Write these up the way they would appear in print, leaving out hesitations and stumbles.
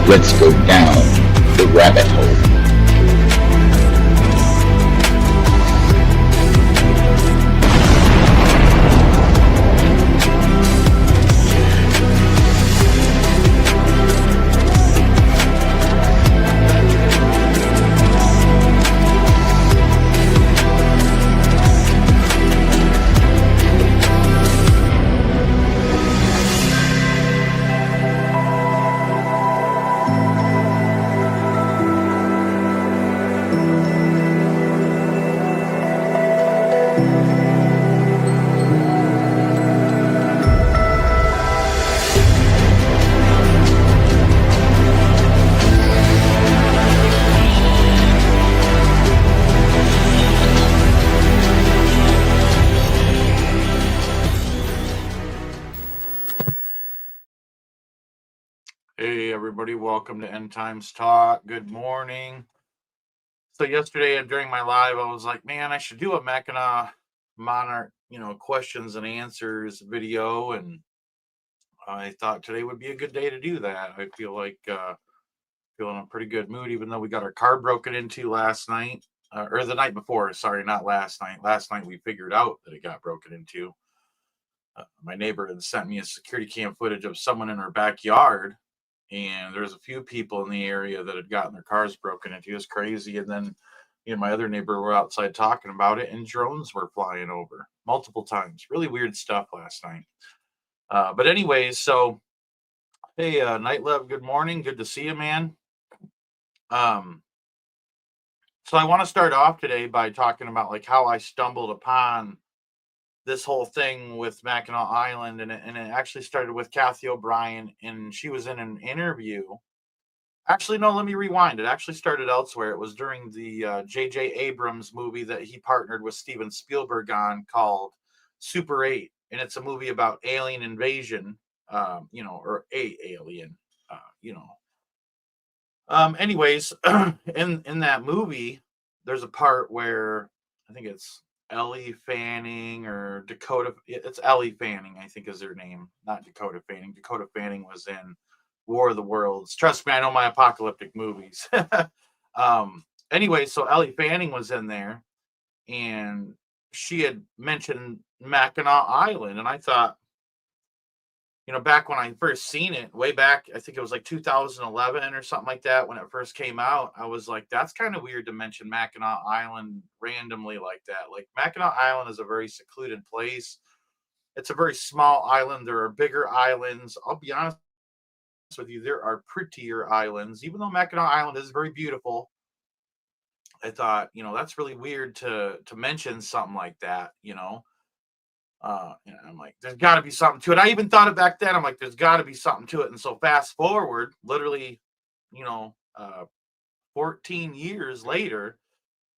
Let's go down the rabbit hole. Hey everybody, welcome to End Times Talk. Good morning. So yesterday during my live, I was like, man, I should do a Mackinac Monarch, questions and answers video, and I thought today would be a good day to do that. I feel like feeling a pretty good mood, even though we got our car broken into last night, or the night before. Sorry, not last night. Last night we figured out that it got broken into. My neighbor had sent me a security cam footage of someone in her backyard. And there's a few people in the area that had gotten their cars broken into. It was crazy. And then my other neighbor were outside talking about it, and drones were flying over multiple times. Really weird stuff last night. But anyways, so hey, Night Love, good morning. Good to see you, man. So I want to start off today by talking about like how I stumbled upon this whole thing with Mackinac Island, and it actually started with Kathy O'Brien, and she was in an interview. Actually, no, let me rewind. It actually started elsewhere. It was during the J.J. Abrams movie that he partnered with Steven Spielberg on called Super 8, and it's a movie about alien invasion, or a alien, Anyways, in that movie, there's a part where I think it's Ellie Fanning or Dakota. It's Ellie Fanning, I think is her name, not Dakota Fanning. Dakota Fanning was in War of the Worlds. Trust me, I know my apocalyptic movies. Anyway, so Ellie Fanning was in there, and she had mentioned Mackinac Island, and I thought, back when I first seen it, way back, I think it was like 2011 or something like that, when it first came out, I was like, that's kind of weird to mention Mackinac Island randomly like that. Like, Mackinac Island is a very secluded place. It's a very small island. There are bigger islands. I'll be honest with you, there are prettier islands. Even though Mackinac Island is very beautiful, I thought, that's really weird to mention something like that, I'm like, there's got to be something to it. I even thought it back then. I'm like, there's got to be something to it. And so fast forward, literally, 14 years later,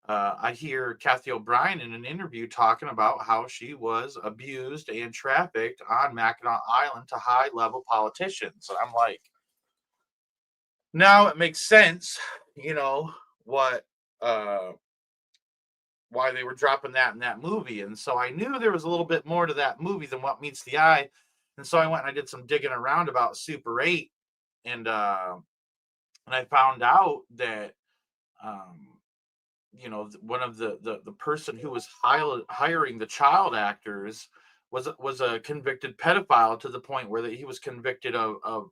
I hear Kathy O'Brien in an interview talking about how she was abused and trafficked on Mackinac Island to high-level politicians. And I'm like, now it makes sense, what why they were dropping that in that movie. And so I knew there was a little bit more to that movie than what meets the eye. And so I went and I did some digging around about Super 8, and I found out that one of the person who was hiring the child actors was a convicted pedophile, to the point where he was convicted of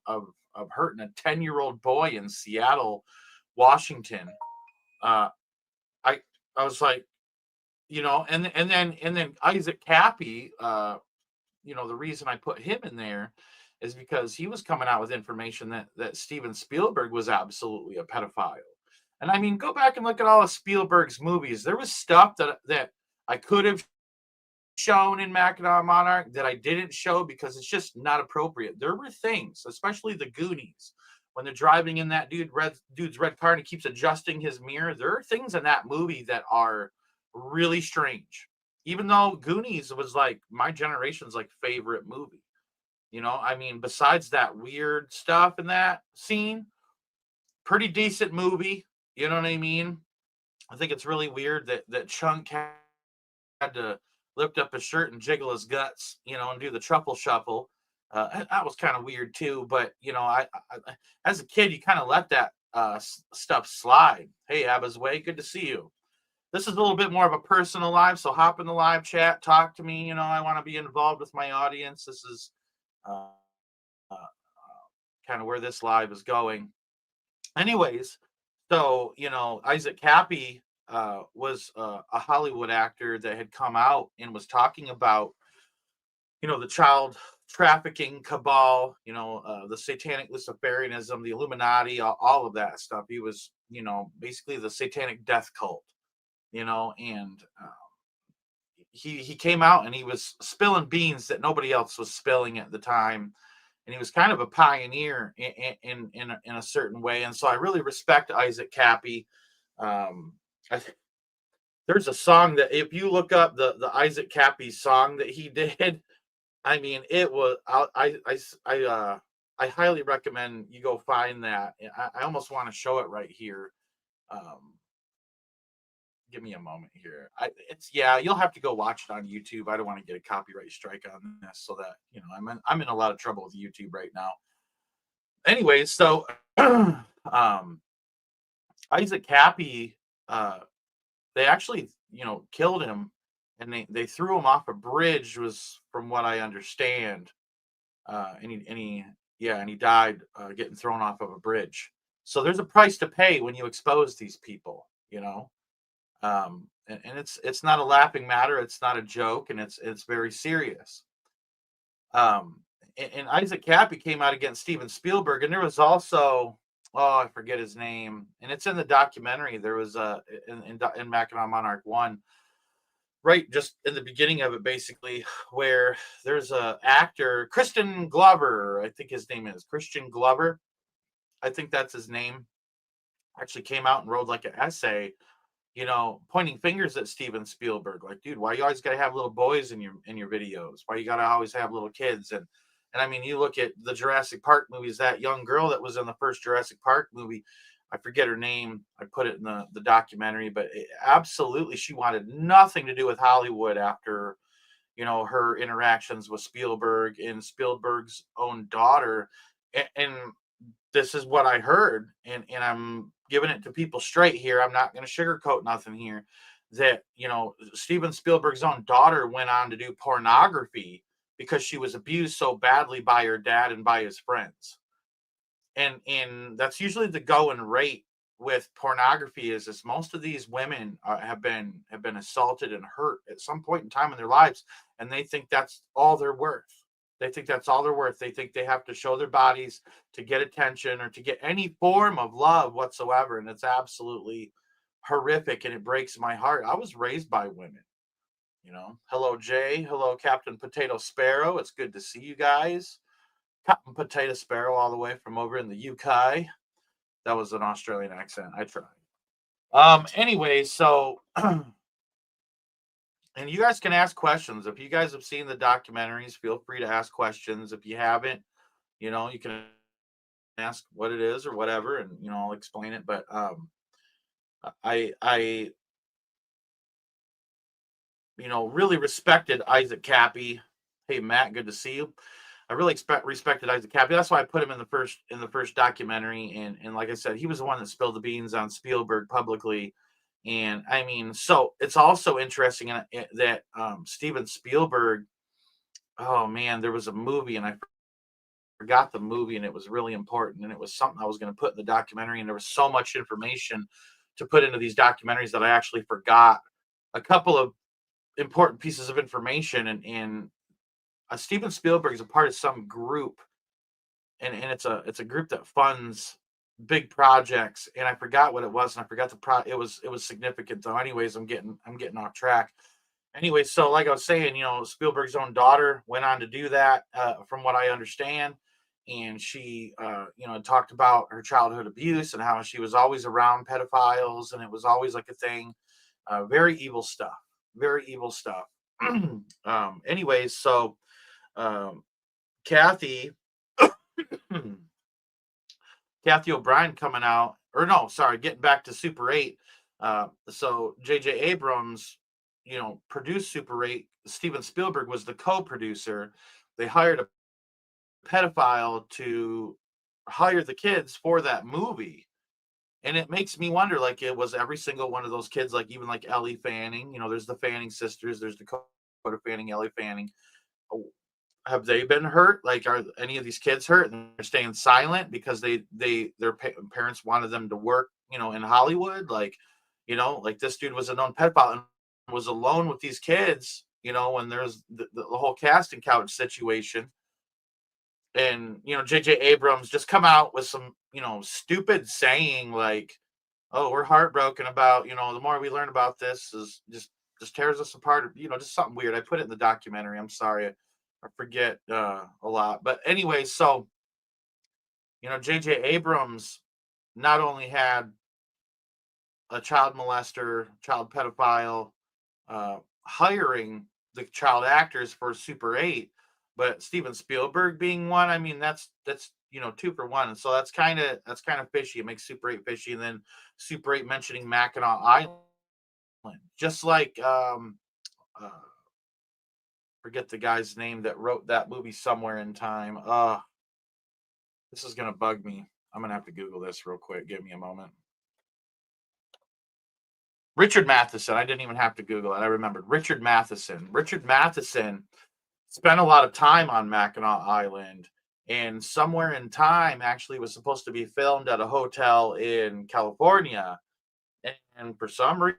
hurting a 10-year-old boy in Seattle, Washington. I was like, and then Isaac Kappy, the reason I put him in there is because he was coming out with information that Steven Spielberg was absolutely a pedophile. And I mean, go back and look at all of Spielberg's movies. There was stuff that I could have shown in Mackinac Monarch that I didn't show because it's just not appropriate. There were things, especially the Goonies, when they're driving in that dude's red car and he keeps adjusting his mirror. There are things in that movie that are really strange, even though Goonies was like my generation's like favorite movie. I mean, besides that weird stuff in that scene, pretty decent movie. You know what I mean? I think it's really weird that Chunk had to lift up his shirt and jiggle his guts, and do the truffle shuffle. That was kind of weird too. But as a kid, you kind of let that stuff slide. Hey, Abba's Way, good to see you. This is a little bit more of a personal live, so hop in the live chat, talk to me. I want to be involved with my audience. This is uh, uh, kind of where this live is going. Anyways, so Isaac Kappy was a Hollywood actor that had come out and was talking about the child trafficking cabal, the satanic Luciferianism, the Illuminati, all of that stuff. He was, basically the satanic death cult, and he came out and he was spilling beans that nobody else was spilling at the time, and he was kind of a pioneer in a certain way. And so I really respect Isaac Kappy. I think there's a song that if you look up the Isaac Kappy song that he did, I mean, it was I highly recommend you go find that. I almost want to show it right here. Um, Give me a moment here. You'll have to go watch it on YouTube. I don't want to get a copyright strike on this, so that I'm in a lot of trouble with YouTube right now. Anyways, so Isaac Kappy, they actually killed him, and they threw him off a bridge, was from what I understand. And he died getting thrown off of a bridge. So there's a price to pay when you expose these people, and it's not a laughing matter. It's not a joke, and it's very serious. And Isaac Kappy came out against Steven Spielberg, and there was also, I forget his name, and it's in the documentary. There was in Mackinac Monarch 1, right just in the beginning of it, basically, where there's a actor, Christian Glover, I think his name is Christian Glover. I think that's his name. Actually came out and wrote like an essay, pointing fingers at Steven Spielberg. Like, dude, why you always gotta have little boys in your videos? Why you gotta always have little kids? And I mean, you look at the Jurassic Park movies, that young girl that was in the first Jurassic Park movie, I forget her name. I put it in the documentary, but absolutely, she wanted nothing to do with Hollywood after, her interactions with Spielberg and Spielberg's own daughter. And this is what I heard, and I'm giving it to people straight here. I'm not going to sugarcoat nothing here. That Steven Spielberg's own daughter went on to do pornography because she was abused so badly by her dad and by his friends. And that's usually the going rate with pornography. Is most of these women have been assaulted and hurt at some point in time in their lives, and they think that's all they're worth. They think that's all they're worth. They think they have to show their bodies to get attention or to get any form of love whatsoever. And it's absolutely horrific, and it breaks my heart. I was raised by women. Hello, Jay. Hello, Captain Potato Sparrow. It's good to see you guys. Captain Potato Sparrow, all the way from over in the UK. That was an Australian accent. I tried. Anyway, so and you guys can ask questions. If you guys have seen the documentaries, feel free to ask questions. If you haven't, you can ask what it is or whatever, and I'll explain it. But I really respected Isaac Kappy. Hey, Matt, good to see you. I really respected Isaac Kappy. That's why I put him in the first documentary. And like I said, he was the one that spilled the beans on Spielberg publicly. And I mean, so it's also interesting that Steven Spielberg, oh man, there was a movie, and I forgot the movie, and it was really important, and it was something I was going to put in the documentary, and there was so much information to put into these documentaries that I actually forgot a couple of important pieces of information. And Steven Spielberg is a part of some group, and it's a group that funds big projects, and I forgot what it was, and I forgot it was significant though. Anyways, I'm getting off track. Anyway, so like I was saying, Spielberg's own daughter went on to do that, from what I understand, and she talked about her childhood abuse and how she was always around pedophiles, and it was always like a thing. Very evil stuff. Very evil stuff. Anyways, so Kathy O'Brien coming out, or no, sorry, getting back to Super 8. So J.J. Abrams, produced Super 8. Steven Spielberg was the co-producer. They hired a pedophile to hire the kids for that movie. And it makes me wonder, like, it was every single one of those kids, like even like Ellie Fanning, there's the Fanning sisters, there's Dakota Fanning, Ellie Fanning. Oh, have they been hurt? Like, are any of these kids hurt and they're staying silent because their parents wanted them to work, in Hollywood? Like this dude was a known pedophile and was alone with these kids, when there's the whole casting couch situation. And JJ Abrams just come out with some stupid saying like, oh, we're heartbroken about, the more we learn about this is just tears us apart, just something weird. I put it in the documentary. I'm sorry, I forget a lot. But anyway, so JJ Abrams not only had a child molester, child pedophile, hiring the child actors for Super 8, but Steven Spielberg being one. I mean, that's 2 for 1, and so that's kind of fishy. It makes Super 8 fishy, and then Super 8 mentioning Mackinac Island, just like forget the guy's name that wrote that movie Somewhere in Time. This is gonna bug me. I'm gonna have to Google this real quick. Give me a moment. Richard Matheson. I didn't even have to Google it. I remembered Richard Matheson. Richard Matheson spent a lot of time on Mackinac Island, and Somewhere in Time actually was supposed to be filmed at a hotel in California. And for some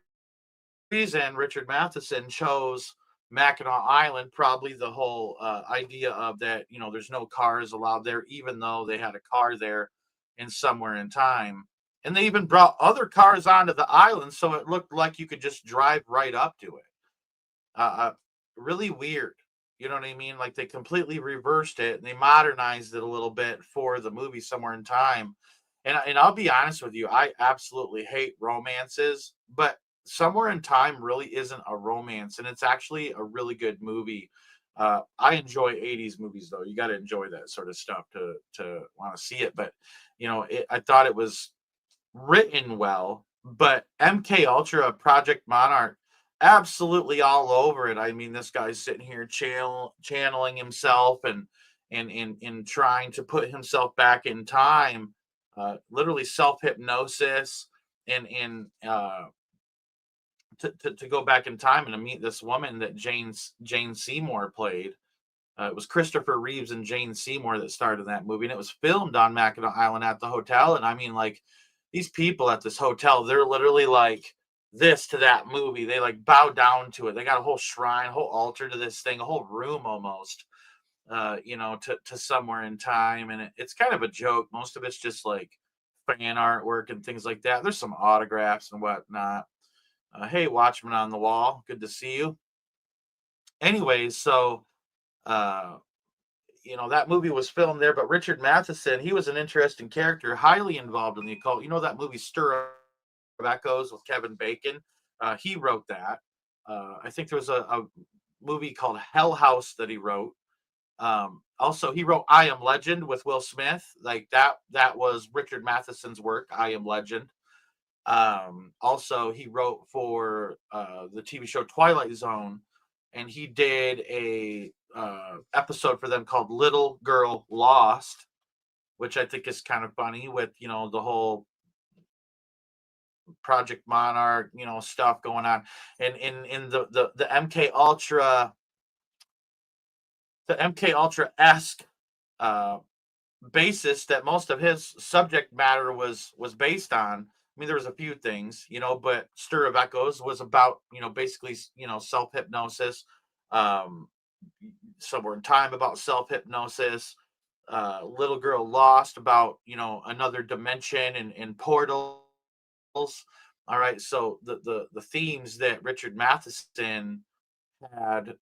reason, Richard Matheson chose Mackinac Island, probably the whole idea of that, there's no cars allowed there, even though they had a car there in Somewhere in Time. And they even brought other cars onto the island, so it looked like you could just drive right up to it. Really weird. You know what I mean? Like they completely reversed it and they modernized it a little bit for the movie Somewhere in Time. And I'll be honest with you, I absolutely hate romances, but Somewhere in Time really isn't a romance, and it's actually a really good movie. I enjoy 80s movies though. You got to enjoy that sort of stuff to want to see it. But I thought it was written well, but MK Ultra Project Monarch absolutely all over it. I mean, this guy's sitting here channeling himself and trying to put himself back in time, literally self hypnosis and to go back in time and to meet this woman that Jane Seymour played. It was Christopher Reeves and Jane Seymour that starred in that movie, and it was filmed on Mackinac Island at the hotel. And I mean, like, these people at this hotel, they're literally like this to that movie. They like bow down to it. They got a whole shrine, a whole altar to this thing, a whole room almost, to Somewhere in Time. And it's kind of a joke. Most of it's just like fan artwork and things like that. There's some autographs and whatnot. Hey, Watchman on the Wall, good to see you. Anyways, so that movie was filmed there, but Richard Matheson, he was an interesting character, highly involved in the occult. That movie Stir of Echoes with Kevin Bacon? He wrote that. I think there was a movie called Hell House that he wrote. Also, he wrote I Am Legend with Will Smith. Like that was Richard Matheson's work, I Am Legend. Also, he wrote for the TV show Twilight Zone, and he did a episode for them called Little Girl Lost, which I think is kind of funny with the whole Project Monarch stuff going on. And in the MK Ultra, the MK Ultra-esque basis that most of his subject matter was based on. I mean, there was a few things, but Stir of Echoes was about, basically, self-hypnosis. Somewhere in Time about self-hypnosis. Little Girl Lost about, another dimension and portals. All right. So the themes that Richard Matheson had,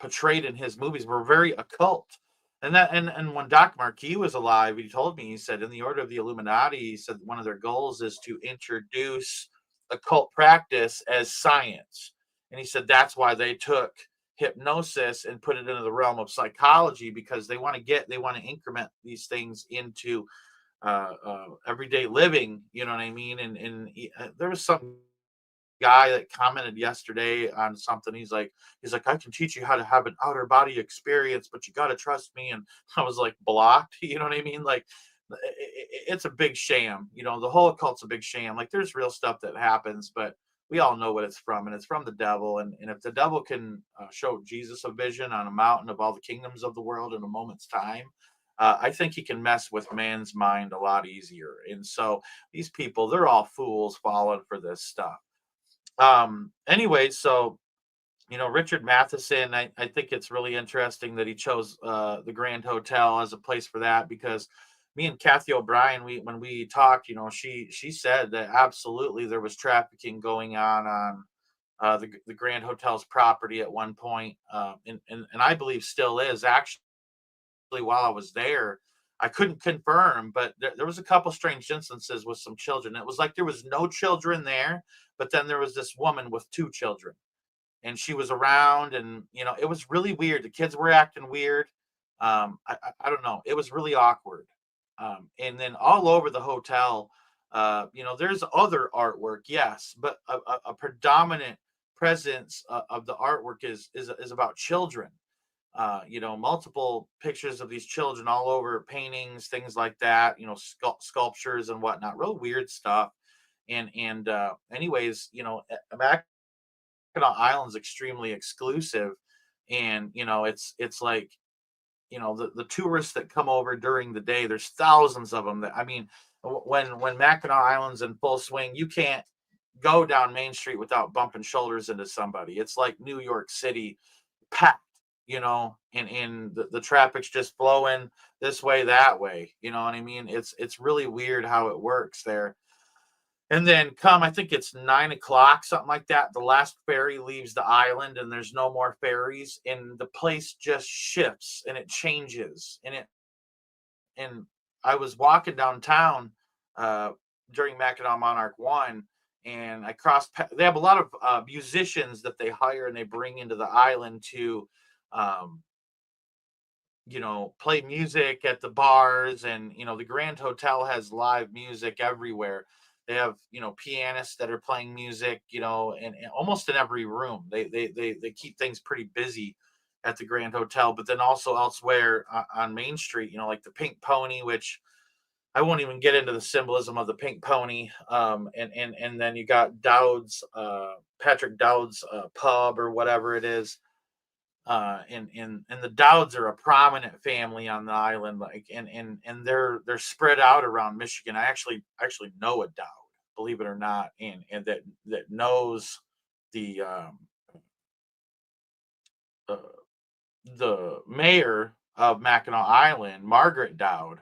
portrayed in his movies were very occult. And when Doc Marquis was alive, he told me, he said, in the Order of the Illuminati, he said one of their goals is to introduce occult practice as science. And he said that's why they took hypnosis and put it into the realm of psychology, because they want to increment these things into everyday living. You know what I mean? And there was something guy that commented yesterday on something. He's like, I can teach you how to have an outer body experience, but you got to trust me. And I was like, blocked. You know what I mean? Like, it's a big sham. The whole occult's a big sham. Like, there's real stuff that happens, but we all know what it's from, and it's from the devil. And if the devil can show Jesus a vision on a mountain of all the kingdoms of the world in a moment's time, I think he can mess with man's mind a lot easier. And so these people, they're all fools falling for this stuff. Anyway, so Richard Matheson, I think it's really interesting that he chose the Grand Hotel as a place for that, because me and Kathy O'Brien, when we talked, she said that absolutely there was trafficking going on the Grand Hotel's property at one point, and I believe still is. Actually, while I was there, I couldn't confirm, but there was a couple strange instances with some children. It was like there was no children there, but then there was this woman with two children, and she was around, and it was really weird. The kids were acting weird. I don't know. It was really awkward. And then all over the hotel, there's other artwork, yes, but a predominant presence of the artwork is about children. Multiple pictures of these children all over, paintings, things like that. Sculptures and whatnot. Real weird stuff. And anyways, Mackinac Island's extremely exclusive, and it's like the tourists that come over during the day, there's thousands of them. That, I mean, when Mackinac Island's in full swing, you can't go down Main Street without bumping shoulders into somebody. It's like New York City, packed, and the traffic's just flowing this way, that way. You know what I mean? It's really weird how it works there. And then I think it's 9 o'clock, something like that. The last ferry leaves the island, and there's no more ferries, and the place just shifts and it changes. And I was walking downtown during Mackinac Monarch 1, and I crossed. They have a lot of musicians that they hire and they bring into the island to, play music at the bars, and the Grand Hotel has live music everywhere. They have pianists that are playing music, and almost in every room. They keep things pretty busy at the Grand Hotel, but then also elsewhere on Main Street, like the Pink Pony, which I won't even get into the symbolism of the Pink Pony. And then you got Dowd's, Patrick Dowd's pub or whatever it is. And the Dowds are a prominent family on the island, like, and they're spread out around Michigan. I actually know a Dowd, believe it or not, and that knows the uh, the mayor of Mackinac Island, Margaret Dowd.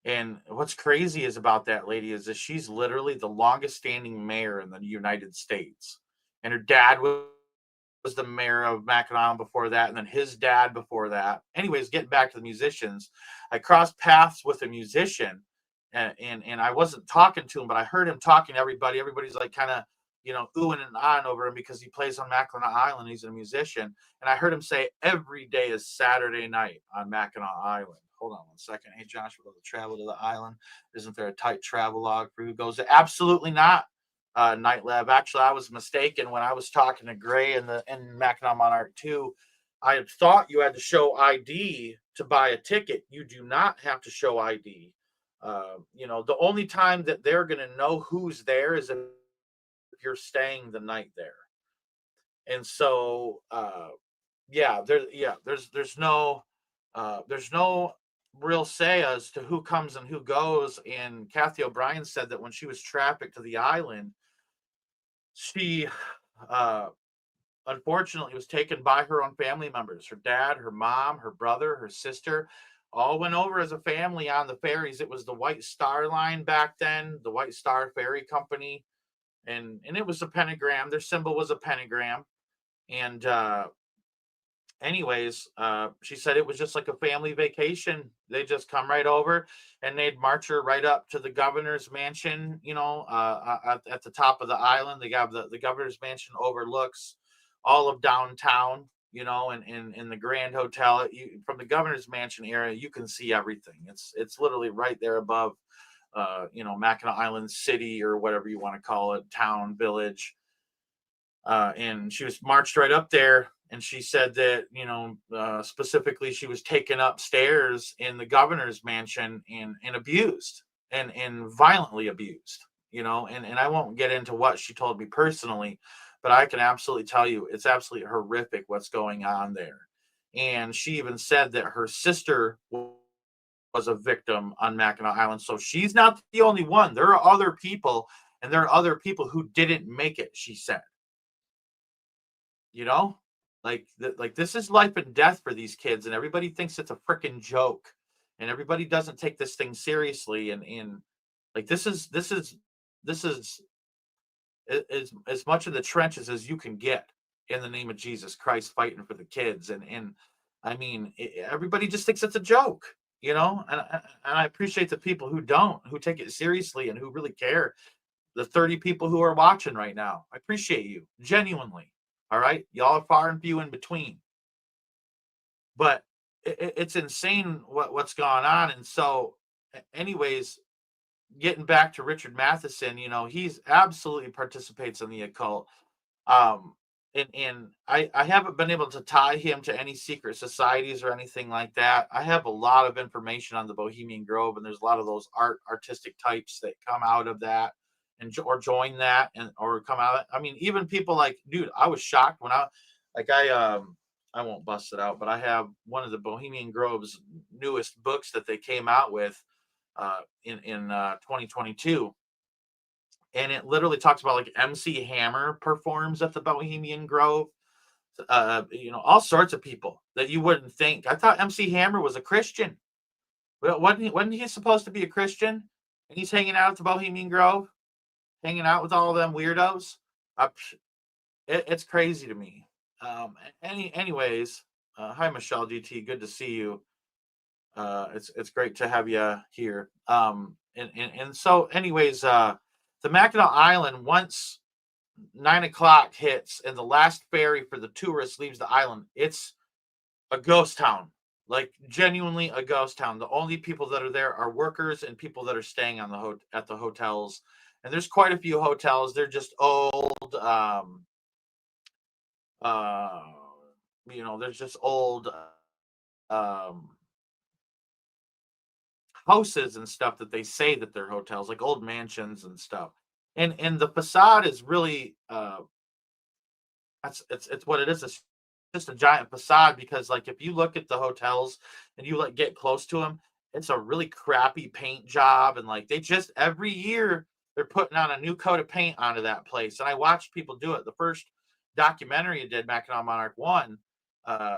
And what's crazy is about that lady is that she's literally the longest standing mayor in the United States, and her dad was the mayor of Mackinac Island before that, and then his dad before that. Anyways, getting back to the musicians, I crossed paths with a musician, and I wasn't talking to him, but I heard him talking to everybody. Everybody's like kind of oohing and ahhing over him because he plays on Mackinac Island. He's a musician, and I heard him say every day is Saturday night on Mackinac Island. Hold on one second. Hey, Josh, we're going to travel to the island. Isn't there a tight travel log for who goes there? Absolutely not. Night Lab. Actually, I was mistaken when I was talking to Gray in Mackinac Monarch 2. I had thought you had to show ID to buy a ticket. You do not have to show ID. The only time that they're going to know who's there is if you're staying the night there. And so, there's no real say as to who comes and who goes. And Kathy O'Brien said that when she was trafficked to the island, she unfortunately was taken by her own family members. Her dad, her mom, her brother, her sister all went over as a family on the ferries. It was the White Star Line back then, the White Star Ferry Company, and it was a pentagram. Their symbol was a pentagram. And anyways, she said it was just like a family vacation. They just come right over, and they'd march her right up to the governor's mansion. At the top of the island, they have the governor's mansion overlooks all of downtown. And in the Grand Hotel, from the governor's mansion area, you can see everything. It's literally right there above, Mackinac Island City, or whatever you want to call it, town, village. And she was marched right up there. And she said that, specifically, she was taken upstairs in the governor's mansion and abused and violently abused, and I won't get into what she told me personally, but I can absolutely tell you it's absolutely horrific what's going on there. And she even said that her sister was a victim on Mackinac Island. So she's not the only one. There are other people, and there are other people who didn't make it, she said. You know? Like this is life and death for these kids, and everybody thinks it's a freaking joke. And everybody doesn't take this thing seriously. And like this is as much in the trenches as you can get in the name of Jesus Christ, fighting for the kids. And I mean, everybody just thinks it's a joke, and I appreciate the people who take it seriously and who really care. The 30 people who are watching right now, I appreciate you genuinely. All right, y'all are far and few in between, but it's insane what's gone on. And so, anyways, getting back to Richard Matheson, he's absolutely participates in the occult. Um, and I haven't been able to tie him to any secret societies or anything like that. I have a lot of information on the Bohemian Grove, and there's a lot of those artistic types that come out of that or join that or come out. I mean, even people like, dude, I was shocked when I won't bust it out, but I have one of the Bohemian Grove's newest books that they came out with in 2022, and it literally talks about like MC Hammer performs at the Bohemian Grove. All sorts of people that you wouldn't think. I thought MC Hammer was a Christian. Well, wasn't he supposed to be a Christian? And he's hanging out at the Bohemian Grove, hanging out with all of them weirdos. It's crazy to me. Anyways, hi Michelle DT, good to see you. It's great to have you here. And so, anyways, the Mackinac Island, once 9 o'clock hits and the last ferry for the tourists leaves the island, it's a ghost town, like genuinely a ghost town. The only people that are there are workers and people that are staying on at the hotels. And there's quite a few hotels. They're just old. There's just old houses and stuff that they say that they're hotels, like old mansions and stuff. And the facade is really it's what it is. It's just a giant facade, because like if you look at the hotels and you like get close to them, it's a really crappy paint job, and like they just every year they're putting on a new coat of paint onto that place. And I watched people do it. The first documentary I did, Mackinac Monarch 1, I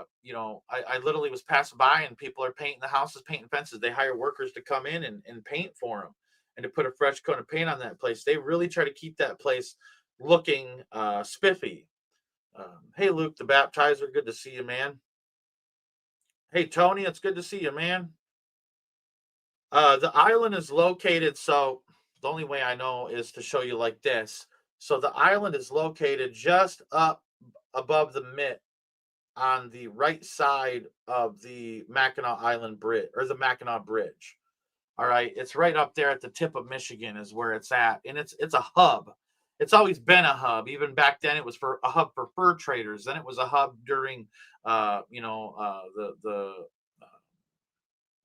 literally was passing by and people are painting the houses, painting fences. They hire workers to come in and paint for them and to put a fresh coat of paint on that place. They really try to keep that place looking spiffy. Hey, Luke, the baptizer, good to see you, man. Hey, Tony, it's good to see you, man. The island is located, so the only way I know is to show you like this. So the island is located just up above the mitt on the right side of the Mackinac Island Bridge, or the Mackinac Bridge. All right, it's right up there at the tip of Michigan is where it's at, and it's a hub. It's always been a hub. Even back then, it was for a hub for fur traders. Then it was a hub during, the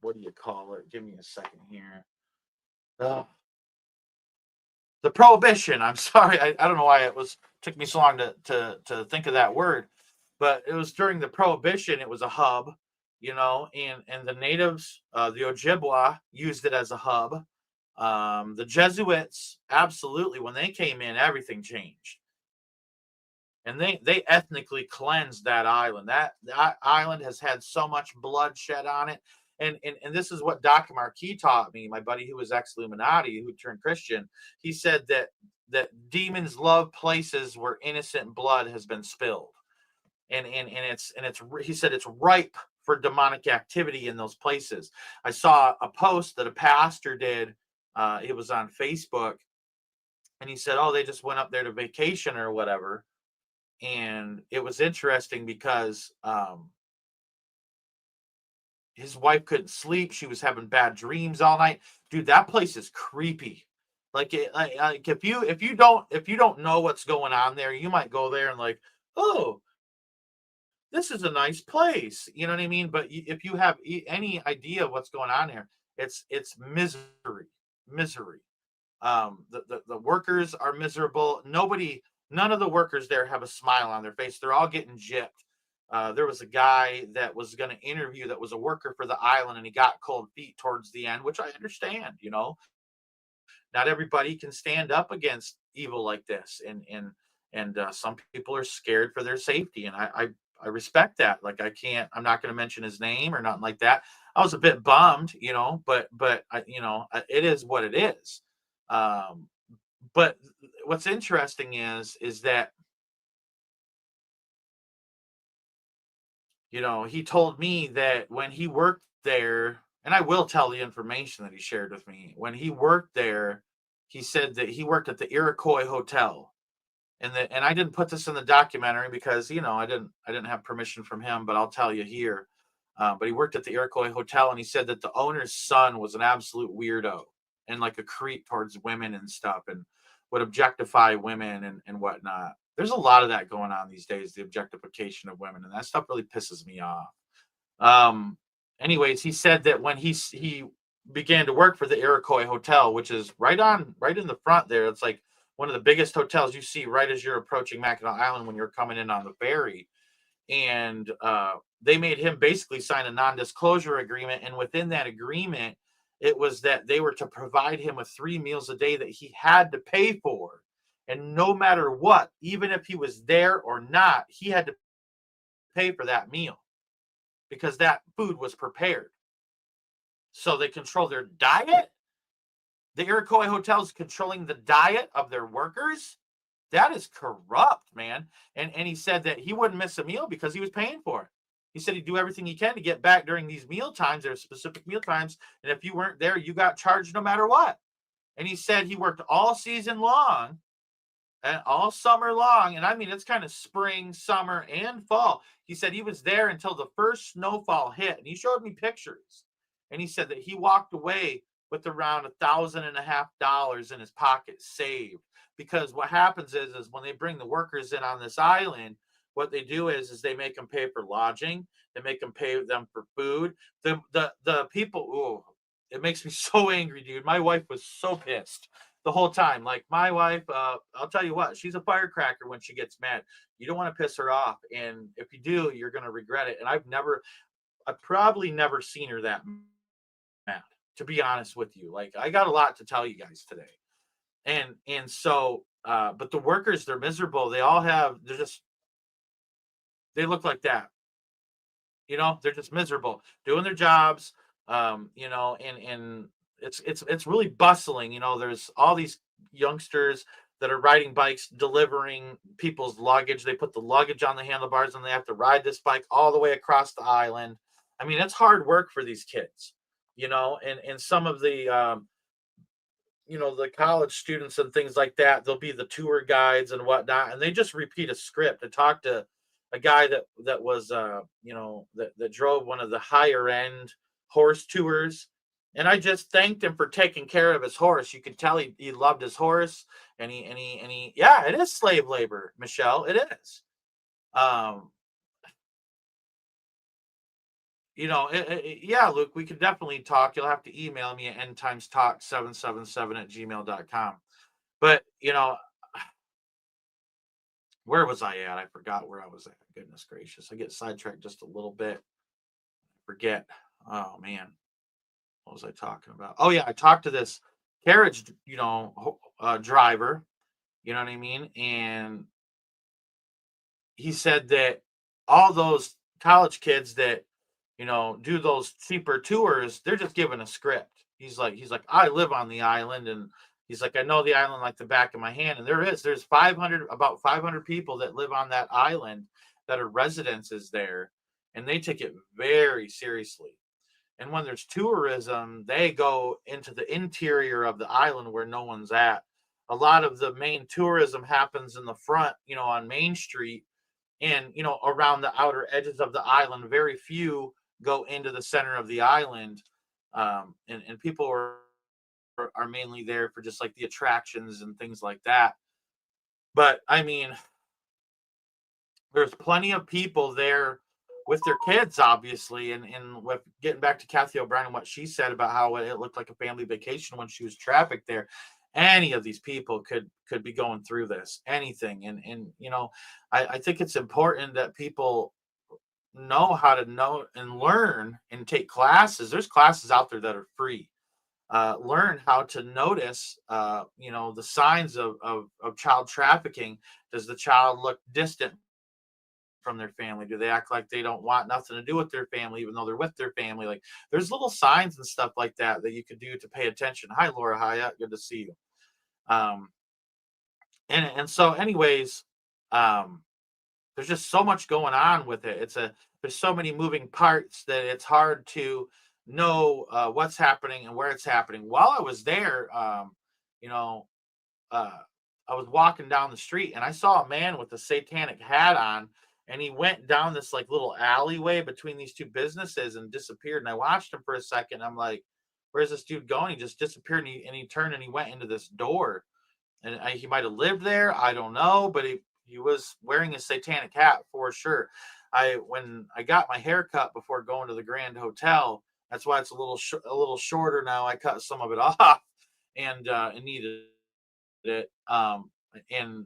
what do you call it? Give me a second here. The Prohibition. I'm sorry, I don't know why took me so long to think of that word, but it was during the Prohibition. It was a hub, and the natives, the Ojibwa, used it as a hub. The Jesuits, absolutely, when they came in, everything changed, and they ethnically cleansed that island. That island has had so much bloodshed on it. And this is what Dr. Marquis taught me, my buddy who was ex-Illuminati, who turned Christian. He said that demons love places where innocent blood has been spilled. And he said it's ripe for demonic activity in those places. I saw a post that a pastor did. It was on Facebook, and he said, "Oh, they just went up there to vacation or whatever." And it was interesting because his wife couldn't sleep. She was having bad dreams all night. Dude, that place is creepy. Like if you don't know what's going on there, you might go there and like, oh, this is a nice place. You know what I mean? But if you have any idea of what's going on here, it's misery, misery. The workers are miserable. None of the workers there have a smile on their face. They're all getting gypped. There was a guy that was going to interview that was a worker for the island, and he got cold feet towards the end, which I understand. Not everybody can stand up against evil like this, and some people are scared for their safety, and I respect that. Like, I'm not going to mention his name or nothing like that. I was a bit bummed, but it is what it is. Um, but what's interesting is that he told me that when he worked there, and I will tell the information that he shared with me. When he worked there, he said that he worked at the Iroquois Hotel. And I didn't put this in the documentary because I didn't have permission from him, but I'll tell you here. But he worked at the Iroquois Hotel, and he said that the owner's son was an absolute weirdo and like a creep towards women and stuff, and would objectify women and whatnot. There's a lot of that going on these days, the objectification of women, and that stuff really pisses me off. Um, Anyways, he said that when he began to work for the Iroquois Hotel, which is right in the front there, it's like one of the biggest hotels you see right as you're approaching Mackinac Island when you're coming in on the ferry. And they made him basically sign a non-disclosure agreement, and within that agreement, it was that they were to provide him with 3 meals a day that he had to pay for, and no matter what, even if he was there or not, he had to pay for that meal because that food was prepared. So they control their diet. The Iroquois Hotel is controlling the diet of their workers. That is corrupt, man. And he said that he wouldn't miss a meal because he was paying for it. He said he'd do everything he can to get back during these meal times. There's specific meal times, and if you weren't there, you got charged no matter what. And he said he worked all season long and all summer long. And I mean, it's kind of spring, summer, and fall. He said he was there until the first snowfall hit, and he showed me pictures. And he said that he walked away with around $1,500 in his pocket saved. Because what happens is when they bring the workers in on this island, what they do is they make them pay for lodging, they make them pay them for food. The people, oh, it makes me so angry, dude. My wife was so pissed the whole time. Like, my wife, I'll tell you what, she's a firecracker when she gets mad. You don't want to piss her off, and if you do, you're going to regret it. And I've probably never seen her that mad, to be honest with you. Like, I got a lot to tell you guys today. And so but the workers, they're miserable. They look like that. They're just miserable doing their jobs. And it's really bustling. There's all these youngsters that are riding bikes delivering people's luggage. They put the luggage on the handlebars and they have to ride this bike all the way across the island. I mean, it's hard work for these kids, and some of the the college students and things like that, they'll be the tour guides and whatnot, and they just repeat a script. I talked to a guy that was that drove one of the higher end horse tours, and I just thanked him for taking care of his horse. You could tell he loved his horse, and he yeah, it is slave labor, Michelle. It is. Um, yeah, Luke, we could definitely talk. You'll have to email me at endtimestalk777@gmail.com. But, where was I at? I forgot where I was at. Goodness gracious. I get sidetracked just a little bit. I forget. Oh, man. What was I talking about? Oh, yeah. I talked to this carriage, driver. You know what I mean? And he said that all those college kids that do those cheaper tours, they're just given a script. He's like, I live on the island, and he's like, I know the island like the back of my hand. And there's about 500 people that live on that island that are residences there, and they take it very seriously. And when there's tourism, they go into the interior of the island where no one's at. A lot of the main tourism happens in the front, on Main Street, and around the outer edges of the island. Very few go into the center of the island, and people are are mainly there for just like the attractions and things like that. But I mean, there's plenty of people there with their kids, obviously, and with getting back to Kathy O'Brien and what she said about how it looked like a family vacation when she was trafficked there. Any of these people could be going through this, anything, and I think it's important that people know how to know and learn and take classes. There's classes out there that are free. Learn how to notice, the signs of child trafficking. Does the child look distant from their family? Do they act like they don't want nothing to do with their family, even though they're with their family? Like, there's little signs and stuff like that that you could do to pay attention. Hi, Laura Hyatt. Good to see you. Um, and so, anyways, um, there's just so much going on with it. There's so many moving parts that it's hard to know what's happening and where it's happening. While I was there, you know, uh, I was walking down the street and I saw a man with a satanic hat on, and he went down this like little alleyway between these two businesses and disappeared. And I watched him for a second. I'm like, "Where's this dude going?" He just disappeared, and he turned and he went into this door. And he might have lived there. I don't know, but he was wearing a satanic hat for sure. When I got my hair cut before going to the Grand Hotel, that's why it's a little shorter now. I cut some of it off and needed it. And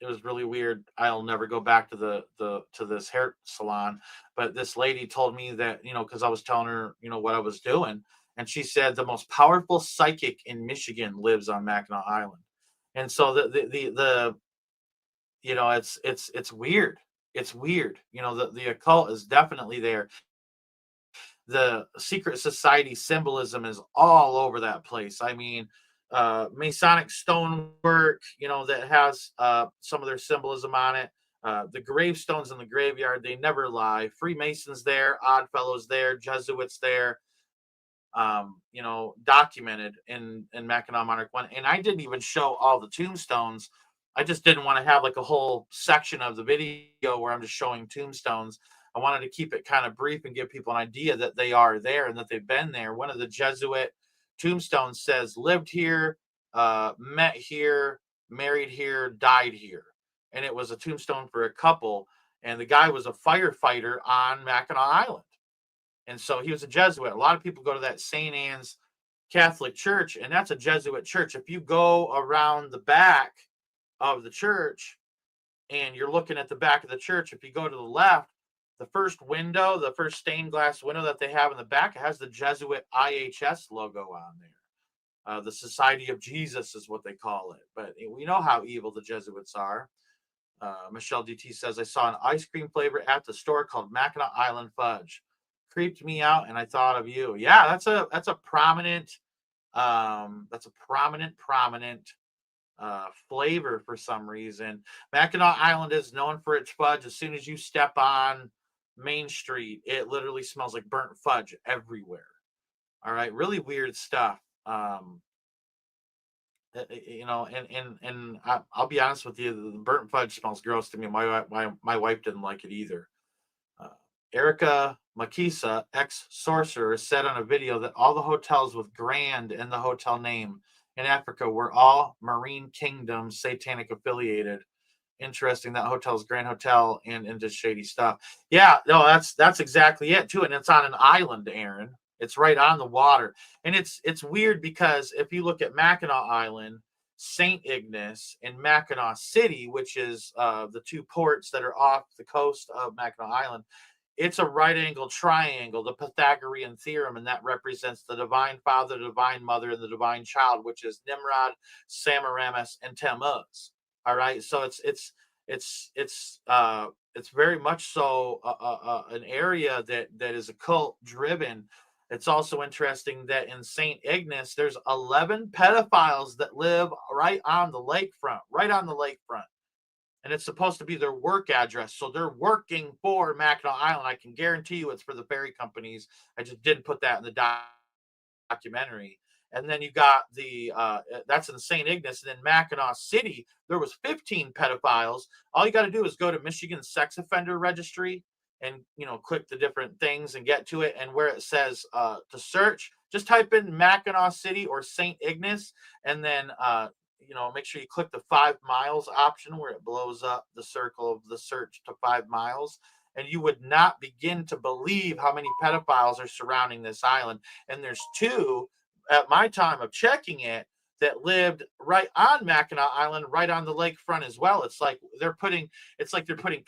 it was really weird. I'll never go back to to this hair salon. But this lady told me that, because I was telling her, what I was doing, and she said the most powerful psychic in Michigan lives on Mackinac Island. And so it's weird. It's weird. The occult is definitely there. The secret society symbolism is all over that place. I mean, Masonic stonework, that has some of their symbolism on it. The gravestones in the graveyard, they never lie. Freemasons there, Oddfellows there, Jesuits there, documented in Mackinac Monarch 1. And I didn't even show all the tombstones. I just didn't want to have like a whole section of the video where I'm just showing tombstones. I wanted to keep it kind of brief and give people an idea that they are there and that they've been there. One of the Jesuit tombstones says lived here, met here, married here, died here. And it was a tombstone for a couple. And the guy was a firefighter on Mackinac Island. And so he was a Jesuit. A lot of people go to that St. Anne's Catholic Church, and that's a Jesuit church. If you go around the back of the church and you're looking at the back of the church, if you go to the left, the first stained glass window that they have in the back, it has the Jesuit IHS logo on there. The Society of Jesus is what they call it. But we know how evil the Jesuits are. Michelle DT says, I saw an ice cream flavor at the store called Mackinac Island Fudge. Creeped me out, and I thought of you. Yeah, that's a prominent flavor for some reason. Mackinac Island is known for its fudge. As soon as you step on Main Street, it literally smells like burnt fudge everywhere. All right, really weird stuff. And I'll be honest with you, the burnt fudge smells gross to me. My wife didn't like it either. Erica Makisa, ex-sorcerer, said on a video that all the hotels with Grand in the hotel name in Africa were all Marine Kingdom satanic affiliated. Interesting. That hotel's Grand Hotel and into shady stuff. Yeah, no, that's exactly it too. And it's on an island, Aaron. It's right on the water. And it's weird because if you look at Mackinac Island, St. Ignace, and Mackinac City, which is the two ports that are off the coast of Mackinac Island, it's a right angle triangle, the Pythagorean theorem, and that represents the divine father, the divine mother, and the divine child, which is Nimrod, Semiramis, and Tammuz. All right, so it's very much so an area that is occult driven. It's also interesting that in St. Ignace, there's 11 pedophiles that live right on the lakefront, and it's supposed to be their work address. So they're working for Mackinac Island. I can guarantee you it's for the ferry companies. I just didn't put that in the documentary. And then you got that's in St. Ignace. And in Mackinac City, there was 15 pedophiles. All you got to do is go to Michigan Sex Offender Registry and click the different things and get to it. And where it says to search, just type in Mackinac City or St. Ignace, and then make sure you click the 5 miles option where it blows up the circle of the search to 5 miles. And you would not begin to believe how many pedophiles are surrounding this island. And there's 2 at my time of checking it that lived right on Mackinac Island, right on the lakefront as well. It's like they're putting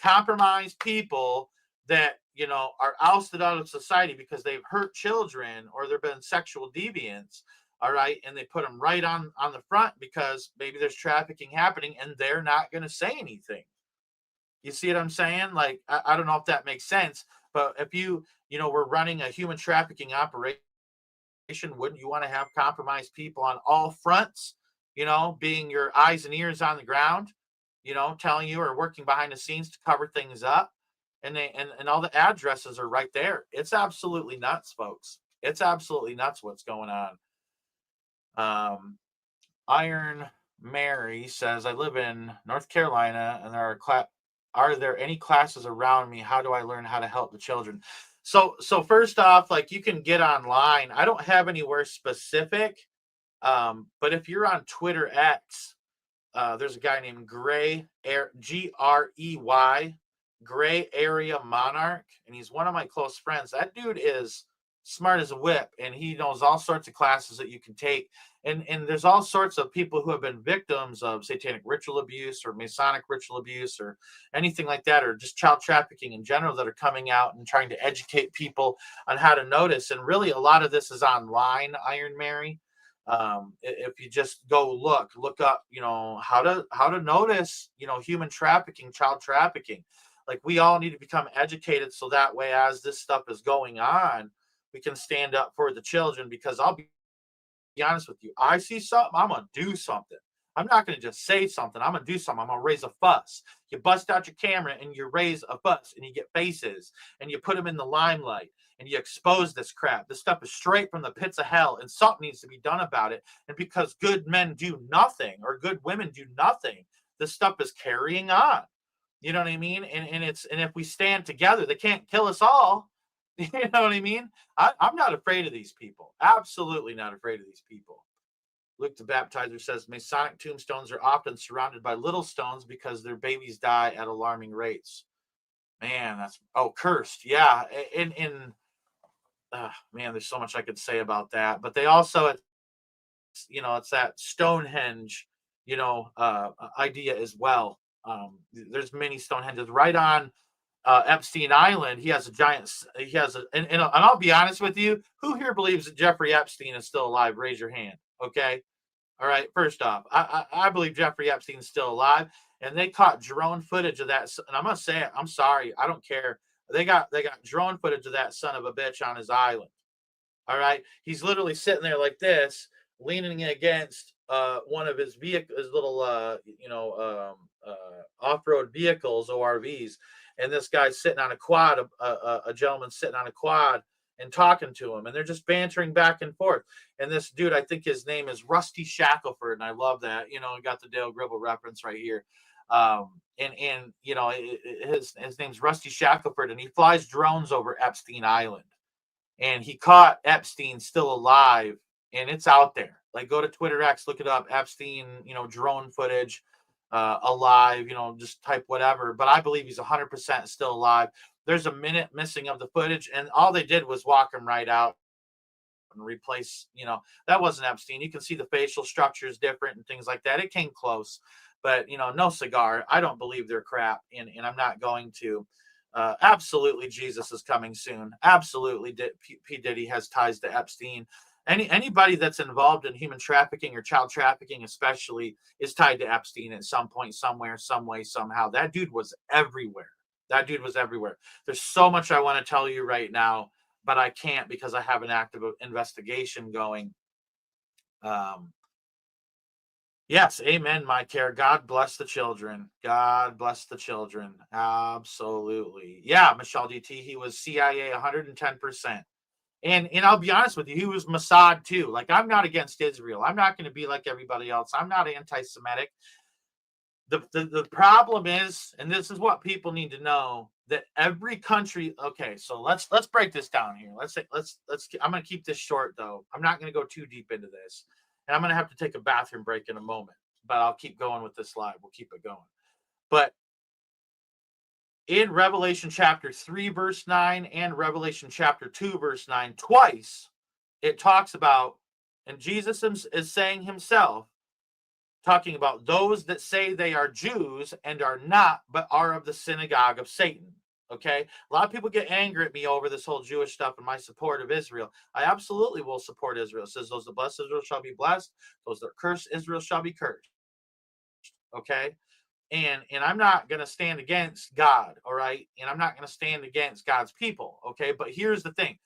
compromised people that are ousted out of society because they've hurt children or they've been sexual deviants. All right, and they put them right on the front because maybe there's trafficking happening and they're not going to say anything. You see what I'm saying? Like, I don't know if that makes sense, but if we're running a human trafficking operation, wouldn't you want to have compromised people on all fronts, being your eyes and ears on the ground, telling you or working behind the scenes to cover things up? And all the addresses are right there. It's absolutely nuts, folks. It's absolutely nuts what's going on. Iron Mary says, I live in North Carolina and are there any classes around me? How do I learn how to help the children? So first off, like, you can get online. I don't have anywhere specific, but if you're on Twitter X, there's a guy named Grey Grey Gray Area Monarch, and he's one of my close friends. That dude is smart as a whip, and he knows all sorts of classes that you can take. And there's all sorts of people who have been victims of satanic ritual abuse or Masonic ritual abuse or anything like that, or just child trafficking in general, that are coming out and trying to educate people on how to notice. And really, a lot of this is online, Iron Mary. If you just go look up, how to notice, human trafficking, child trafficking. Like, we all need to become educated so that way, as this stuff is going on, we can stand up for the children. Because I'll be honest with you, I see something, I'm going to do something. I'm not going to just say something. I'm going to do something. I'm going to raise a fuss. You bust out your camera and you raise a fuss and you get faces and you put them in the limelight and you expose this crap. This stuff is straight from the pits of hell, and something needs to be done about it. And because good men do nothing or good women do nothing, this stuff is carrying on. You know what I mean? And if we stand together, they can't kill us all. You know what I mean? I'm not afraid of these people. Absolutely not afraid of these people. Luke the Baptizer says Masonic tombstones are often surrounded by little stones because their babies die at alarming rates. Man, cursed. Yeah. Man, there's so much I could say about that. But they also, it's that Stonehenge, idea as well. There's many Stonehenges right on Epstein Island. And I'll be honest with you, who here believes that Jeffrey Epstein is still alive? Raise your hand. Okay. All right. First off, I believe Jeffrey Epstein is still alive, and they caught drone footage of that. And I'm going to say it. I'm sorry. I don't care. They got drone footage of that son of a bitch on his island. All right. He's literally sitting there like this, leaning against one of his little off-road vehicles, ORVs. And this guy's sitting on a quad, a gentleman sitting on a quad and talking to him. And they're just bantering back and forth. And this dude, I think his name is Rusty Shackelford. And I love that. We got the Dale Gribble reference right here. His name's Rusty Shackelford, and he flies drones over Epstein Island. And he caught Epstein still alive, and it's out there. Like, go to Twitter X, look it up, Epstein, drone footage, alive, just type whatever. But I believe he's 100% still alive. There's a minute missing of the footage, and all they did was walk him right out and replace, that wasn't Epstein. You can see the facial structure is different and things like that. It came close, but, no cigar. I don't believe they're crap, and I'm not going to. Absolutely, Jesus is coming soon. Absolutely, P. Diddy has ties to Epstein. Anybody that's involved in human trafficking or child trafficking, especially, is tied to Epstein at some point, somewhere, some way, somehow. That dude was everywhere. There's so much I want to tell you right now, but I can't because I have an active investigation going. Yes, amen, my care. God bless the children. God bless the children. Absolutely. Yeah, Michelle DT, he was CIA 110%. And I'll be honest with you, he was Mossad too. Like, I'm not against Israel. I'm not going to be like everybody else. I'm not anti-Semitic. The problem is, and this is what people need to know, that every country. Okay, so let's break this down here. Let's I'm going to keep this short though. I'm not going to go too deep into this, and I'm going to have to take a bathroom break in a moment. But I'll keep going with this live. We'll keep it going. But in Revelation chapter 3, verse 9, and Revelation chapter 2, verse 9, twice it talks about, and Jesus is saying himself, talking about those that say they are Jews and are not, but are of the synagogue of Satan. Okay, a lot of people get angry at me over this whole Jewish stuff and my support of Israel. I absolutely will support Israel. It says, those that bless Israel shall be blessed, those that curse Israel shall be cursed. Okay, and I'm not going to stand against God. All right, and I'm not going to stand against God's people. Okay, but here's the thing: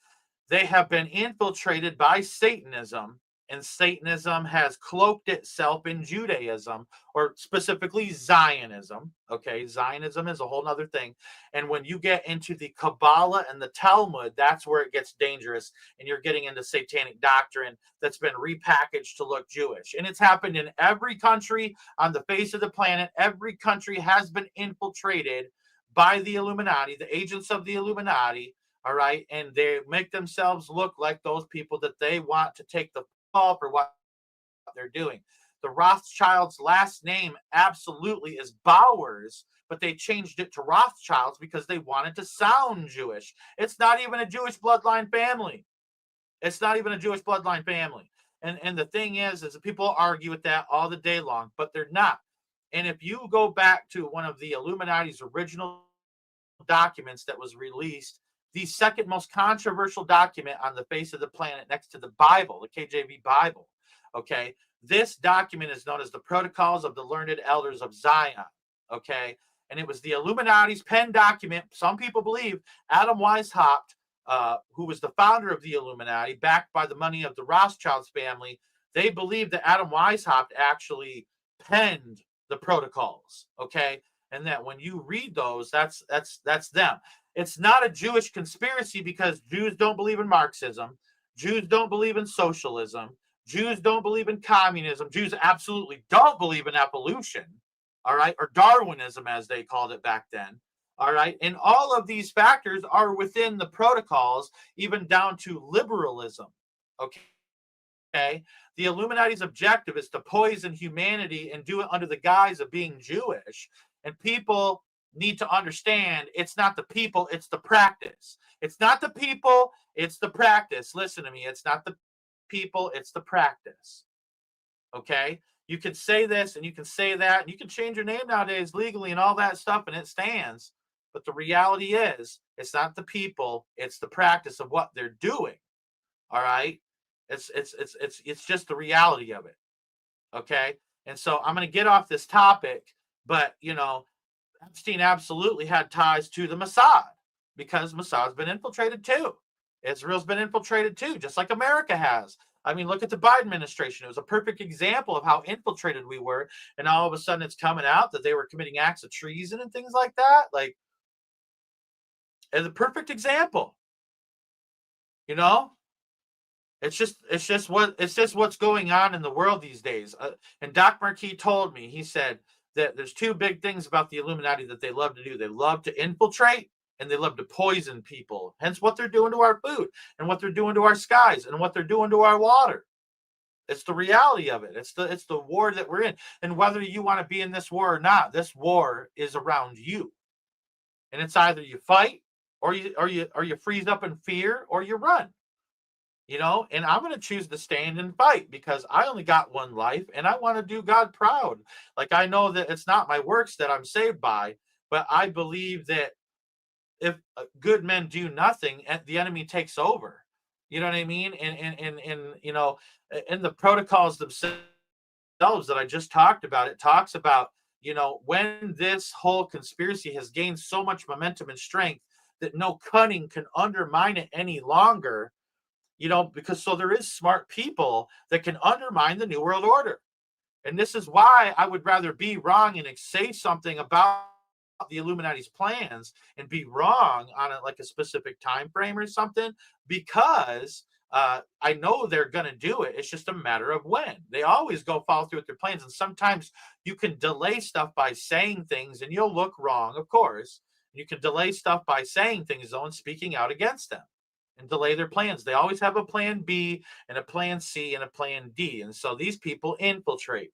they have been infiltrated by Satanism, and Satanism has cloaked itself in Judaism, or specifically Zionism. Okay, Zionism is a whole other thing. And when you get into the Kabbalah and the Talmud, that's where it gets dangerous, and you're getting into satanic doctrine that's been repackaged to look Jewish. And it's happened in every country on the face of the planet. Every country has been infiltrated by the Illuminati, the agents of the Illuminati. All right, and they make themselves look like those people that they want to take the fall for what they're doing. The Rothschilds' last name absolutely is Bowers, but they changed it to Rothschilds because they wanted to sound Jewish. It's not even a Jewish bloodline family. It's not even a Jewish bloodline family. And the thing is that people argue with that all the day long, but they're not. And if you go back to one of the Illuminati's original documents that was released, the second most controversial document on the face of the planet next to the Bible, the KJV Bible, okay? This document is known as the Protocols of the Learned Elders of Zion, okay? And it was the Illuminati's pen document. Some people believe Adam Weishaupt, who was the founder of the Illuminati, backed by the money of the Rothschilds family, they believe that Adam Weishaupt actually penned the protocols, okay? And that when you read those, that's them. It's not a Jewish conspiracy because Jews don't believe in Marxism. Jews don't believe in socialism. Jews don't believe in communism. Jews absolutely don't believe in evolution, all right, or Darwinism as they called it back then, all right. And all of these factors are within the protocols, even down to liberalism, okay. The Illuminati's objective is to poison humanity and do it under the guise of being Jewish. And people need to understand it's not the people, it's the practice. It's not the people, it's the practice. Listen to me. It's not the people, it's the practice. Okay? You can say this and you can say that, and you can change your name nowadays legally and all that stuff, and it stands. But the reality is, it's not the people, it's the practice of what they're doing. All right? It's just the reality of it. Okay? And so I'm going to get off this topic, but you know, Epstein absolutely had ties to the Mossad because Mossad's been infiltrated too. Israel's been infiltrated too, just like America has. I mean, look at the Biden administration. It was a perfect example of how infiltrated we were. And all of a sudden it's coming out that they were committing acts of treason and things like that. Like, as a perfect example, you know, it's just what's going on in the world these days. And Doc Marquis told me, he said, that there's two big things about the Illuminati that they love to do. They love to infiltrate and they love to poison people. Hence what they're doing to our food and what they're doing to our skies and what they're doing to our water. It's the reality of it. It's the war that we're in. And whether you want to be in this war or not, this war is around you. And it's either you fight or you freeze up in fear or you run. You know, and I'm going to choose to stand and fight because I only got one life and I want to do God proud. Like, I know that it's not my works that I'm saved by, but I believe that if good men do nothing, the enemy takes over. You know what I mean? And you know, in the protocols themselves that I just talked about, it talks about, you know, when this whole conspiracy has gained so much momentum and strength that no cunning can undermine it any longer. You know, because so there is smart people that can undermine the New World Order. And this is why I would rather be wrong and say something about the Illuminati's plans and be wrong on like a specific time frame or something, because I know they're going to do it. It's just a matter of when. They always go follow through with their plans. And sometimes you can delay stuff by saying things and you'll look wrong, of course. You can delay stuff by saying things, though, and speaking out against them and delay their plans. They always have a plan B and a plan C and a plan D. And so these people infiltrate.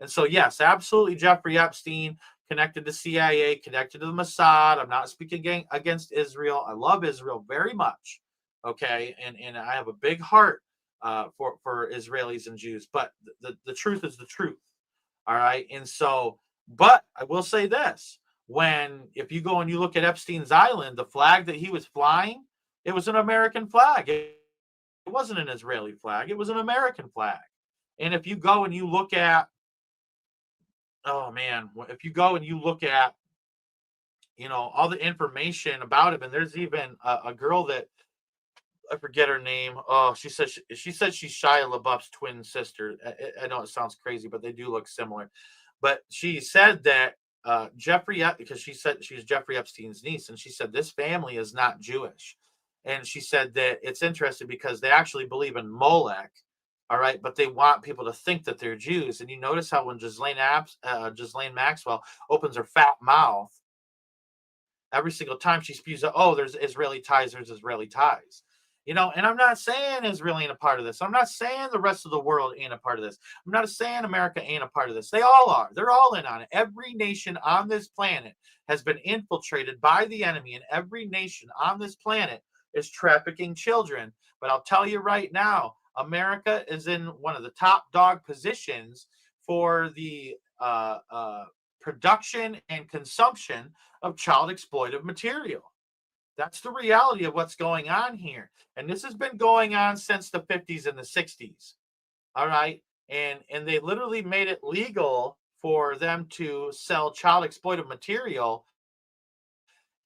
And so, yes, absolutely, Jeffrey Epstein, connected to CIA, connected to the Mossad. I'm not speaking against Israel. I love Israel very much. Okay, and I have a big heart for Israelis and Jews, but the truth is the truth. All right, and so, but I will say this: if you go and you look at Epstein's Island, the flag that he was flying, it was an American flag. It wasn't an Israeli flag. It was an American flag. And if you go and you look at, oh man, if you go and you look at, all the information about him, and there's even a girl that, I forget her name. Oh, she said she's Shia LaBeouf's twin sister. I know it sounds crazy, but they do look similar. But she said that because she said she's Jeffrey Epstein's niece, and she said this family is not Jewish. And she said that it's interesting because they actually believe in Molech, all right, but they want people to think that they're Jews. And you notice how when Ghislaine Maxwell opens her fat mouth, every single time she spews out, oh, there's Israeli ties. And I'm not saying Israel ain't a part of this. I'm not saying the rest of the world ain't a part of this. I'm not saying America ain't a part of this. They all are. They're all in on it. Every nation on this planet has been infiltrated by the enemy, and every nation on this planet is trafficking children. But I'll tell you right now, America is in one of the top dog positions for the production and consumption of child exploitive material. That's the reality of what's going on here. And this has been going on since the 50s and the 60s. All right. And they literally made it legal for them to sell child exploitive material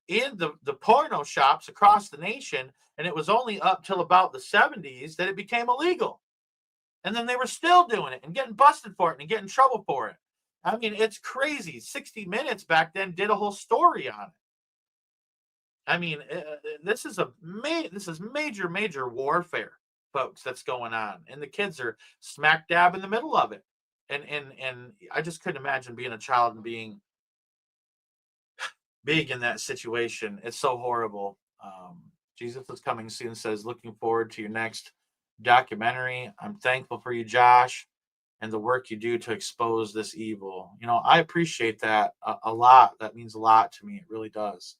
in the porno shops across the nation. And it was only up till about the 70s that it became illegal. And then they were still doing it and getting busted for it and getting in trouble for it. I mean, it's crazy. 60 Minutes back then did a whole story on it. I mean, this is major warfare, folks, that's going on, and the kids are smack dab in the middle of it. And I just couldn't imagine being a child and being in that situation. It's so horrible. Jesus is coming soon says, looking forward to your next documentary. I'm thankful for you, Josh, and the work you do to expose this evil. I appreciate that a lot. That means a lot to me. It really does.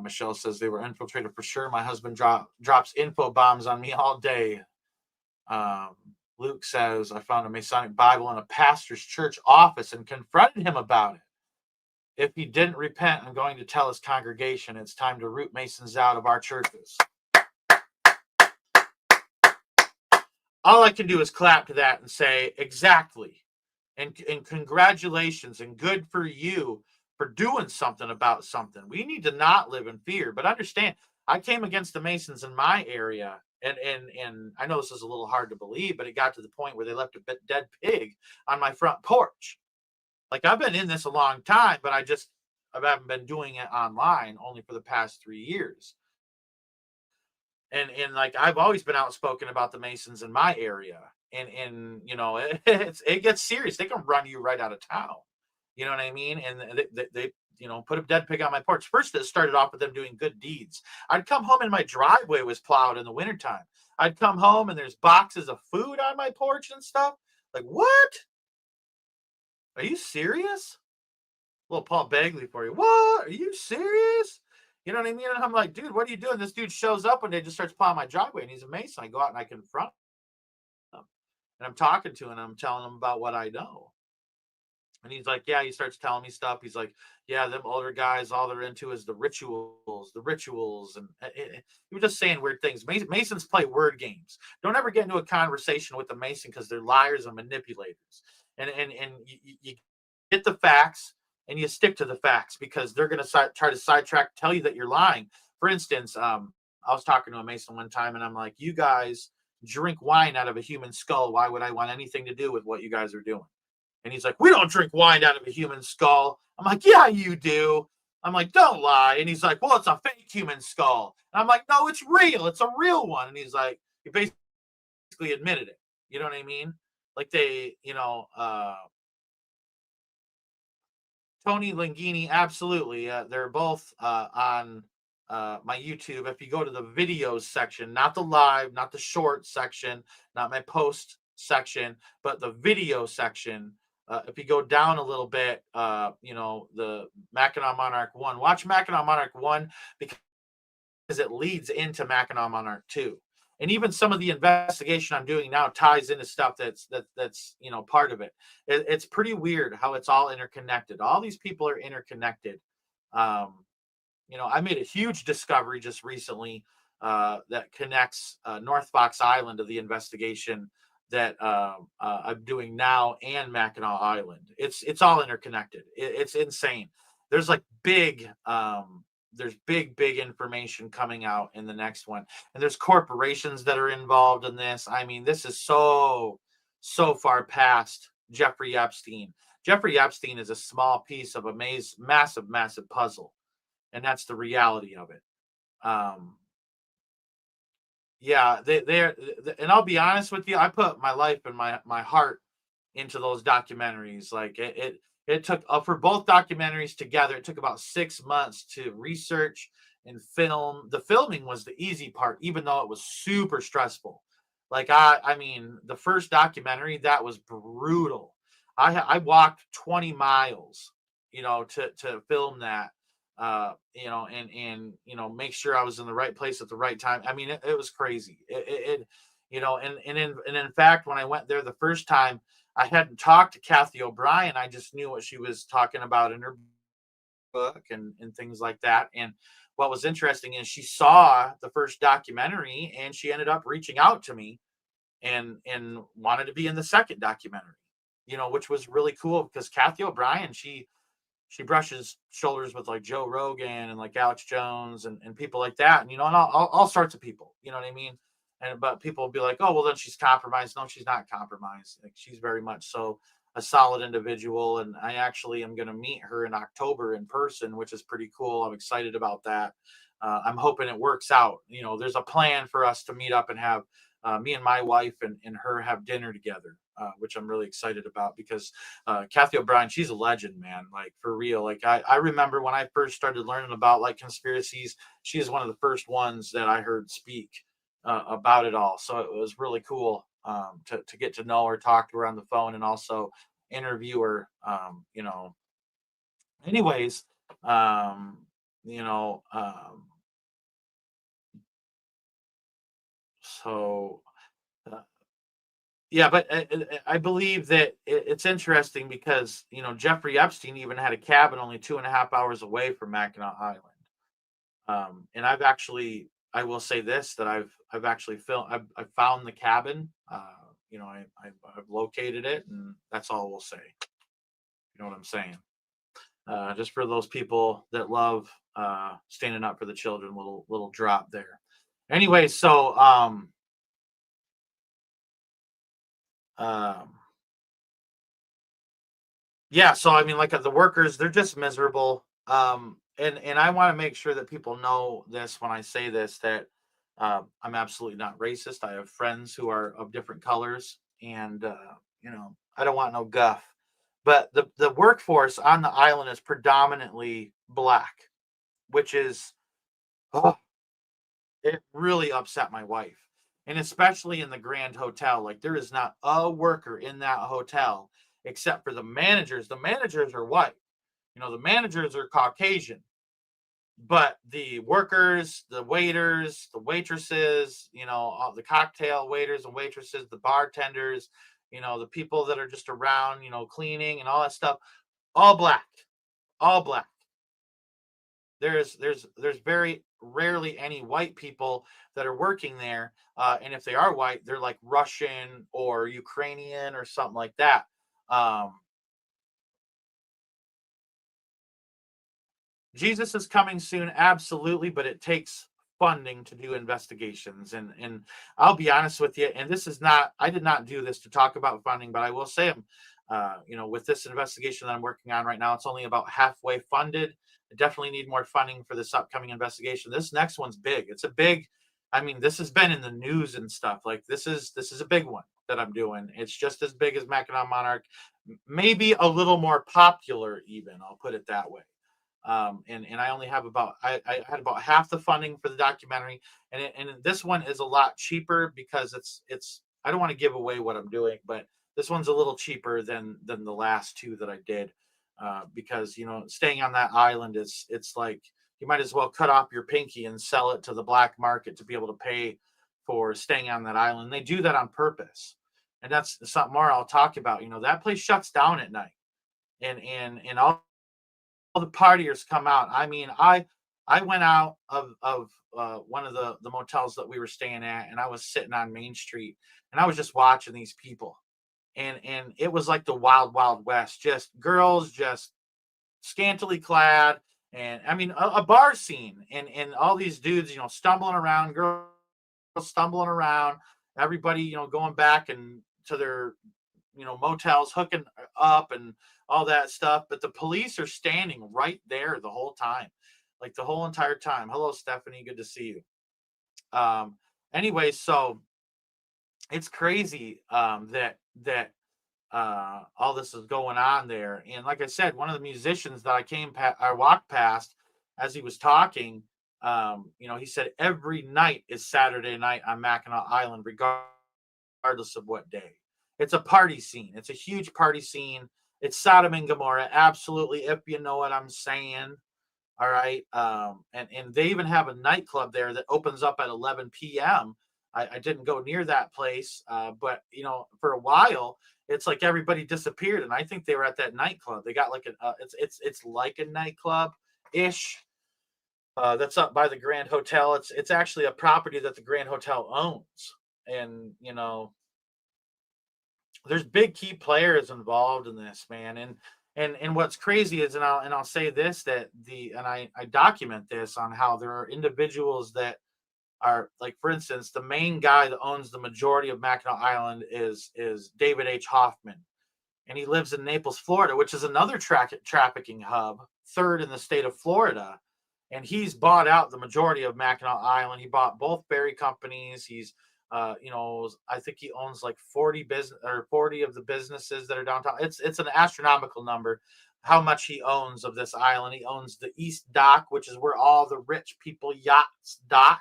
Michelle says they were infiltrated for sure. My husband drops info bombs on me all day. Luke says, I found a Masonic Bible in a pastor's church office and confronted him about it. If he didn't repent, I'm going to tell his congregation it's time to root Masons out of our churches. All I can do is clap to that and say, exactly. And congratulations and good for you for doing something about something. We need to not live in fear. But understand, I came against the Masons in my area, and I know this is a little hard to believe, but it got to the point where they left a dead pig on my front porch. Like, I've been in this a long time, but I haven't been doing it online only for the past 3 years. And like, I've always been outspoken about the Masons in my area. And it gets serious. They can run you right out of town. You know what I mean? And they put a dead pig on my porch. First, it started off with them doing good deeds. I'd come home and my driveway was plowed in the wintertime. I'd come home and there's boxes of food on my porch and stuff. Like, what? Are you serious? Little Paul Bagley for you. What? Are you serious? You know what I mean? And I'm like, dude, what are you doing? This dude shows up one day, just starts plowing my driveway, and he's a Mason. I go out and I confront him. And I'm talking to him, and I'm telling him about what I know. And he's like, yeah, he starts telling me stuff. He's like, yeah, them older guys, all they're into is the rituals. And he was just saying weird things. Masons play word games. Don't ever get into a conversation with a Mason because they're liars and manipulators. And you get the facts and you stick to the facts because they're going to try to sidetrack, tell you that you're lying. For instance, I was talking to a Mason one time and I'm like, you guys drink wine out of a human skull. Why would I want anything to do with what you guys are doing? And he's like, we don't drink wine out of a human skull. I'm like, yeah, you do. I'm like, don't lie. And he's like, well, it's a fake human skull. And I'm like, no, it's real. It's a real one. And he's like, He basically admitted it. You know what I mean? Like they, Tony Linguini, absolutely. They're both on my YouTube. If you go to the videos section, not the live, not the short section, not my post section, but the video section. If you go down a little bit, the Mackinac Monarch 1, watch Mackinac Monarch 1 because it leads into Mackinac Monarch 2. And even some of the investigation I'm doing now ties into stuff that's part of it. It's pretty weird how it's all interconnected. All these people are interconnected. I made a huge discovery just recently that connects North Fox Island to the investigation that I'm doing now and Mackinac Island. It's all interconnected. It's insane. There's like there's big information coming out in the next one, and there's corporations that are involved in this. I mean, this is so far past Jeffrey Epstein. Jeffrey Epstein is a small piece of a massive puzzle, and that's the reality of it. And I'll be honest with you, I put my life and my heart into those documentaries. Like it took for both documentaries together, it took about 6 months to research and film. The filming was the easy part, even though it was super stressful. Like I mean, the first documentary, that was brutal. I walked 20 miles, to film that, and make sure I was in the right place at the right time. I mean, it was crazy. And in fact, when I went there the first time, I hadn't talked to Kathy O'Brien. I just knew what she was talking about in her book and things like that. And what was interesting is she saw the first documentary and she ended up reaching out to me and wanted to be in the second documentary, which was really cool because Kathy O'Brien, she brushes shoulders with like Joe Rogan and like Alex Jones and people like that. And, and all sorts of people, you know what I mean? But people will be like, oh, well, then she's compromised. No, she's not compromised. Like, she's very much so a solid individual. And I actually am going to meet her in October in person, which is pretty cool. I'm excited about that. I'm hoping it works out. There's a plan for us to meet up and have me and my wife and her have dinner together, which I'm really excited about because Kathy O'Brien, she's a legend, man. Like, for real. Like, I remember when I first started learning about like conspiracies, she is one of the first ones that I heard speak about it all. So it was really cool to get to know her, talk to her on the phone, and also interview her. Anyways, so yeah, but I believe that it's interesting because Jeffrey Epstein even had a cabin only 2.5 hours away from Mackinac Island. And I will say this, that I've actually I've found the cabin. I've located it, and that's all we'll say. You know what I'm saying? Just for those people that love standing up for the children, little drop there. Anyway, so so I mean, like the workers, they're just miserable. And I want to make sure that people know this when I say this, that I'm absolutely not racist. I have friends who are of different colors, and I don't want no guff. But the workforce on the island is predominantly black, which is it really upset my wife. And especially in the Grand Hotel, like there is not a worker in that hotel except for the managers. The managers are white. The managers are Caucasian. But the workers, the waiters, the waitresses, all the cocktail waiters and waitresses, the bartenders, the people that are just around, cleaning and all that stuff, all black. All black. There's very rarely any white people that are working there, and if they are white, they're like Russian or Ukrainian or something like that. Jesus is coming soon, absolutely, but it takes funding to do investigations. And I'll be honest with you, and I did not do this to talk about funding, but I will say, with this investigation that I'm working on right now, it's only about halfway funded. I definitely need more funding for this upcoming investigation. This next one's big. It's a big I mean, this has been in the news and stuff. Like this is a big one that I'm doing. It's just as big as Mackinac Monarch, maybe a little more popular even. I'll put it that way. And I only have I had about half the funding for the documentary, and this one is a lot cheaper because it's I don't want to give away what I'm doing, but this one's a little cheaper than the last two that I did, because staying on that island is it's like you might as well cut off your pinky and sell it to the black market to be able to pay for staying on that island. They do that on purpose, and that's something more I'll talk about. That place shuts down at night, and all the partiers come out. I mean, I went out of one of the motels that we were staying at, and I was sitting on Main Street, and I was just watching these people, and it was like the wild west, just girls, just scantily clad, and I mean a bar scene, and all these dudes, stumbling around, girls stumbling around, everybody, going back and to their motels, hooking up and all that stuff. But the police are standing right there the whole time, like the whole entire time. Hello, Stephanie. Good to see you. Anyway, so it's crazy that all this is going on there. And like I said, one of the musicians that I walked past as he was talking, he said every night is Saturday night on Mackinac Island, regardless of what day. It's a party scene. It's a huge party scene. It's Sodom and Gomorrah, absolutely, if you know what I'm saying. All right. And they even have a nightclub there that opens up at 11 p.m. I didn't go near that place, but for a while, it's like everybody disappeared, and I think they were at that nightclub. They got like it's like a nightclub ish. That's up by the Grand Hotel. It's actually a property that the Grand Hotel owns, and there's big key players involved in this, man. And what's crazy is, and I'll say this, that I document this on how there are individuals that are, like, for instance, the main guy that owns the majority of Mackinac Island is David H. Hoffman, and he lives in Naples, Florida, which is another trafficking hub, third in the state of Florida. And he's bought out the majority of Mackinac Island. He bought both berry companies. He's I think he owns like 40 of the businesses that are downtown. It's an astronomical number how much he owns of this island. He owns the East Dock, which is where all the rich people yachts dock.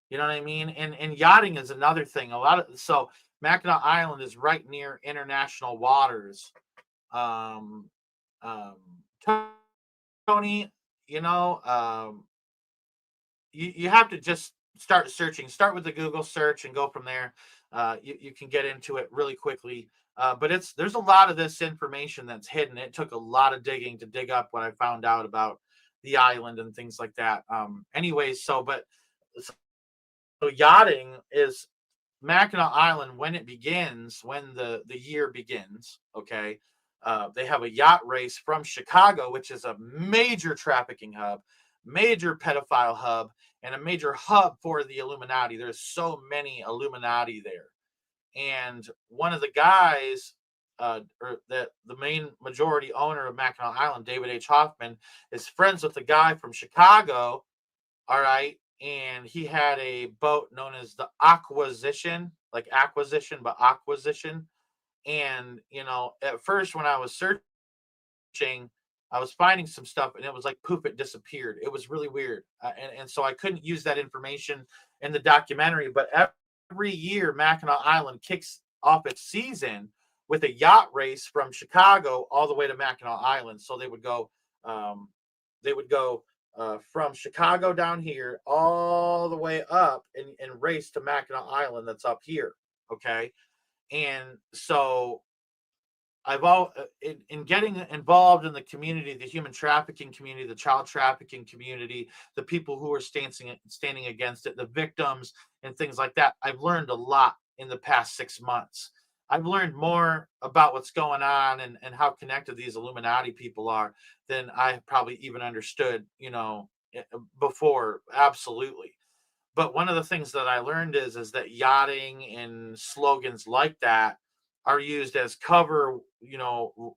You know what I mean? And yachting is another thing. So Mackinac Island is right near international waters. Um, Tony, you have to just start searching. Start with the Google search and go from there. You can get into it really quickly. But there's a lot of this information that's hidden. It took a lot of digging to dig up what I found out about the island and things like that. Anyways, so yachting is Mackinac Island when it begins, when the year begins. Okay. They have a yacht race from Chicago, which is a major trafficking hub, major pedophile hub, and a major hub for the Illuminati. There's so many Illuminati there. And one of the guys, or the main majority owner of Mackinac Island, David H. Hoffman, is friends with the guy from Chicago. All right. And he had a boat known as the Acquisition, like acquisition, but acquisition. And, at first when I was searching, I was finding some stuff, and it was like poof, it disappeared. It was really weird. And so I couldn't use that information in the documentary. But every year, Mackinac Island kicks off its season with a yacht race from Chicago all the way to Mackinac Island. So they would go, from Chicago down here all the way up and race to Mackinac Island that's up here. Okay. And so in getting involved in the community, the human trafficking community, the child trafficking community, the people who are standing against it, the victims and things like that, I've learned a lot in the past 6 months. I've learned more about what's going on and how connected these Illuminati people are than I probably even understood, before. Absolutely. But one of the things that I learned is that yachting and slogans like that are used as cover,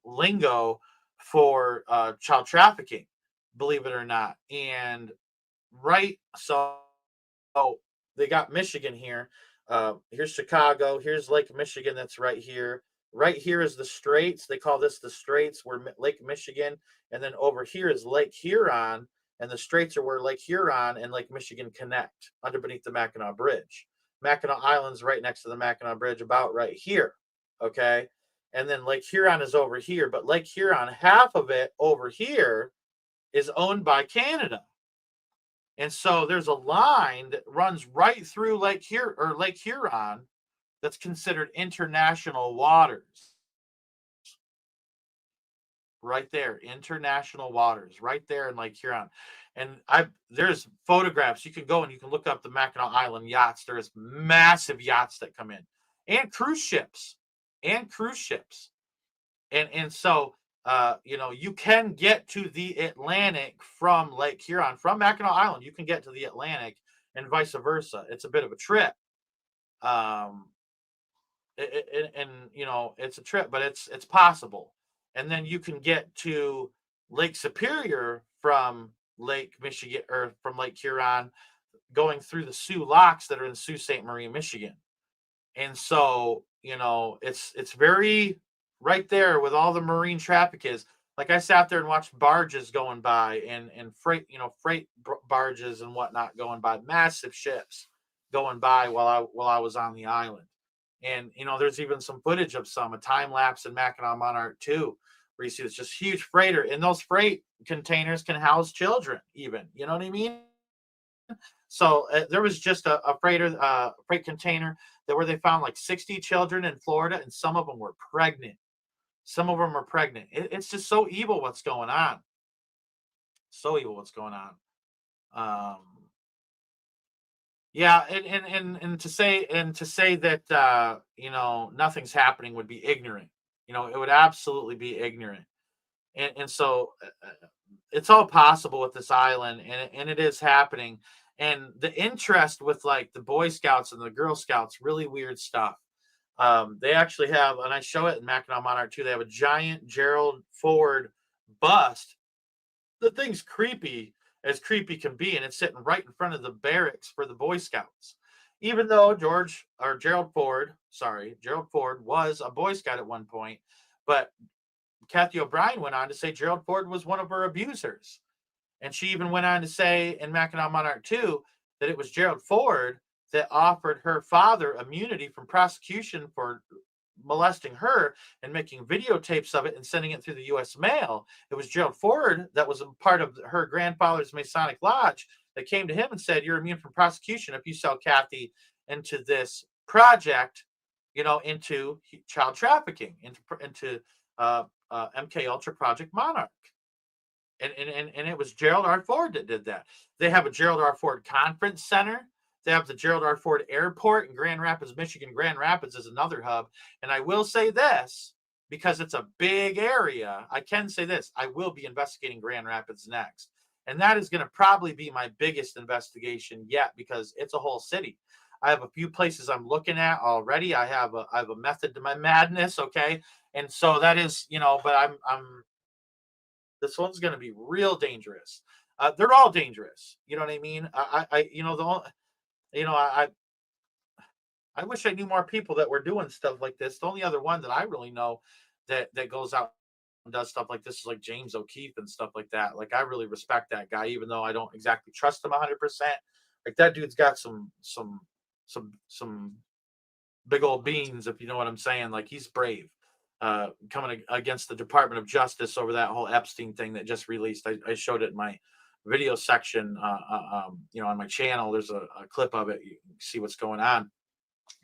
lingo for child trafficking, believe it or not. And right, so they got Michigan here. Here's Chicago. Here's Lake Michigan. That's right here. Right here is the Straits. They call this the Straits, where Lake Michigan, and then over here is Lake Huron, and the Straits are where Lake Huron and Lake Michigan connect underneath the Mackinac Bridge. Mackinac Island's right next to the Mackinac Bridge, about right here. Okay, and then Lake Huron is over here, but Lake Huron, half of it over here, is owned by Canada. And so there's a line that runs right through Lake Huron that's considered international waters. Right there, international waters, right there in Lake Huron. And there's photographs. You can go and you can look up the Mackinac Island yachts. There's massive yachts that come in, and cruise ships, and cruise ships. And so you can get to the Atlantic from Lake Huron, from Mackinac Island. You can get to the Atlantic, and vice versa. It's a bit of a trip. It's a trip, but it's possible. And then you can get to Lake Superior from Lake Michigan, or from Lake Huron, going through the Sioux Locks that are in Sault Ste. Marie, Michigan. And so, it's very right there with all the marine traffic is. Like, I sat there and watched barges going by, and freight barges and whatnot going by, massive ships going by while I was on the island. And there's even some footage of a time lapse in Mackinac Monarch too, where you see it's just huge freighter, and those freight containers can house children, even. You know what I mean? So there was just a freight container where they found like 60 children in Florida, and some of them were pregnant. Some of them were pregnant. It's just so evil what's going on. So evil what's going on. Yeah, and to say that nothing's happening would be ignorant. It would absolutely be ignorant. And so it's all possible with this island, and it is happening. And the interest with like the Boy Scouts and the Girl Scouts, really weird stuff. They actually have, and I show it in Mackinac Monarch too, they have a giant Gerald Ford bust. The thing's creepy as creepy can be, and it's sitting right in front of the barracks for the Boy Scouts. Even though Gerald Ford was a Boy Scout at one point, but Kathy O'Brien went on to say Gerald Ford was one of her abusers. And she even went on to say in Mackinac Monarch 2 that it was Gerald Ford that offered her father immunity from prosecution for molesting her and making videotapes of it and sending it through the U.S. mail. It was Gerald Ford that was a part of her grandfather's Masonic lodge that came to him and said, "You're immune from prosecution if you sell Kathy into this project, into child trafficking, into MK Ultra Project Monarch." And it was Gerald R. Ford that did that. They have a Gerald R. Ford Conference Center. They have the Gerald R. Ford Airport in Grand Rapids, Michigan. Grand Rapids is another hub. And I will say this, because it's a big area, I can say this: I will be investigating Grand Rapids next. And that is going to probably be my biggest investigation yet, because it's a whole city. I have a few places I'm looking at already. I have a method to my madness, okay? And so that is, but I'm this one's going to be real dangerous. They're all dangerous. You know what I mean? I wish I knew more people that were doing stuff like this. The only other one that I really know that goes out and does stuff like this is like James O'Keefe and stuff like that. Like, I really respect that guy, even though I don't exactly trust him 100%. Like, that dude's got some big old beans, if you know what I'm saying. Like, he's brave. Coming against the Department of Justice over that whole Epstein thing that just released. I showed it in my video section, on my channel. There's a clip of it. You can see what's going on.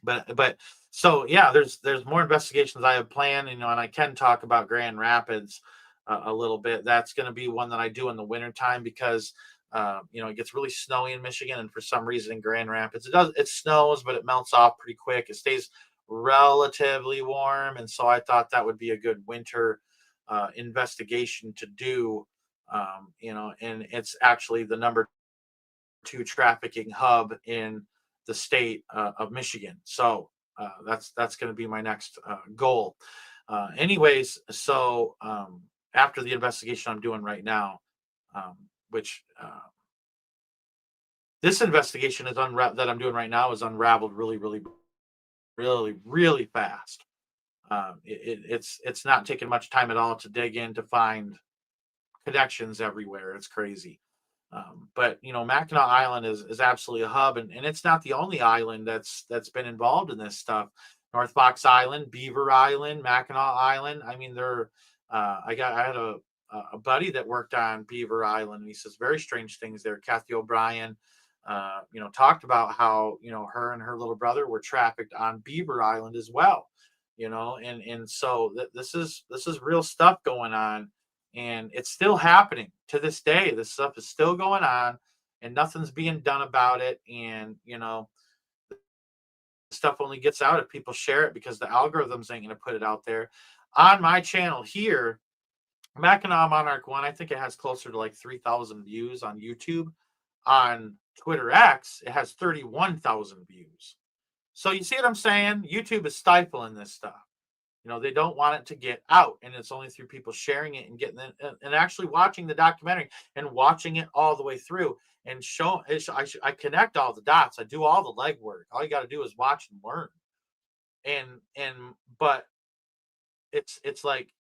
But so yeah, there's more investigations I have planned, and I can talk about Grand Rapids a little bit. That's going to be one that I do in the wintertime because it gets really snowy in Michigan, and for some reason in Grand Rapids it snows, but it melts off pretty quick. It stays relatively warm, and so I thought that would be a good winter investigation to do. And it's actually the number 2 trafficking hub in the state of Michigan. So that's going to be my next goal. Anyways, so after the investigation I'm doing right now, which This investigation is that I'm doing right now is unraveled really, really, really, really fast. It's not taking much time at all to dig in to find connections everywhere. It's crazy. But Mackinac Island is absolutely a hub, and it's not the only island that's been involved in this stuff. North Fox Island, Beaver Island, Mackinac Island. I mean, I had a buddy that worked on Beaver Island, and he says very strange things there. Kathy O'Brien, talked about how her and her little brother were trafficked on Beaver Island as well. And so this is real stuff going on, and it's still happening to this day. This stuff is still going on, and nothing's being done about it. And stuff only gets out if people share it, because the algorithms ain't going to put it out there. On my channel here, Mackinac Monarch 1, I think it has closer to like 3,000 views on YouTube. On Twitter X, it has 31,000 views. So you see what I'm saying? YouTube is stifling this stuff. They don't want it to get out, and it's only through people sharing it and getting it and actually watching the documentary and watching it all the way through and show. I connect all the dots. I do all the legwork. All you got to do is watch and learn. But it's like,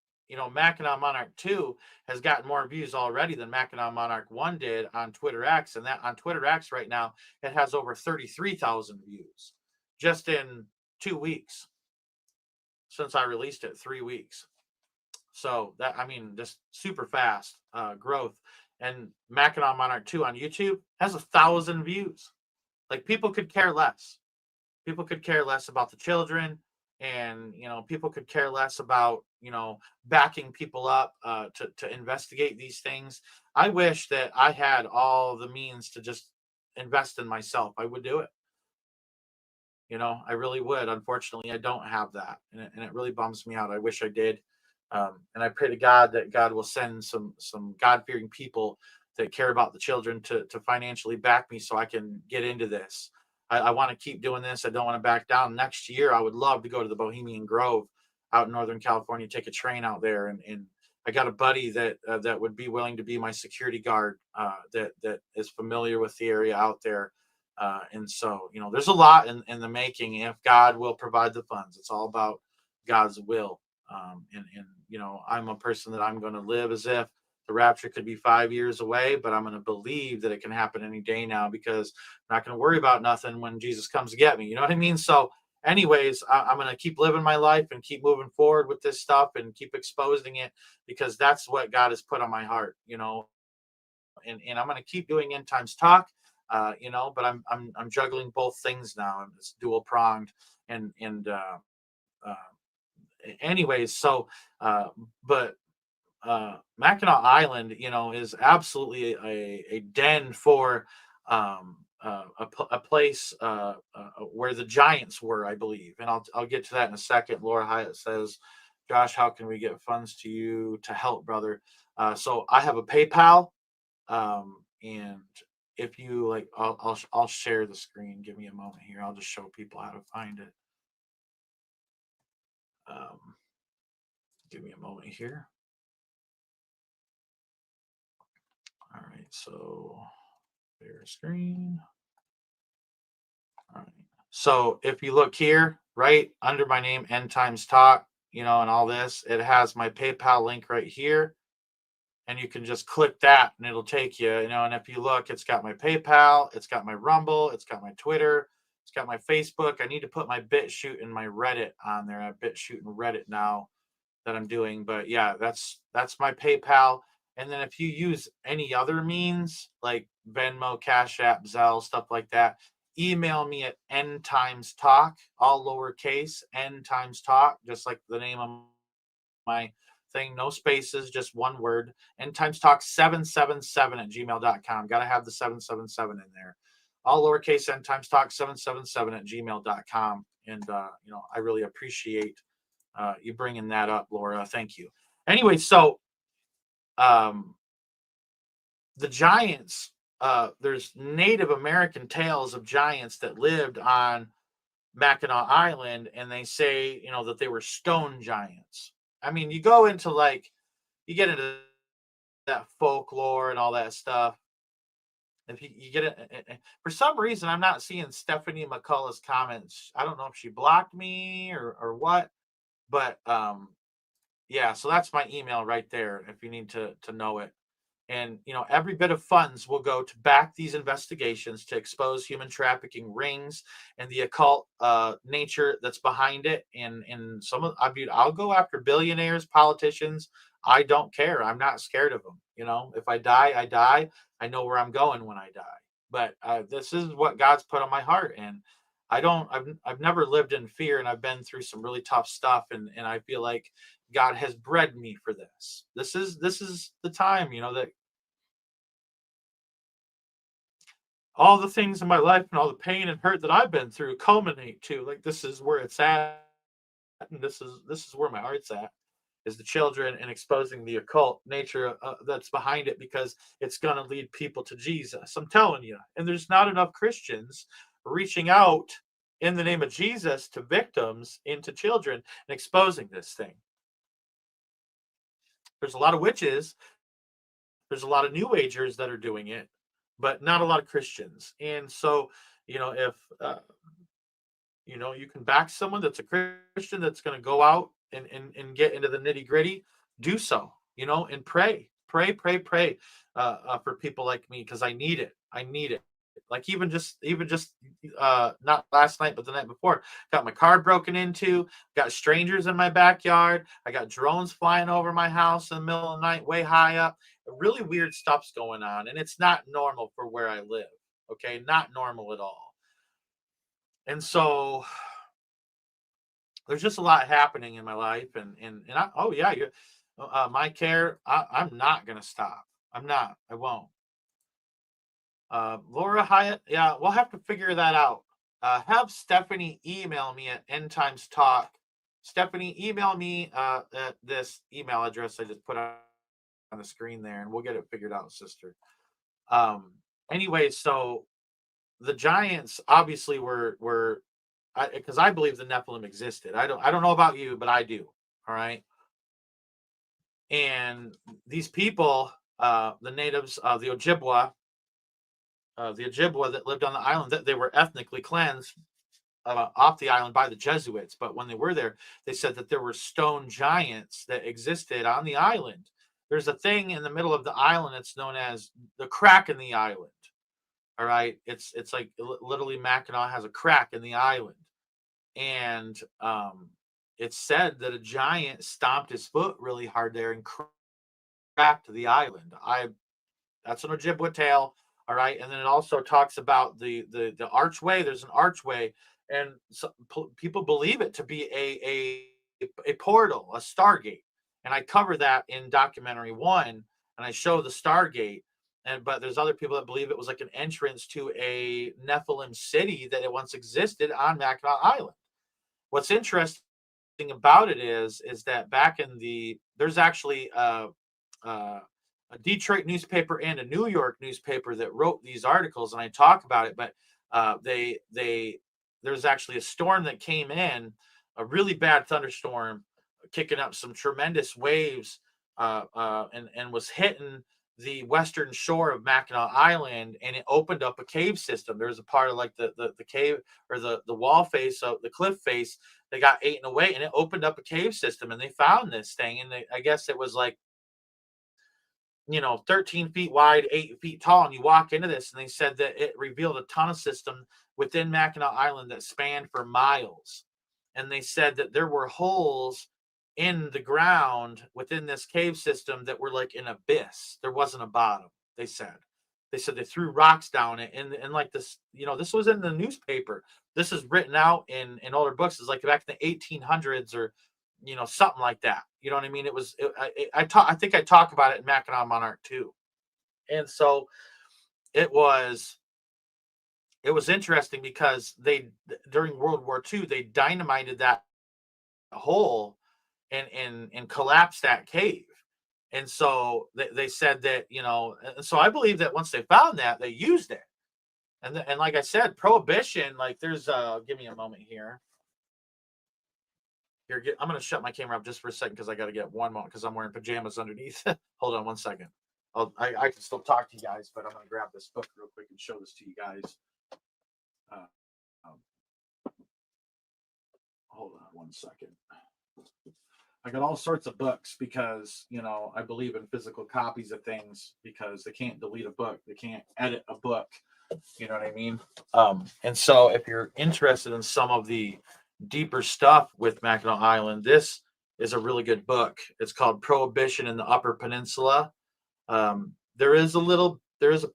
Mackinac Monarch 2 has gotten more views already than Mackinac Monarch 1 did on Twitter X, and that on Twitter X right now it has over 33,000 views just in 2 weeks. Since I released it, 3 weeks. So that, I mean, just super fast growth. And Mackinac Monarch 2 on YouTube has 1,000 views. Like, people could care less. People could care less about the children, and people could care less about backing people up to investigate these things. I wish that I had all the means to just invest in myself. I would do it. I really would. Unfortunately, I don't have that, and it really bums me out. I wish I did. And I pray to God that God will send some God-fearing people that care about the children to financially back me so I can get into this. I want to keep doing this. I don't want to back down. Next year, I would love to go to the Bohemian Grove out in Northern California, take a train out there, and I got a buddy that would be willing to be my security guard, that is familiar with the area out there. And so, there's a lot in the making if God will provide the funds. It's all about God's will. And I'm a person that I'm going to live as if the rapture could be 5 years away, but I'm going to believe that it can happen any day now, because I'm not going to worry about nothing when Jesus comes to get me. You know what I mean? So anyways, I'm going to keep living my life and keep moving forward with this stuff and keep exposing it, because that's what God has put on my heart, and I'm going to keep doing End Times Talk. But I'm juggling both things now, and it's dual pronged. Anyways, so but Mackinac Island, is absolutely a den for a place where the giants were, I believe, and I'll get to that in a second. Laura Hyatt says, "Josh, how can we get funds to you to help, brother?" So I have a PayPal, and if you like, I'll share the screen. Give me a moment here. I'll just show people how to find it. Give me a moment here. All right, so share screen. All right. So if you look here, right under my name, End Times Talk, and all this, it has my PayPal link right here. And you can just click that and it'll take you, and if you look, it's got my PayPal, it's got my Rumble, it's got my Twitter, it's got my Facebook. I need to put my BitChute and my Reddit on there. I have BitChute and Reddit now that I'm doing, but yeah, that's my PayPal. And then if you use any other means like Venmo, Cash App, Zelle, stuff like that, email me at endtimestalk, all lowercase, endtimestalk, just like the name of my thing, no spaces, just one word, endtimestalk777 at gmail.com. Got to have the 777 in there. All lowercase, endtimestalk777 at gmail.com. And, I really appreciate you bringing that up, Laura. Thank you. Anyway, so the giants, there's Native American tales of giants that lived on Mackinac Island, and they say, that they were stone giants. I mean, you go into you get into that folklore and all that stuff. If you get it, for some reason, I'm not seeing Stephanie McCullough's comments. I don't know if she blocked me or what, but yeah. So that's my email right there. If you need to know it. And every bit of funds will go to back these investigations to expose human trafficking rings and the occult nature that's behind it. And I'll go after billionaires, politicians. I don't care. I'm not scared of them. If I die, I die. I know where I'm going when I die. But this is what God's put on my heart, and I've never lived in fear, and I've been through some really tough stuff, and I feel like God has bred me for this. This is the time, that all the things in my life and all the pain and hurt that I've been through culminate to, like, this is where it's at, and this is where my heart's at, is the children and exposing the occult nature that's behind it, because it's going to lead people to Jesus. I'm telling you. And there's not enough Christians reaching out in the name of Jesus to victims, into children, and exposing this thing. There's a lot of witches, there's a lot of new agers that are doing it, but not a lot of Christians. And so, if you can back someone that's a Christian that's going to go out and get into the nitty gritty, do so, and pray for people like me, because I need it. I need it. Like, even just not last night, but the night before, got my car broken into, got strangers in my backyard. I got drones flying over my house in the middle of the night, way high up. Really weird stuff's going on, and it's not normal for where I live. Okay, not normal at all. And so there's just a lot happening in my life, and oh yeah, my care. I'm not gonna stop. I'm not. I won't. Laura Hyatt. Yeah, we'll have to figure that out. Have Stephanie email me at End Times Talk. Stephanie, email me at this email address I just put on the screen there, and we'll get it figured out, sister. Um. Anyway, so the giants obviously were because I believe the Nephilim existed. I don't know about you, but I do. All right. And these people, the natives of the Ojibwa that lived on the island, that they were ethnically cleansed off the island by the Jesuits. But when they were there, they said that there were stone giants that existed on the island. There's a thing in the middle of the island that's known as the crack in the island. All right, it's like literally Mackinac has a crack in the island, and it's said that a giant stomped his foot really hard there and cracked the island. That's an Ojibwa tale. All right, and then it also talks about the archway. There's an archway, and people believe it to be a portal, a stargate, and I cover that in documentary 1, and I show the stargate. But there's other people that believe it was like an entrance to a Nephilim city that it once existed on Mackinac Island. What's interesting about it is that back in there's actually a Detroit newspaper and a New York newspaper that wrote these articles, and I talk about it. But there's actually a storm that came in, a really bad thunderstorm, kicking up some tremendous waves, and was hitting the western shore of Mackinac Island, and it opened up a cave system. There's a part of like the cave, or the wall face of the cliff face, they got eaten away, and it opened up a cave system, and they found this thing, and I guess it was like 13 feet wide, 8 feet tall, and you walk into this, and they said that it revealed a tunnel system within Mackinac Island that spanned for miles, and they said that there were holes in the ground within this cave system that were like an abyss. There wasn't a bottom. They said they threw rocks down it, and like this, this was in the newspaper. This is written out in older books. It's like back in the 1800s, or something like that. You know what I mean? I think I talk about it in Mackinac Monarch too. And so it was interesting, because during World War II, they dynamited that hole and collapsed that cave. And so they said that, and so I believe that once they found that, they used it. And like I said, prohibition, like there's give me a moment here. Here, I'm going to shut my camera up just for a second, because I got to get one moment, because I'm wearing pajamas underneath. Hold on one second. I can still talk to you guys, but I'm going to grab this book real quick and show this to you guys. Uh, um, hold on one second. I got all sorts of books because, I believe in physical copies of things because they can't delete a book. They can't edit a book. You know what I mean? And so if you're interested in some of the deeper stuff with Mackinac Island, this is a really good book. It's called Prohibition in the Upper Peninsula. There is a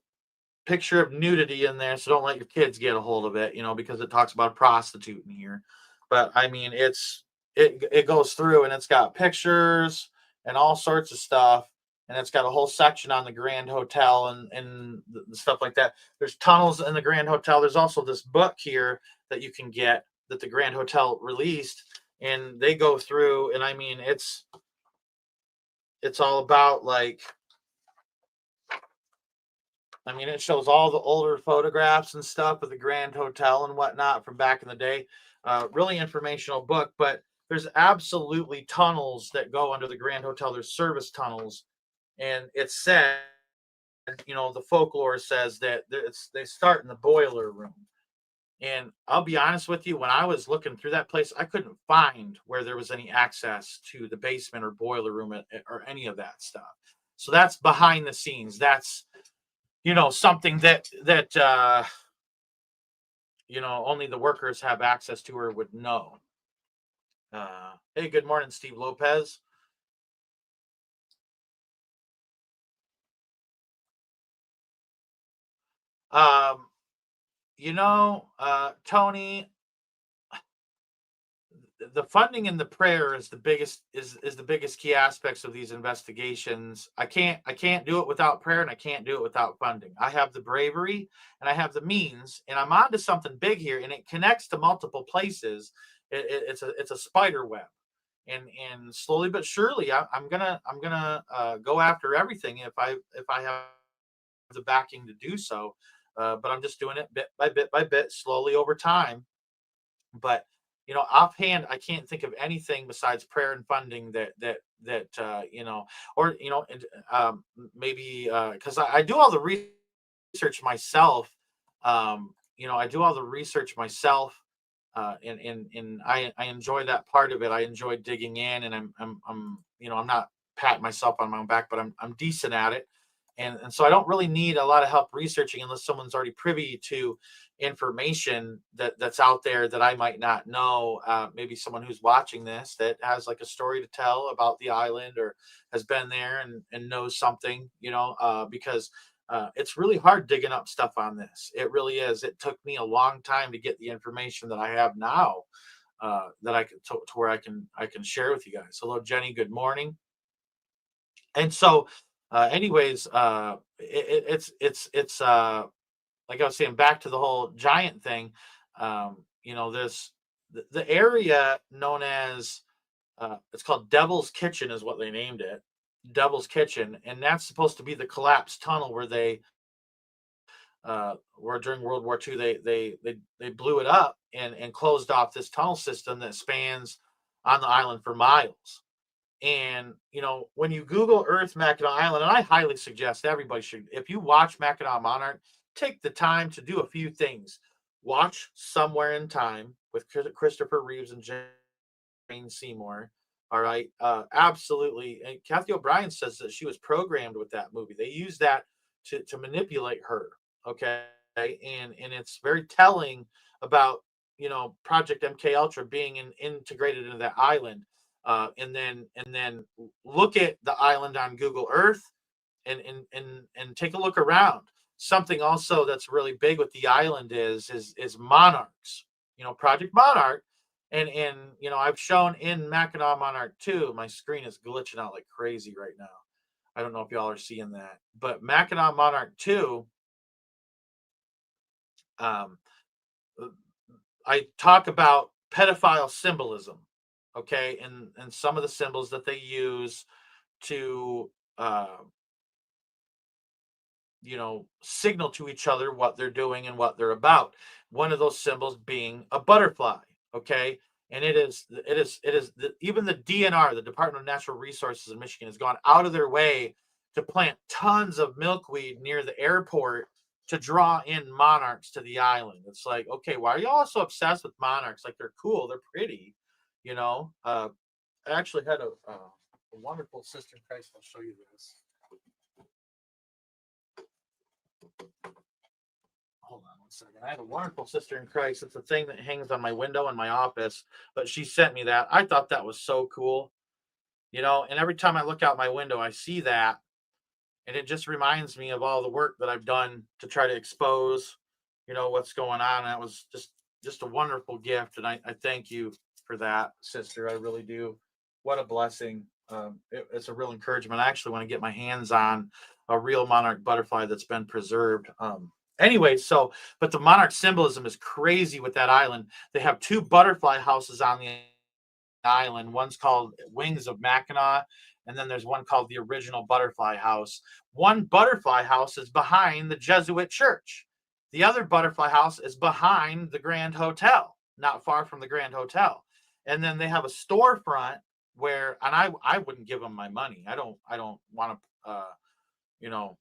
picture of nudity in there, so don't let your kids get a hold of it, because it talks about a prostitute in here. But I mean, it goes through and it's got pictures and all sorts of stuff, and it's got a whole section on the Grand Hotel and the stuff like that. There's tunnels in the Grand Hotel. There's also this book here that you can get that the Grand Hotel released, and they go through, and I mean, it's all about like. I mean, it shows all the older photographs and stuff of the Grand Hotel and whatnot from back in the day. Really informational book, but there's absolutely tunnels that go under the Grand Hotel. There's service tunnels, and it said, the folklore says that they start in the boiler room. And I'll be honest with you, when I was looking through that place, I couldn't find where there was any access to the basement or boiler room or any of that stuff. So that's behind the scenes. That's something that only the workers have access to or would know. Hey, good morning, Steve Lopez. Tony, the funding and the prayer is the biggest key aspects of these investigations. I can't do it without prayer, and I can't do it without funding. I have the bravery and I have the means, and I'm onto something big here, and it connects to multiple places. It's a spider web, and slowly but surely I'm gonna go after everything if I have the backing to do so. But I'm just doing it bit by bit, slowly over time. But offhand, I can't think of anything besides prayer and funding that maybe because I do all the research myself. I do all the research myself, and I enjoy that part of it. I enjoy digging in, and I'm not patting myself on my own back, but I'm decent at it. And so I don't really need a lot of help researching unless someone's already privy to information that's out there that I might not know. Maybe someone who's watching this that has like a story to tell about the island or has been there and knows something, because it's really hard digging up stuff on this. It really is. It took me a long time to get the information that I have now, that I can to where I can share with you guys. Hello, Jenny. Good morning. And so, anyways, it's like I was saying, back to the whole giant thing. This the area known as it's called Devil's Kitchen is what they named it, Devil's Kitchen, and that's supposed to be the collapsed tunnel where they where during World War II they blew it up and closed off this tunnel system that spans on the island for miles. And when you Google Earth Mackinac Island, and I highly suggest everybody should, if you watch Mackinac Monarch, take the time to do a few things. Watch Somewhere in Time with Christopher Reeves and Jane Seymour. All right, absolutely. And Kathy O'Brien says that she was programmed with that movie. They used that to manipulate her. Okay, and it's very telling about Project MK Ultra being integrated into that island. And then look at the island on Google Earth and take a look around. Something also that's really big with the island is monarchs. Project Monarch, and I've shown in Mackinac Monarch 2. My screen is glitching out like crazy right now. I don't know if y'all are seeing that, but Mackinac Monarch 2. I talk about pedophile symbolism. Okay, and some of the symbols that they use to signal to each other what they're doing and what they're about. One of those symbols being a butterfly. Okay, and even the DNR, the Department of Natural Resources in Michigan, has gone out of their way to plant tons of milkweed near the airport to draw in monarchs to the island. It's like, okay, why are you all so obsessed with monarchs? Like, they're cool, they're pretty, you know. I actually had a wonderful sister in Christ. I'll show you this. Hold on one second. I have a wonderful sister in Christ. It's a thing that hangs on my window in my office, but she sent me that. I thought that was so cool, you know. And every time I look out my window, I see that, and it just reminds me of all the work that I've done to try to expose, you know, what's going on. And that was just a wonderful gift, and I thank you for that, sister. I really do. What a blessing. It's a real encouragement. I actually want to get my hands on a real monarch butterfly that's been preserved. Anyway, so, but the monarch symbolism is crazy with that island. They have 2 butterfly houses on the island. One's called Wings of Mackinac, and then there's one called the Original Butterfly House. One butterfly house is behind the Jesuit church. The other butterfly house is behind the Grand Hotel, not far from the Grand Hotel. And then they have a storefront where, and I wouldn't give them my money. I don't want to, you know,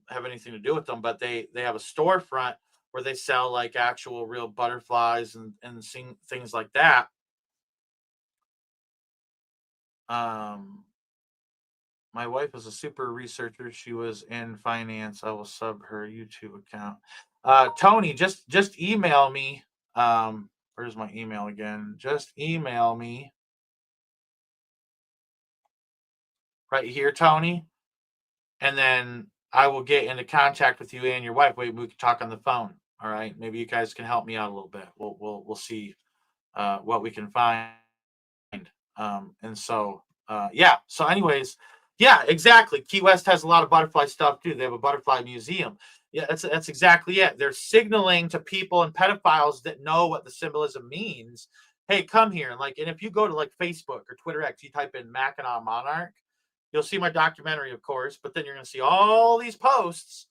have anything to do with them, but they have a storefront where they sell like actual real butterflies and things like that. My wife is a super researcher. She was in finance. I will sub her YouTube account. Tony, just email me. Where's my email again? Just email me right here, Tony, and then I will get into contact with you and your wife. Wait, we can talk on the phone. All right, maybe you guys can help me out a little bit. We'll see what we can find. And so yeah. So, anyways, yeah, exactly. Key West has a lot of butterfly stuff too. They have a butterfly museum. Yeah, that's exactly it. They're signaling to people and pedophiles that know what the symbolism means. Hey, come here. And if you go to like Facebook or Twitter X, you type in Mackinac Monarch, you'll see my documentary, of course, but then you're going to see all these posts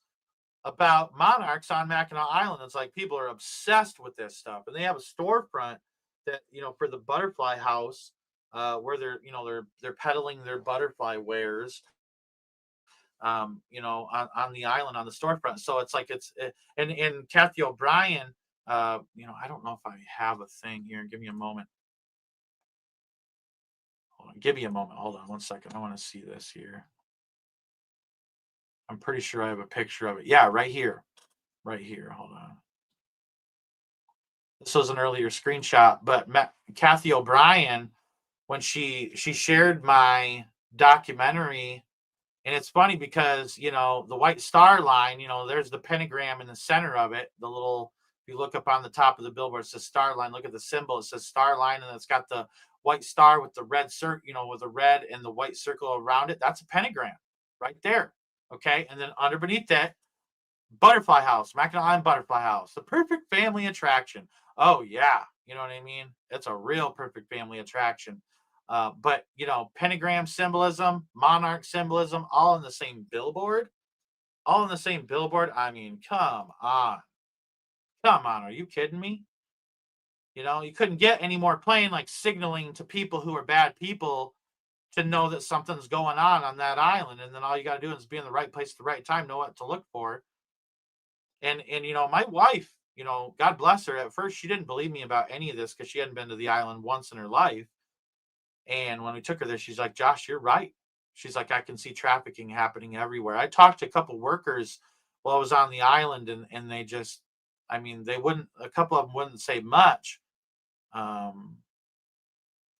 about monarchs on Mackinac Island. It's like people are obsessed with this stuff, and they have a storefront that, you know, for the butterfly house, where they're peddling their butterfly wares, you know, on the island on the storefront. So it's like and Kathy O'Brien, you know, I don't know if I have a thing here. Give me a moment. Hold on. Give me a moment. Hold on one second. I want to see this here. I'm pretty sure I have a picture of it. Yeah, right here. Right here. Hold on. This was an earlier screenshot, but Kathy O'Brien, when she shared my documentary, and it's funny because, you know, the white star line, you know, there's the pentagram in the center of it. The little, if you look up on the top of the billboard, it says star line. Look at the symbol. It says star line, and it's got the white star with the red circle, you know, with the red and the white circle around it. That's a pentagram right there. Okay. And then underneath that, butterfly house, Mackinac Island butterfly house, the perfect family attraction. Oh yeah, you know what I mean? It's a real perfect family attraction. But you know, pentagram symbolism, monarch symbolism, all in the same billboard. All in the same billboard. I mean, come on. Come on. Are you kidding me? You know, you couldn't get any more plain, like signaling to people who are bad people to know that something's going on that island. And then all you got to do is be in the right place at the right time, know what to look for. And you know, my wife, you know, God bless her, at first she didn't believe me about any of this because she hadn't been to the island once in her life. And when we took her there, she's like, Josh, you're right. She's like, I can see trafficking happening everywhere. I talked to a couple workers while I was on the island, and they just, I mean, a couple of them wouldn't say much.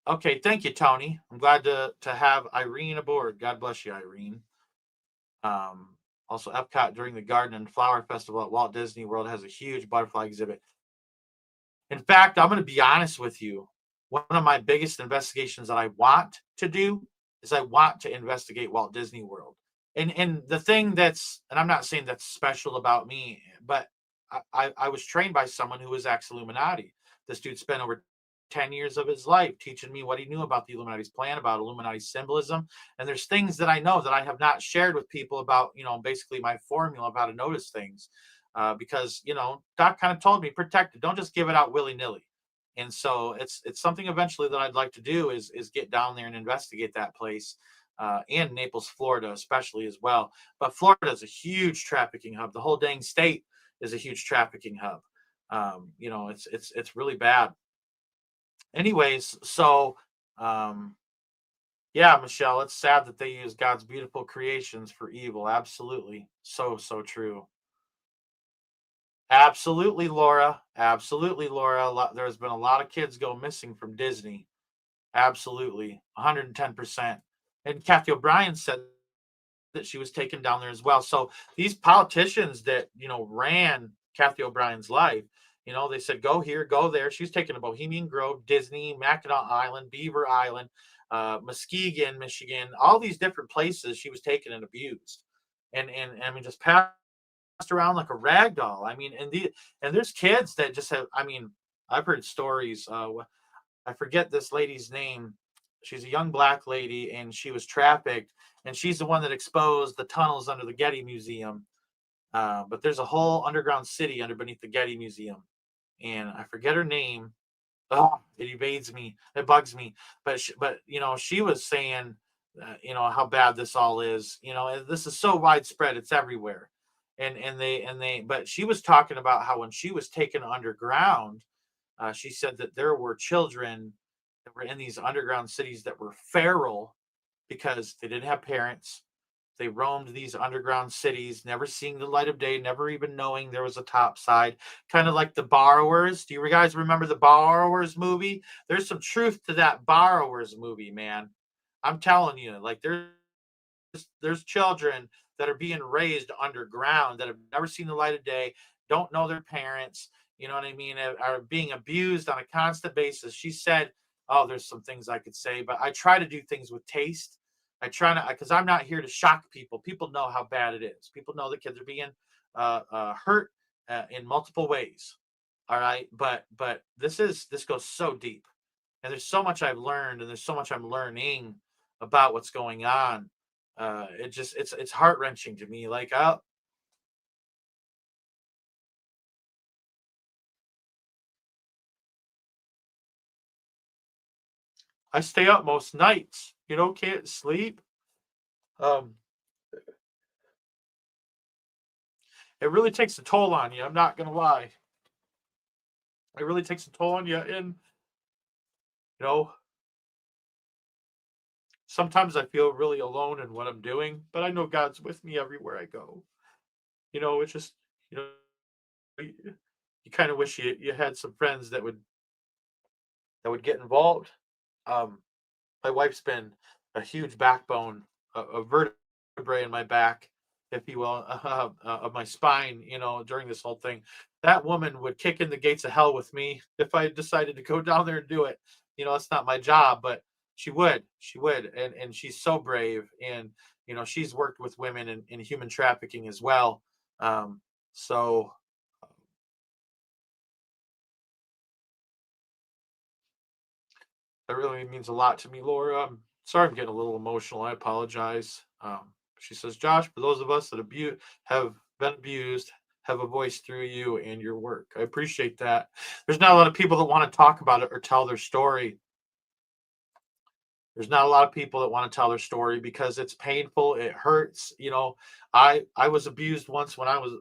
Okay, thank you, Tony. I'm glad to have Irene aboard. God bless you, Irene. Also, Epcot during the Garden and Flower Festival at Walt Disney World has a huge butterfly exhibit. In fact, I'm going to be honest with you. One of my biggest investigations that I want to do is I want to investigate Walt Disney World. And the thing that's, and I'm not saying that's special about me, but I was trained by someone who was ex-Illuminati. This dude spent over 10 years of his life teaching me what he knew about the Illuminati's plan, about Illuminati symbolism. And there's things that I know that I have not shared with people about, you know, basically my formula of how to notice things. Because, you know, Doc kind of told me, protect it. Don't just give it out willy-nilly. And so it's something eventually that I'd like to do is get down there and investigate that place. and Naples, Florida, especially as well. But Florida is a huge trafficking hub. The whole dang state is a huge trafficking hub. It's really bad. Anyways, so um, yeah, Michelle, it's sad that they use God's beautiful creations for evil. Absolutely, so true. Absolutely, Laura. Absolutely, Laura. There's been a lot of kids go missing from Disney. Absolutely, 110%. And Kathy O'Brien said that she was taken down there as well. So these politicians that ran Kathy O'Brien's life, they said go here, go there. She's taken to Bohemian Grove, Disney, Mackinac Island, Beaver Island, Muskegon, Michigan, all these different places. She was taken and abused, and I mean just passed around like a rag doll. I mean, and there's kids that just have. I mean, I've heard stories. I forget this lady's name. She's a young black lady, and she was trafficked, and she's the one that exposed the tunnels under the Getty Museum. But there's a whole underground city beneath the Getty Museum, and I forget her name. Oh, it evades me. It bugs me. But she was saying, how bad this all is. This is so widespread. It's everywhere. But she was talking about how when she was taken underground, she said that there were children that were in these underground cities that were feral because they didn't have parents. They roamed these underground cities, never seeing the light of day, never even knowing there was a top side. Kind of like The Borrowers. Do you guys remember The Borrowers movie? There's some truth to that Borrowers movie, man. I'm telling you, like there's children that are being raised underground that have never seen the light of day, don't know their parents, you know what I mean, are being abused on a constant basis. She said, oh, there's some things I could say, but I try to do things with taste. I try not, because I'm not here to shock people. People know how bad it is. People know the kids are being hurt in multiple ways. All right, but this goes so deep, and there's so much I've learned, and there's so much I'm learning about what's going on. It's heart wrenching to me. Like I stay up most nights. Can't sleep. Um, it really takes a toll on you. I'm not gonna lie. It really takes a toll on you, and you know sometimes I feel really alone in what I'm doing, but I know God's with me everywhere I go. It's just you know you kind of wish you had some friends that would get involved. Um, my wife's been a huge backbone, a vertebrae in my back, if you will, of my spine. During this whole thing, that woman would kick in the gates of hell with me if I decided to go down there and do it. It's not my job, but she would, and she's so brave, and she's worked with women in human trafficking as well. So that really means a lot to me, Laura. I'm sorry I'm getting a little emotional. I apologize. She says, Josh, for those of us that have been abused, have a voice through you and your work. I appreciate that. There's not a lot of people that want to talk about it or tell their story. There's not a lot of people that want to tell their story because it's painful. It hurts. I was abused once when I was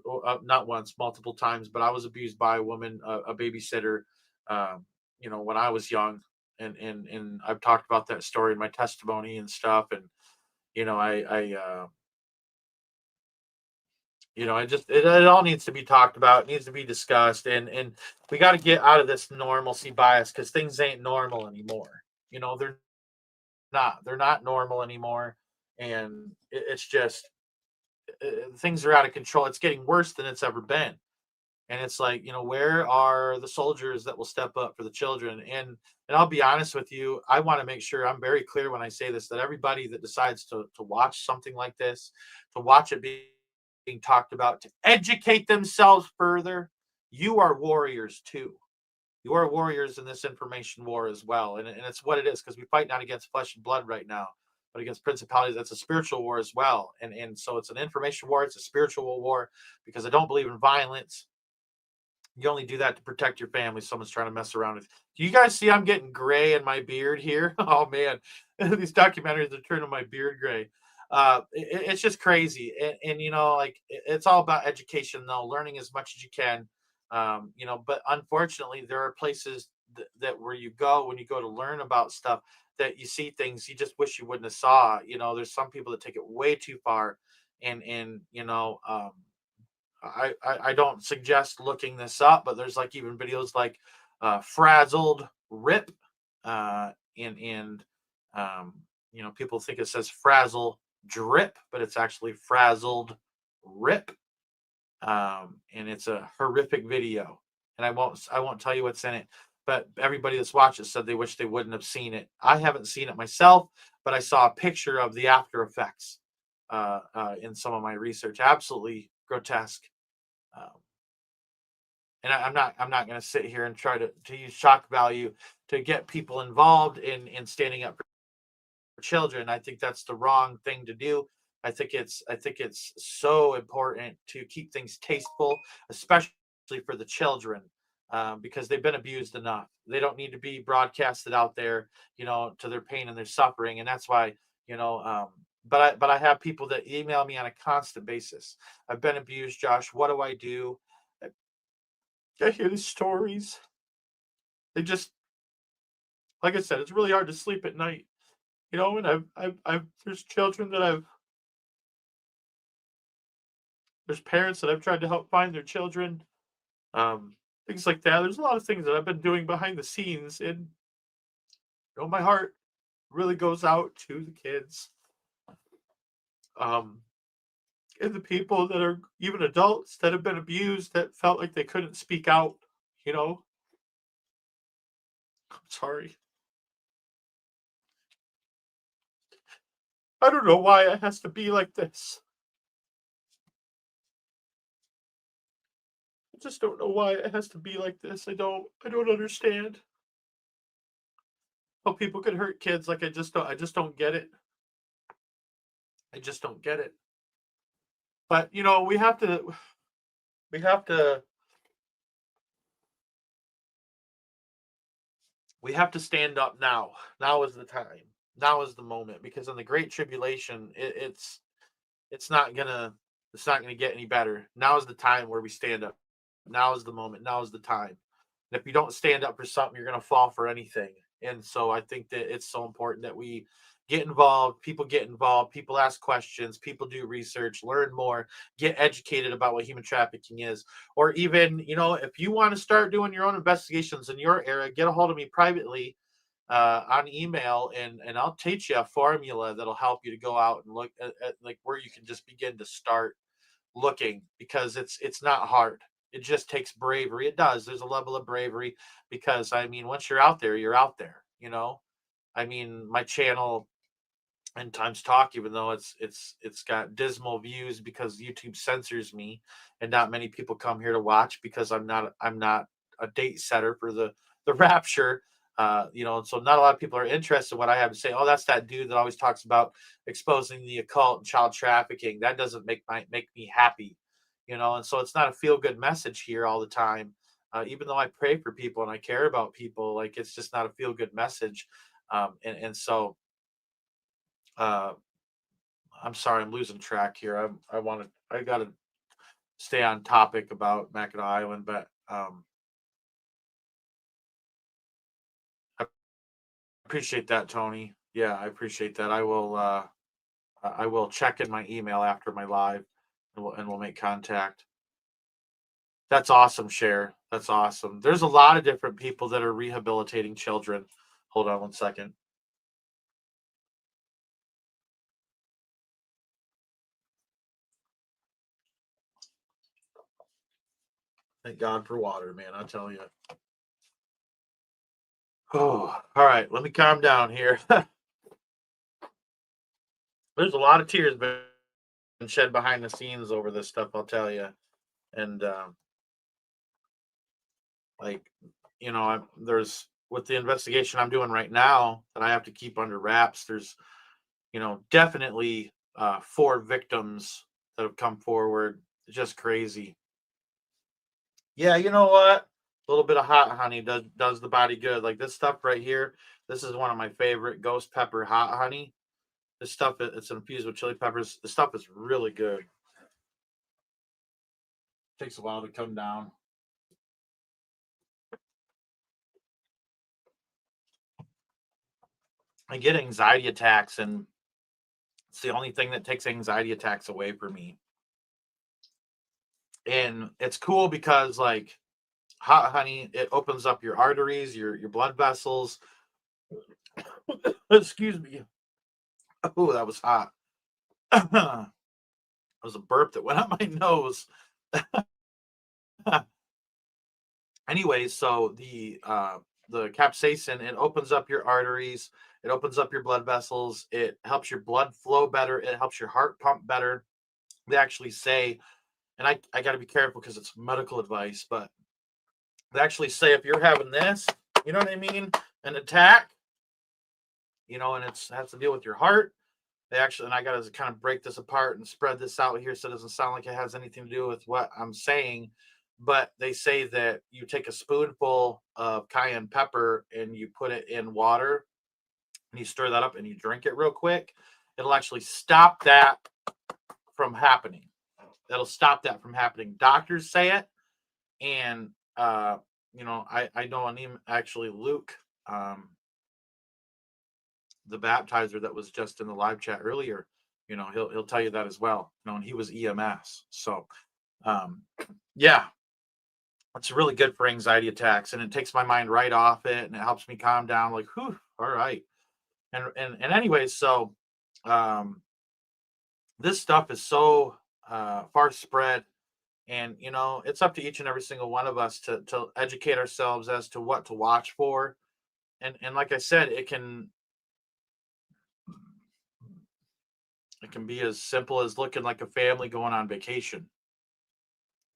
not once, multiple times, but I was abused by a woman, a babysitter, when I was young, and I've talked about that story in my testimony and stuff. And I just it all needs to be talked about. It needs to be discussed, and we got to get out of this normalcy bias because things ain't normal anymore. They're not normal anymore, and it's just things are out of control. It's getting worse than it's ever been, and it's like, where are the soldiers that will step up for the children? And I'll be honest with you, I want to make sure I'm very clear when I say this, that everybody that decides to watch something like this, to watch it being talked about, to educate themselves further, you are warriors too. You are warriors in this information war as well. And it's what it is, because we fight not against flesh and blood right now, but against principalities. That's a spiritual war as well. And so it's an information war, it's a spiritual war, because I don't believe in violence. You only do that to protect your family. Someone's trying to mess around with. Do you guys see I'm getting gray in my beard here? Oh man, these documentaries are turning my beard gray. It's just crazy, and like it's all about education, though, learning as much as you can. But unfortunately, there are places that where you go when you go to learn about stuff that you see things you just wish you wouldn't have saw. There's some people that take it way too far, and I don't suggest looking this up, but there's like even videos like frazzled rip, and people think it says frazzle drip, but it's actually frazzled rip, and it's a horrific video. And I won't tell you what's in it, but everybody that's watched it said they wish they wouldn't have seen it. I haven't seen it myself, but I saw a picture of the after effects in some of my research. Absolutely grotesque. Um, and I'm not going to sit here and try to use shock value to get people involved in standing up for children. I think that's the wrong thing to do. I think it's so important to keep things tasteful, especially for the children, because they've been abused enough. They don't need to be broadcasted out there, to their pain and their suffering. And that's why, you know, um, but I have people that email me on a constant basis. I've been abused, Josh. What do I do? I hear the stories. They just, like I said, it's really hard to sleep at night. And there's children that there's parents that I've tried to help find their children, um, things like that. There's a lot of things that I've been doing behind the scenes, and my heart really goes out to the kids, um, and the people that are even adults that have been abused that felt like they couldn't speak out. You know, I'm sorry. I don't know why it has to be like this. I just don't know why it has to be like this. I don't understand how people can hurt kids. Like I just don't get it. I just don't get it. But we have to we have to stand up now. Now is the time. Now is the moment, because in the great tribulation it's not gonna it's not gonna get any better. Now is the time where we stand up. Now is the moment. Now is the time. And if you don't stand up for something, you're gonna fall for anything. And so I think that it's so important that we get involved, people ask questions, people do research, learn more, get educated about what human trafficking is. Or even, if you want to start doing your own investigations in your area, get a hold of me privately on email, and I'll teach you a formula that'll help you to go out and look at like where you can just begin to start looking, because it's not hard. It just takes bravery. It does. There's a level of bravery, because I mean, once you're out there, you're out there. I mean, my channel and Times Talk, even though it's got dismal views because YouTube censors me, and not many people come here to watch because I'm not a date setter for the rapture. And so not a lot of people are interested in what I have to say. Oh, that's that dude that always talks about exposing the occult and child trafficking. That doesn't make me happy. And so it's not a feel good message here all the time. Even though I pray for people and I care about people, like it's just not a feel good message. And so uh, I'm sorry, I'm losing track here. I got to stay on topic about Mackinac Island, but I appreciate that, Tony. Yeah, I appreciate that. I will check in my email after my live, and we'll make contact. That's awesome, Cher. That's awesome. There's a lot of different people that are rehabilitating children. Hold on one second. Thank God for water, man. I tell you. Oh, all right. Let me calm down here. There's a lot of tears been shed behind the scenes over this stuff, I'll tell you. And like, there's with the investigation I'm doing right now that I have to keep under wraps. There's, definitely 4 victims that have come forward. It's just crazy. Yeah, you know what? A little bit of hot honey does the body good. Like this stuff right here. This is one of my favorite ghost pepper hot honey. This stuff it's infused with chili peppers. The stuff is really good. Takes a while to come down. I get anxiety attacks, and it's the only thing that takes anxiety attacks away from me. And it's cool because like hot honey, it opens up your arteries, your blood vessels. Excuse me. Oh, that was hot. That was a burp that went up my nose. Anyways, so the capsaicin, it opens up your arteries, it opens up your blood vessels, it helps your blood flow better, it helps your heart pump better. They actually say, and I got to be careful because it's medical advice, but they actually say if you're having this, you know what I mean, an attack, and it has to deal with your heart. They actually, and I got to kind of break this apart and spread this out here so it doesn't sound like it has anything to do with what I'm saying. But they say that you take a spoonful of cayenne pepper and you put it in water and you stir that up and you drink it real quick. It'll actually stop that from happening. That'll stop that from happening. Doctors say it, and I know an actually Luke, the baptizer that was just in the live chat earlier, he'll tell you that as well. And he was EMS. So yeah, it's really good for anxiety attacks, and it takes my mind right off it, and it helps me calm down. Like, whew, all right. And anyways, so this stuff is so far spread, and it's up to each and every single one of us to educate ourselves as to what to watch for. And like I said, it can be as simple as looking like a family going on vacation,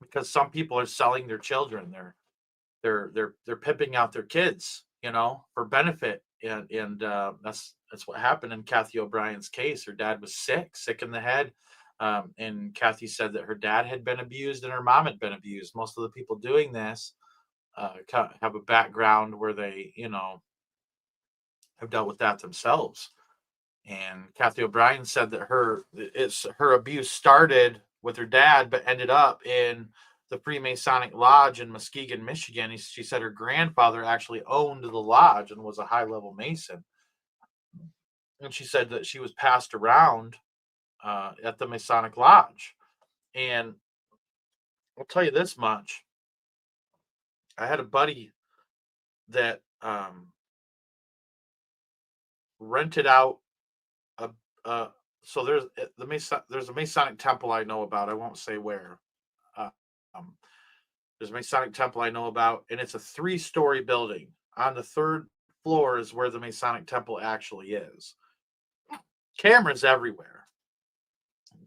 because some people are selling their children. They're pimping out their kids, for benefit. And that's what happened in Kathy O'Brien's case. Her dad was sick in the head. And Kathy said that her dad had been abused and her mom had been abused. Most of the people doing this have a background where they, have dealt with that themselves. And Kathy O'Brien said that her abuse started with her dad, but ended up in the Freemasonic Lodge in Muskegon, Michigan. She said her grandfather actually owned the lodge and was a high level Mason. And she said that she was passed around at the Masonic Lodge. And I'll tell you this much: I had a buddy that rented out a. So there's a Masonic temple I know about. I won't say where. Uh, um, there's a Masonic temple I know about, and it's a 3-story building. On the 3rd floor is where the Masonic temple actually is. Cameras everywhere.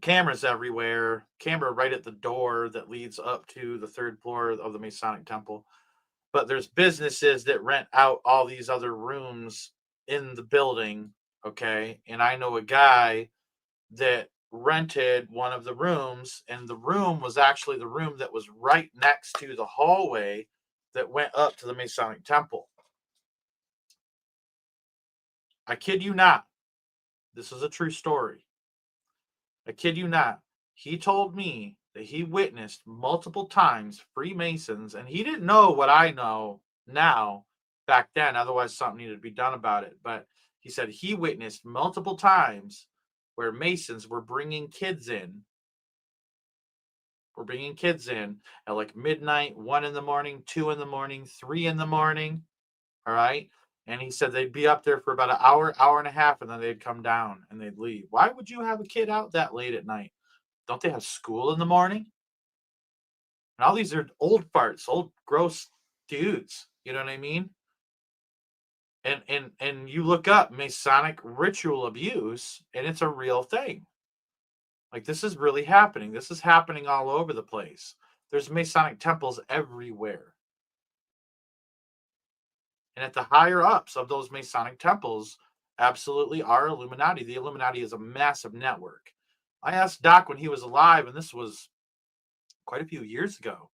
Cameras everywhere. Camera right at the door that leads up to the 3rd floor of the Masonic temple. But there's businesses that rent out all these other rooms in the building. Okay. And I know a guy that rented one of the rooms, and the room was actually the room that was right next to the hallway that went up to the Masonic temple. I kid you not. This is a true story. I kid you not. He told me that he witnessed multiple times Freemasons, and he didn't know what I know now back then. Otherwise, something needed to be done about it. But he said he witnessed multiple times where Masons were bringing kids in. We're bringing kids in at like midnight, 1 in the morning, 2 in the morning, 3 in the morning. All right. And he said they'd be up there for about an hour and a half, and then they'd come down and they'd leave. Why would you have a kid out that late at night? Don't they have school in the morning? And all these are old farts, old gross dudes. You know what I mean? And you look up Masonic ritual abuse, and it's a real thing. Like, this is really happening. This is happening all over the place. There's Masonic temples everywhere. And at the higher ups of those Masonic temples absolutely are Illuminati. The Illuminati is a massive network. I asked Doc when he was alive, and this was quite a few years ago.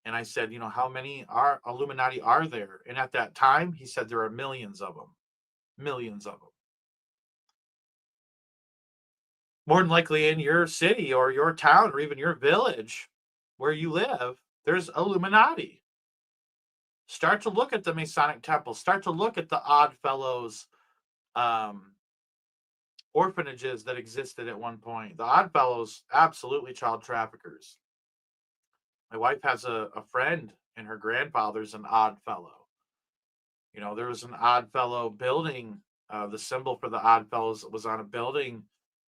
And I said, how many are Illuminati are there? And at that time, he said there are millions of them. Millions of them. More than likely in your city or your town or even your village where you live, there's Illuminati. Start to look at the Masonic temples. Start to look at the Odd Fellows orphanages that existed at one point. The Odd Fellows, absolutely child traffickers. My wife has a friend, and her grandfather's an Odd Fellow. There was an Odd Fellow building. The symbol for the Odd Fellows was on a building.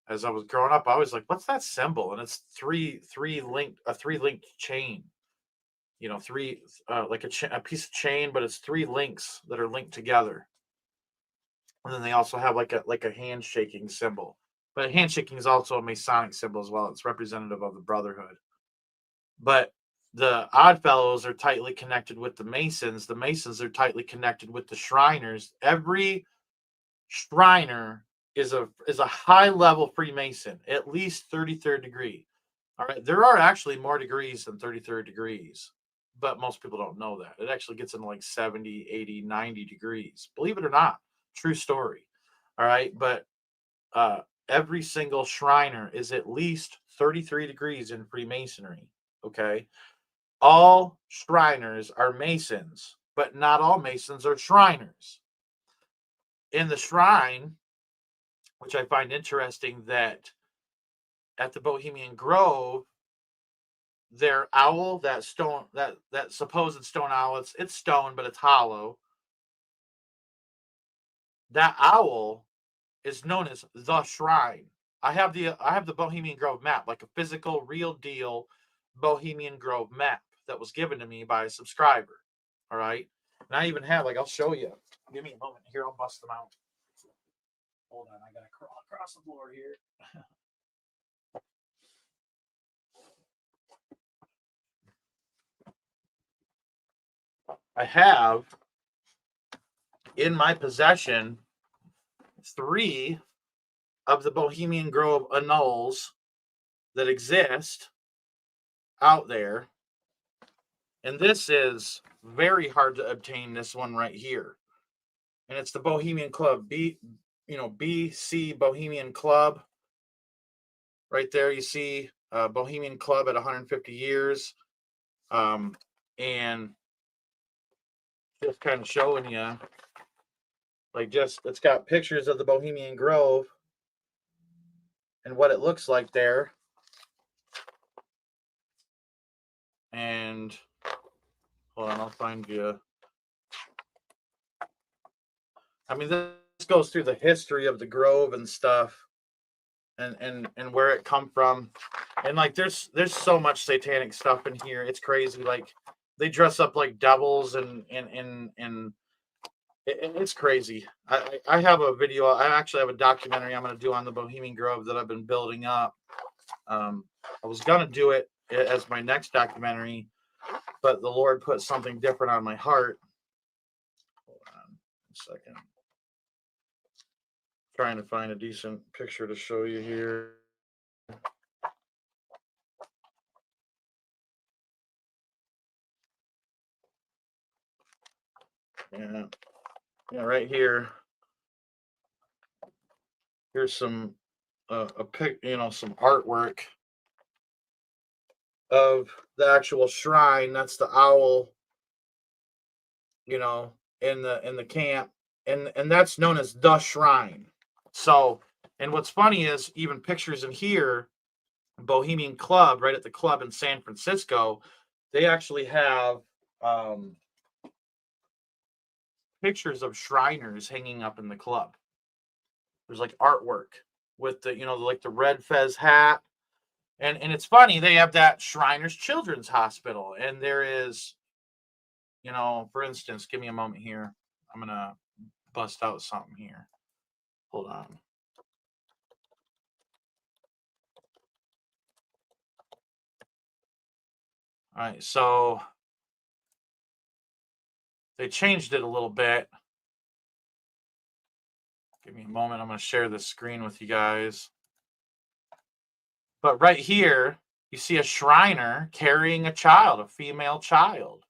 As I was growing up, I was like, "What's that symbol?" And it's three linked chain. Three like a piece of chain, but it's three links that are linked together. And then they also have like a handshaking symbol. But handshaking is also a Masonic symbol as well. It's representative of the Brotherhood. But the Odd Fellows are tightly connected with the Masons. The Masons are tightly connected with the Shriners. Every Shriner is a high level Freemason, at least 33rd degree. All right, there are actually more degrees than 33rd degrees, but most people don't know that. It actually gets into like 70, 80, 90 degrees. Believe it or not, true story. All right, but every single Shriner is at least 33 degrees in Freemasonry. Okay, all Shriners are Masons, but not all Masons are Shriners. In the Shrine, which I find interesting, that at the Bohemian Grove, their owl, that stone, that supposed stone owl, it's stone, but it's hollow. That owl is known as the Shrine. I have the Bohemian Grove map, like a physical, real deal Bohemian Grove map that was given to me by a subscriber. All right, and I even have, like, I'll show you. Give me a moment here. I'll bust them out. Hold on, I gotta crawl across the floor here. I have in my possession 3 of the Bohemian Grove annuls that exist out there. And this is very hard to obtain, this one right here. And it's the Bohemian Club, BC Bohemian Club. Right there, you see Bohemian Club at 150 years. And just kind of showing you, it's got pictures of the Bohemian Grove and what it looks like there. And hold on, I'll find you. I mean, this goes through the history of the Grove and stuff, and where it come from. And like, there's so much satanic stuff in here. It's crazy. Like, they dress up like devils, and it's crazy. I have a video. I actually have a documentary I'm going to do on the Bohemian Grove that I've been building up. I was going to do it as my next documentary, but the Lord put something different on my heart. Hold on a second. Trying to find a decent picture to show you here. Yeah, right here. Here's some some artwork of the actual shrine. That's the owl, in the camp, and that's known as the Shrine. So, and what's funny is, even pictures in here, Bohemian Club, right at the club in San Francisco, they actually have pictures of Shriners hanging up in the club. There's like artwork with the, like the red fez hat. And it's funny, they have that Shriners Children's Hospital. And there is, for instance, give me a moment here. I'm going to bust out something here. Hold on. All right, so they changed it a little bit. Give me a moment. I'm going to share this screen with you guys. But right here, You see a Shriner carrying a child, a female child.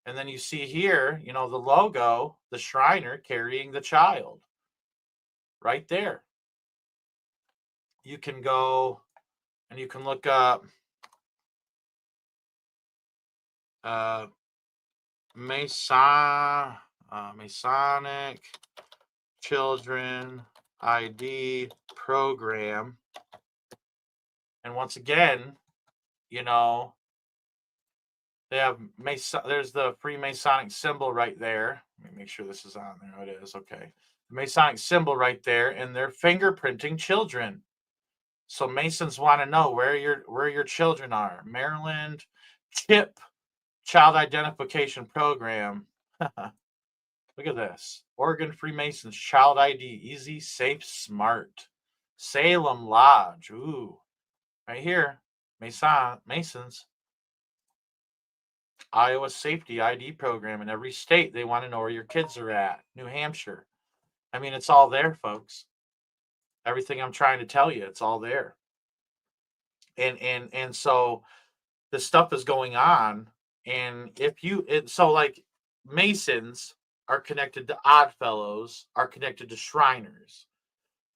And then you see here, the logo, the Shriner carrying the child. Right there. You can go and you can look up Masonic Children ID program. And once again, they have there's the Freemasonic symbol right there. Let me make sure this is on there. Oh, it is. Okay. The Masonic symbol right there, and they're fingerprinting children. So Masons want to know where your children are. Maryland CHIP, Child Identification Program. Look at this. Oregon Freemasons Child ID, easy, safe, smart. Salem Lodge. Ooh. Right here. Masons. Iowa Safety ID Program. In every state, they want to know where your kids are at. New Hampshire. I mean, it's all there, folks. Everything I'm trying to tell you, it's all there. And so this stuff is going on. And so like Masons are connected to Oddfellows, are connected to Shriners.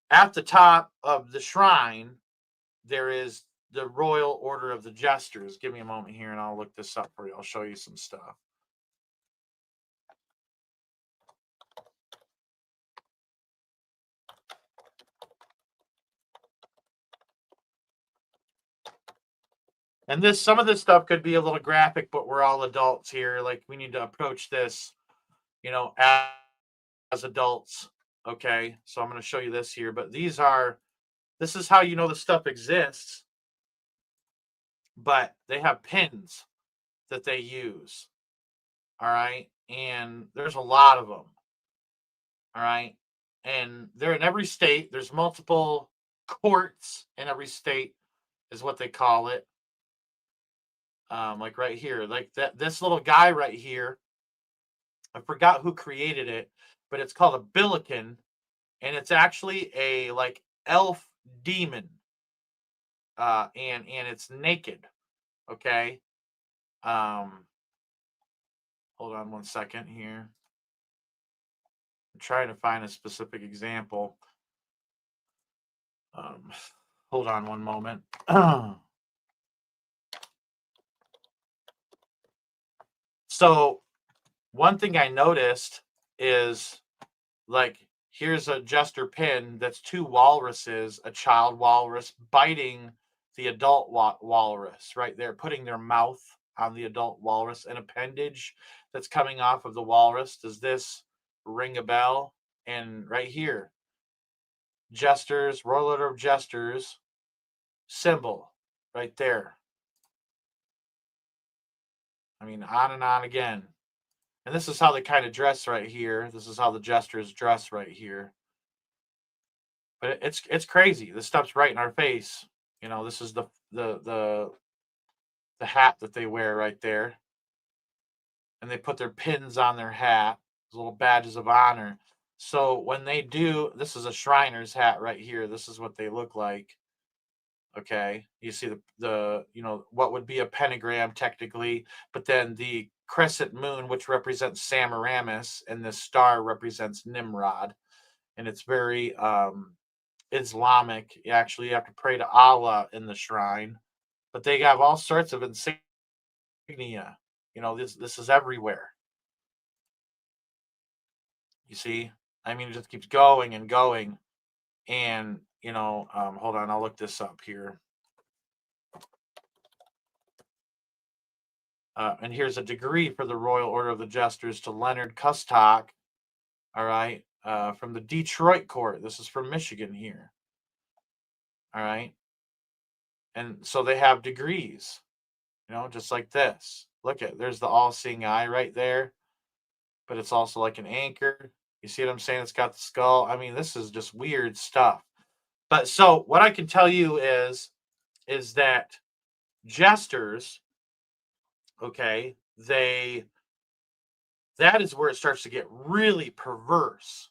At the top of the shrine, there is the Royal Order of the Jesters. Give me a moment here and I'll look this up for you. I'll show you some stuff. And some of this stuff could be a little graphic, but we're all adults here. Like, we need to approach this, as adults. Okay. So I'm going to show you this here, but this is how the stuff exists. But they have pins that they use. All right. And there's a lot of them. All right. And they're in every state. There's multiple courts in every state, is what they call it. Like right here, like this little guy right here. I forgot who created it, but it's called a Billiken, and it's actually a like elf demon. And it's naked. Okay. Hold on one second here. I'm trying to find a specific example. Hold on one moment. So one thing I noticed is, like, here's a jester pin that's two walruses, a child walrus biting the adult walrus right there, putting their mouth on the adult walrus, an appendage that's coming off of the walrus. Does this ring a bell? And right here, Jesters, Royal Order of Jesters symbol right there. I mean, on and on again. And this is how they kind of dress right here. This is how the Jesters dress right here. But it's crazy. This stuff's right in our face. This is the hat that they wear right there. And they put their pins on their hat, little badges of honor. So when they do, this is a Shriner's hat right here. This is what they look like. Okay. You see the what would be a pentagram technically, but then the crescent moon, which represents Samaramis, and the star represents Nimrod. And it's very Islamic. You actually have to pray to Allah in the shrine, but they have all sorts of insignia. This is everywhere. You see, I mean, it just keeps going and going. And hold on, I'll look this up here. And here's a degree for the Royal Order of the Jesters to Leonard Kustock. All right, from the Detroit court. This is from Michigan here. All right. And so they have degrees, just like this. Look at, there's the all-seeing eye right there, but it's also like an anchor. You see what I'm saying? It's got the skull. I mean, this is just weird stuff. But so what I can tell you is that jesters, okay, that is where it starts to get really perverse.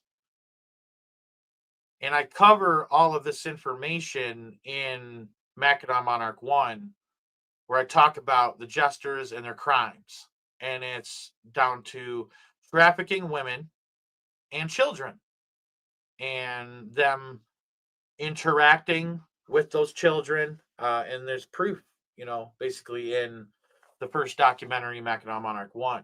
And I cover all of this information in Mackinac Monarch 1. where I talk about the jesters and their crimes. And it's down to trafficking women and children and them interacting with those children. And there's proof, basically in the first documentary, Mackinac Monarch 1.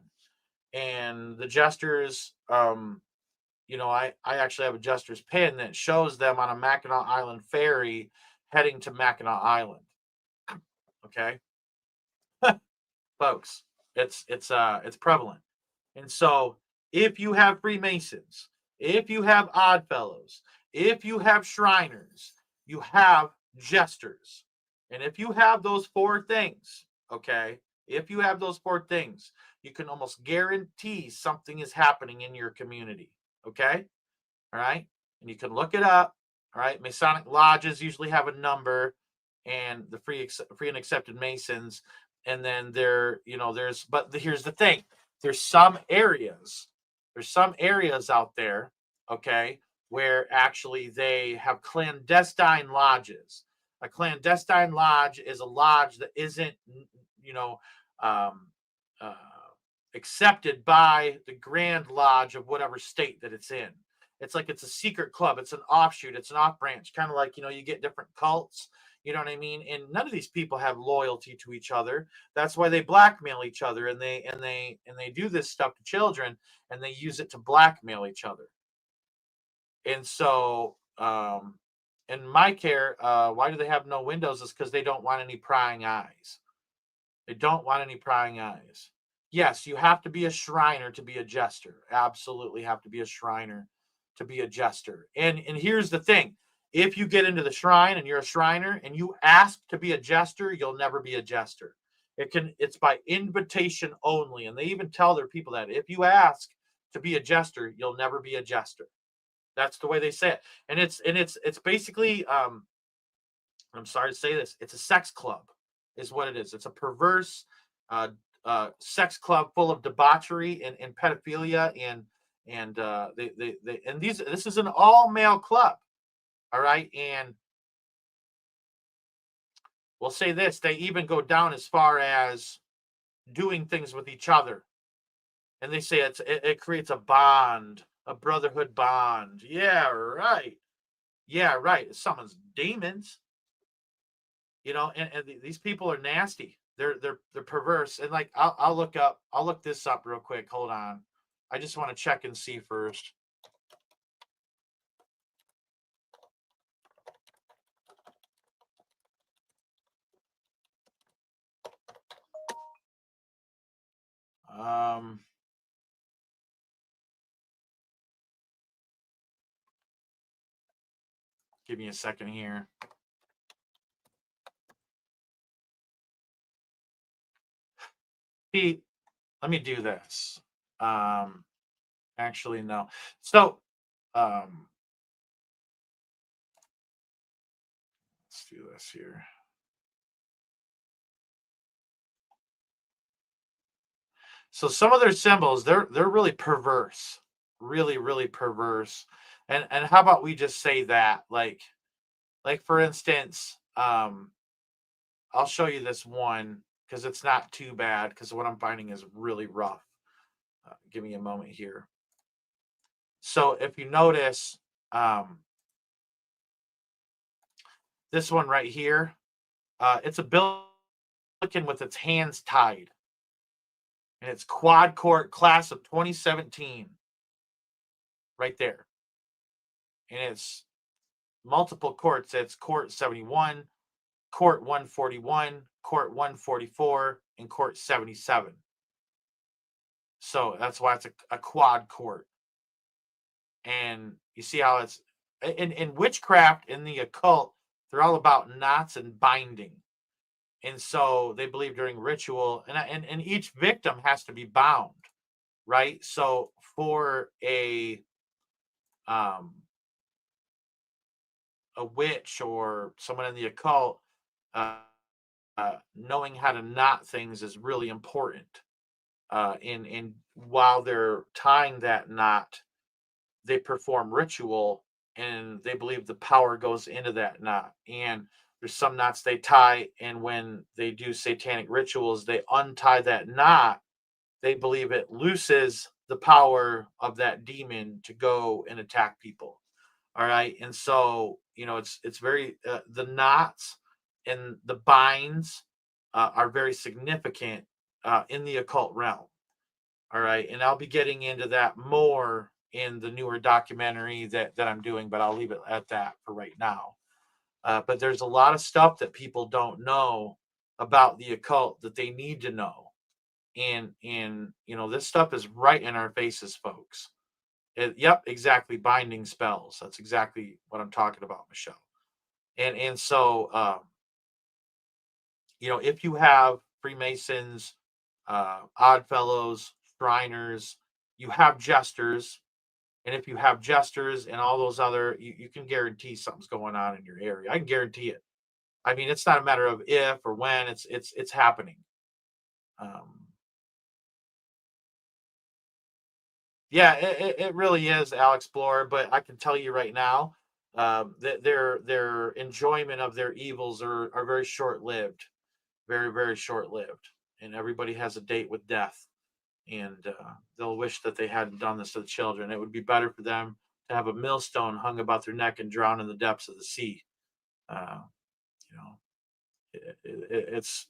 And the jesters, I actually have a jester's pin that shows them on a Mackinac Island ferry heading to Mackinac Island. Okay, folks, it's prevalent. And so if you have Freemasons, if you have Oddfellows, if you have Shriners, you have jesters. And if you have those four things, okay, if you have those four things, you can almost guarantee something is happening in your community. Okay. All right. And you can look it up. All right. Masonic lodges usually have a number, and the free and accepted Masons. And then but here's the thing. There's some areas out there, okay, where actually they have clandestine lodges. A clandestine lodge is a lodge that isn't, um, uh, accepted by the Grand Lodge of whatever state that it's in. It's like it's a secret club. It's an offshoot. It's an off branch, kind of like, you get different cults. You know what I mean? And none of these people have loyalty to each other. That's why they blackmail each other, and they do this stuff to children, and they use it to blackmail each other. And so, in my care, why do they have no windows? Is because they don't want any prying eyes. They don't want any prying eyes. Yes, you have to be a Shriner to be a jester. Absolutely have to be a Shriner to be a jester. And here's the thing. If you get into the shrine and you're a Shriner and you ask to be a jester, you'll never be a jester. It's by invitation only. And they even tell their people that if you ask to be a jester, you'll never be a jester. That's the way they say it. And it's basically, I'm sorry to say this, it's a sex club is what it is. It's a perverse sex club full of debauchery and pedophilia and this is an all male club. All right. And we'll say this, they even go down as far as doing things with each other. And they say it creates a bond, a brotherhood bond. Yeah, right. Yeah, right. Someone's demons. And these people are nasty. They're perverse. And like I'll look this up real quick. Hold on. I just want to check and see first. Give me a second here. Pete, let me do this. Actually, no. So, let's do this here. So some of their symbols, they're really perverse, really, really perverse. And how about we just say that, like for instance, I'll show you this one because it's not too bad because what I'm finding is really rough. Give me a moment here. So if you notice, this one right here, it's a Billiken with its hands tied. And it's quad court class of 2017. Right there. And it's multiple courts. It's court 71, court 141, court 144, and court 77. So that's why it's a quad court. And you see how it's in witchcraft, in the occult, they're all about knots and binding. And so they believe during ritual, and each victim has to be bound, right? So for a witch or someone in the occult, knowing how to knot things is really important. And while they're tying that knot, they perform ritual, and they believe the power goes into that knot. And There's some knots they tie, and when they do satanic rituals, they untie that knot. They believe it looses the power of that demon to go and attack people. All right, and so it's very the knots and the binds are very significant in the occult realm. All right, and I'll be getting into that more in the newer documentary that I'm doing, but I'll leave it at that for right now. But there's a lot of stuff that people don't know about the occult that they need to know, and this stuff is right in our faces, folks. Yep, exactly. Binding spells. That's exactly what I'm talking about, Michelle. And so if you have Freemasons, Odd Fellows, Shriners, you have jesters. And if you have jesters and all those other, you can guarantee something's going on in your area. I can guarantee it. I mean, it's not a matter of if or when. It's happening. Yeah, it really is, Alex Bloor. But I can tell you right now, that their enjoyment of their evils are very short lived, very very short lived, and everybody has a date with death, and they'll wish that they hadn't done this to the children. It would be better for them to have a millstone hung about their neck and drown in the depths of the sea. Uh, you know, it's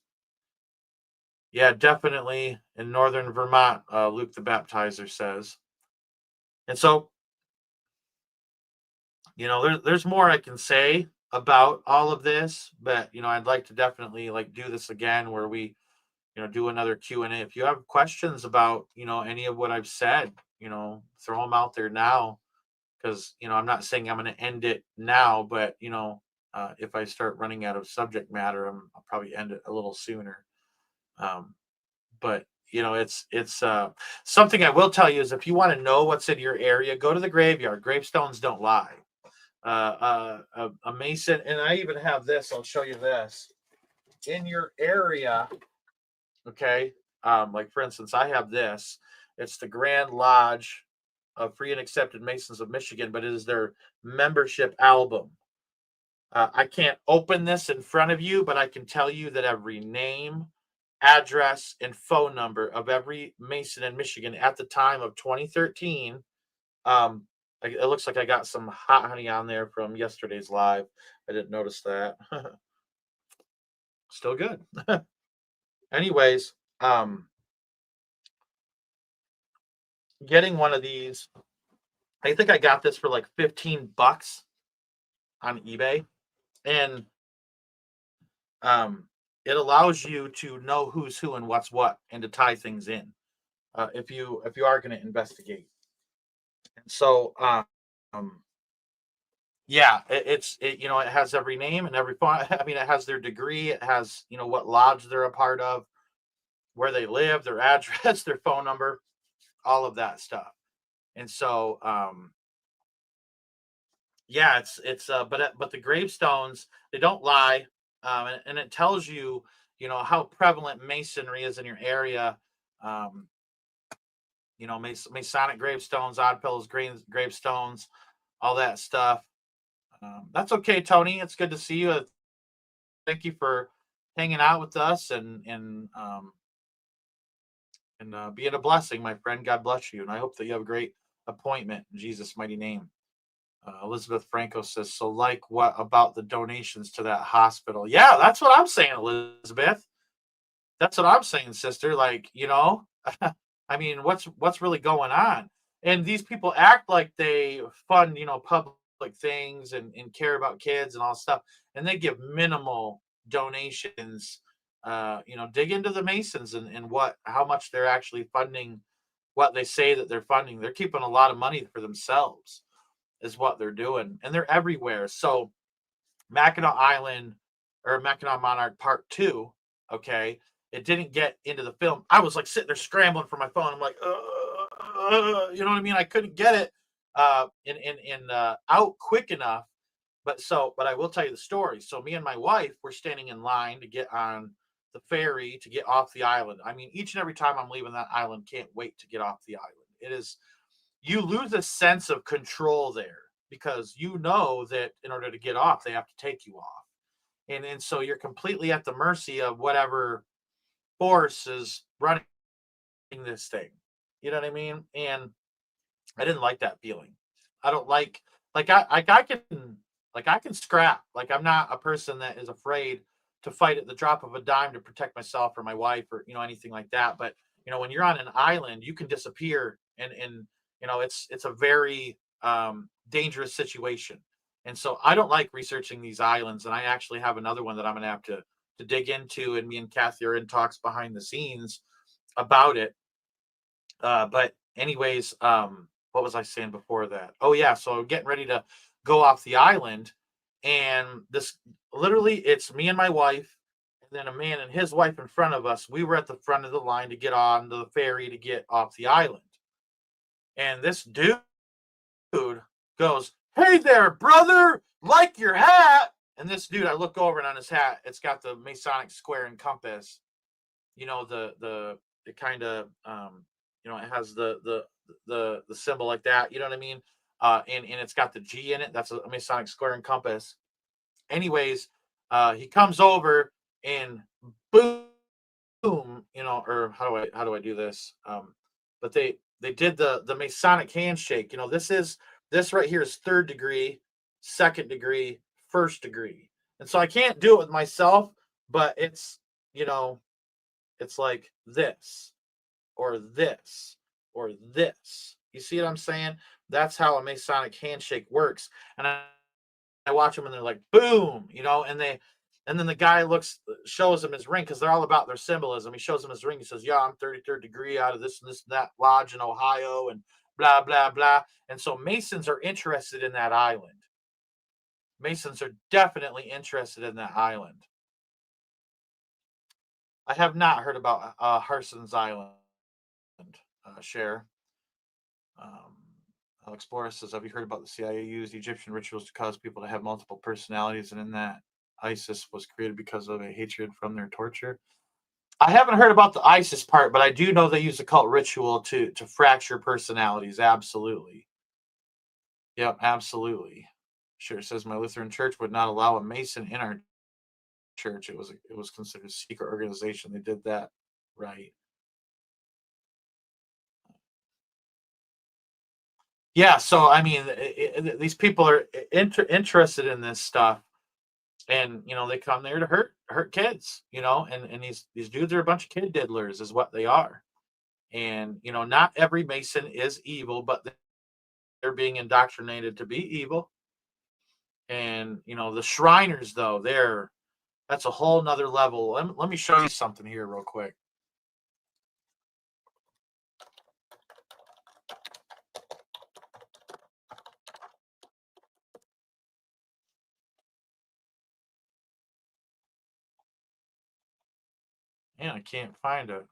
yeah, definitely in northern Vermont. Luke the Baptizer says, and so there's more I can say about all of this, but I'd like to definitely like do this again where we do another Q&A. If you have questions about any of what I've said, throw them out there now, because I'm not saying I'm going to end it now, but if I start running out of subject matter, I'll probably end it a little sooner. But it's something I will tell you is, if you want to know what's in your area, go to the graveyard. Gravestones don't lie. A Mason, and I even have this. I'll show you this in your area. Okay, like for instance, I have this. It's the Grand Lodge of Free and Accepted Masons of Michigan, but it is their membership album. I can't open this in front of you, but I can tell you that every name, address, and phone number of every Mason in Michigan at the time of 2013. It looks like I got some hot honey on there from yesterday's live. I didn't notice that. Still good. Anyways, getting one of these, I think I got this for like $15 on eBay, and it allows you to know who's who and what's what, and to tie things in if you are going to investigate. And so yeah, it has every name and every phone. I mean, it has their degree, it has what lodge they're a part of, where they live, their address, their phone number, all of that stuff. And so yeah, it's but the gravestones, they don't lie, and it tells you how prevalent masonry is in your area. Masonic gravestones, Odd Fellows gravestones, all that stuff. That's okay, Tony. It's good to see you. Thank you for hanging out with us and being a blessing, my friend. God bless you, and I hope that you have a great appointment in Jesus' mighty name. Elizabeth Franco says, so like what about the donations to that hospital? Yeah, that's what I'm saying, Elizabeth. That's what I'm saying, sister. Like, I mean, what's really going on? And these people act like they fund, public things and care about kids and all stuff, and they give minimal donations. Dig into the Masons and how much they're actually funding, what they say that they're funding. They're keeping a lot of money for themselves, is what they're doing, and they're everywhere. So Mackinac Island, or Mackinac Monarch Part 2, okay, it didn't get into the film. I was like sitting there scrambling for my phone. I'm like, you know what I mean? I couldn't get it out quick enough. But I will tell you the story. So me and my wife were standing in line to get on the ferry to get off the island. I mean, each and every time I'm leaving that island, can't wait to get off the island. It is, you lose a sense of control there, because that in order to get off, they have to take you off. And so you're completely at the mercy of whatever force is running this thing. You know what I mean? And I didn't like that feeling. I don't like I can I can scrap. Like I'm not a person that is afraid to fight at the drop of a dime to protect myself or my wife or anything like that. But when you're on an island, you can disappear, and it's a very dangerous situation. And so I don't like researching these islands, and I actually have another one that I'm gonna have to dig into, and me and Kathy are in talks behind the scenes about it. But anyways, what was I saying before that? Oh yeah, so getting ready to go off the island, and this literally it's me and my wife, and then a man and his wife in front of us. We were at the front of the line to get on the ferry to get off the island, and this dude goes, "Hey there, brother, like your hat." And this dude, I look over and on his hat, it's got the Masonic square and compass. It kind of it has the symbol like that. You know what I mean? And it's got the G in it. That's a Masonic square and compass. Anyways, he comes over and boom, or how do I do this? But they did the Masonic handshake. This right here is third degree, second degree, first degree, and so I can't do it with myself, but you know it's like this or this or this. You see what I'm saying? That's how a Masonic handshake works. And I watch them and they're like, boom, and then the guy shows him his ring because they're all about their symbolism. He shows him his ring. He says, yeah, I'm 33rd degree out of this and this and that lodge in Ohio and blah, blah, blah. And so Masons are interested in that island. Masons are definitely interested in that island. I have not heard about Harson's Island. Share. Explorer says, have you heard about the CIA used Egyptian rituals to cause people to have multiple personalities, and in that ISIS was created because of a hatred from their torture? I haven't heard about the ISIS part, but I do know they use occult ritual to fracture personalities. Absolutely. Yep, absolutely. Sure, says my Lutheran church would not allow a Mason in our church. It was considered a secret organization. They did that right. Yeah, so I mean, these people are interested in this stuff, and they come there to hurt kids, and these dudes are a bunch of kid diddlers, is what they are. And not every Mason is evil, but they're being indoctrinated to be evil. And the Shriners, though, that's a whole nother level. Let me show you something here real quick. Yeah, I can't find it.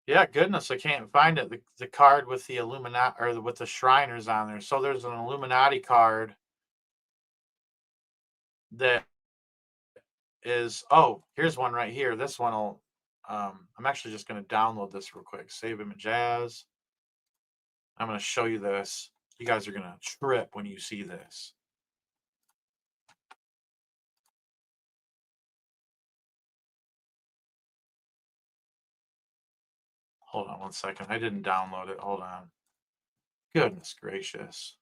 Yeah, goodness, I can't find it. The card with the Illuminati or with the Shriners on there. So there's an Illuminati card that is. Oh, here's one right here. This one will. I'm actually just going to download this real quick. Save image as. I'm going to show you this. You guys are going to trip when you see this. Hold on one second. I didn't download it. Hold on. Goodness gracious.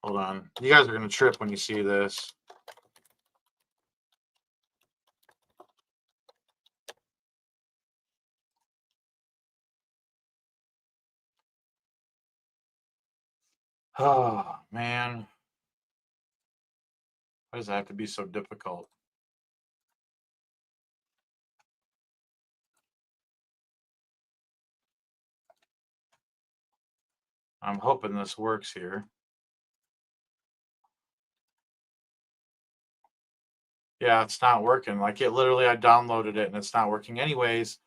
Hold on. You guys are going to trip when you see this. Oh, man. Why does that have to be so difficult? I'm hoping this works here. Yeah, it's not working. Like it literally, I downloaded it and it's not working anyways.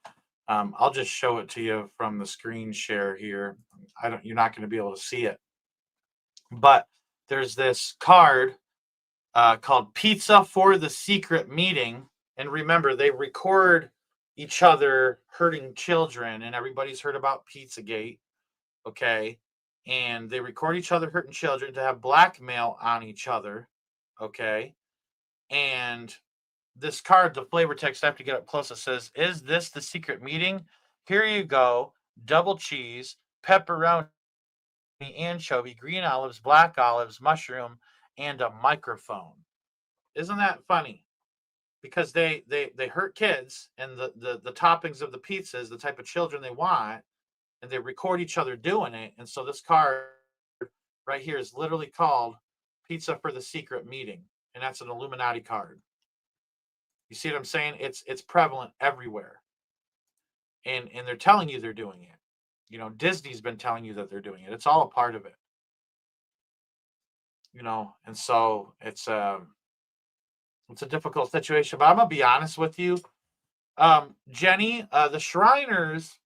I'll just show it to you from the screen share here. You're not going to be able to see it, but there's this card called Pizza for the Secret Meeting. And remember, they record each other hurting children, and everybody's heard about Pizzagate, okay? And they record each other hurting children to have blackmail on each other, okay? And this card, the flavor text, I have to get up close. It says, "Is this the secret meeting? Here you go. Double cheese, pepperoni, anchovy, green olives, black olives, mushroom, and a microphone." Isn't that funny? Because they hurt kids, and the toppings of the pizza is the type of children they want, and they record each other doing it. And so this card right here is literally called Pizza for the Secret Meeting, and that's an Illuminati card. You see what I'm saying? It's prevalent everywhere, and they're telling you they're doing it. You know, Disney's been telling you that they're doing it. It's all a part of it. You know, and so it's a difficult situation. But I'm gonna be honest with you, Jenny, the Shriners,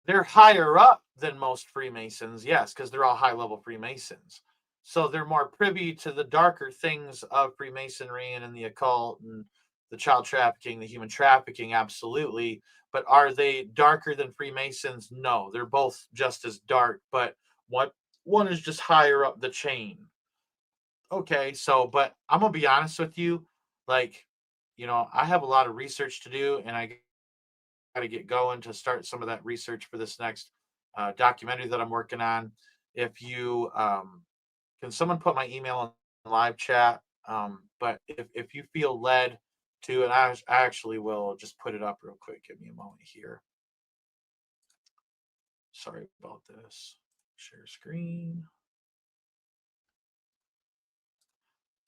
they're higher up than most Freemasons, yes, because they're all high-level Freemasons. So they're more privy to the darker things of Freemasonry and in the occult and the child trafficking, the human trafficking, absolutely. But are they darker than Freemasons? No, they're both just as dark, but what one is just higher up the chain. Okay, so but I'm gonna be honest with you, like, I have a lot of research to do, and I got to get going to start some of that research for this next documentary that I'm working on. If you can, someone put my email in live chat. But if you feel led to, and I actually will just put it up real quick. Give me a moment here. Sorry about this. Share screen.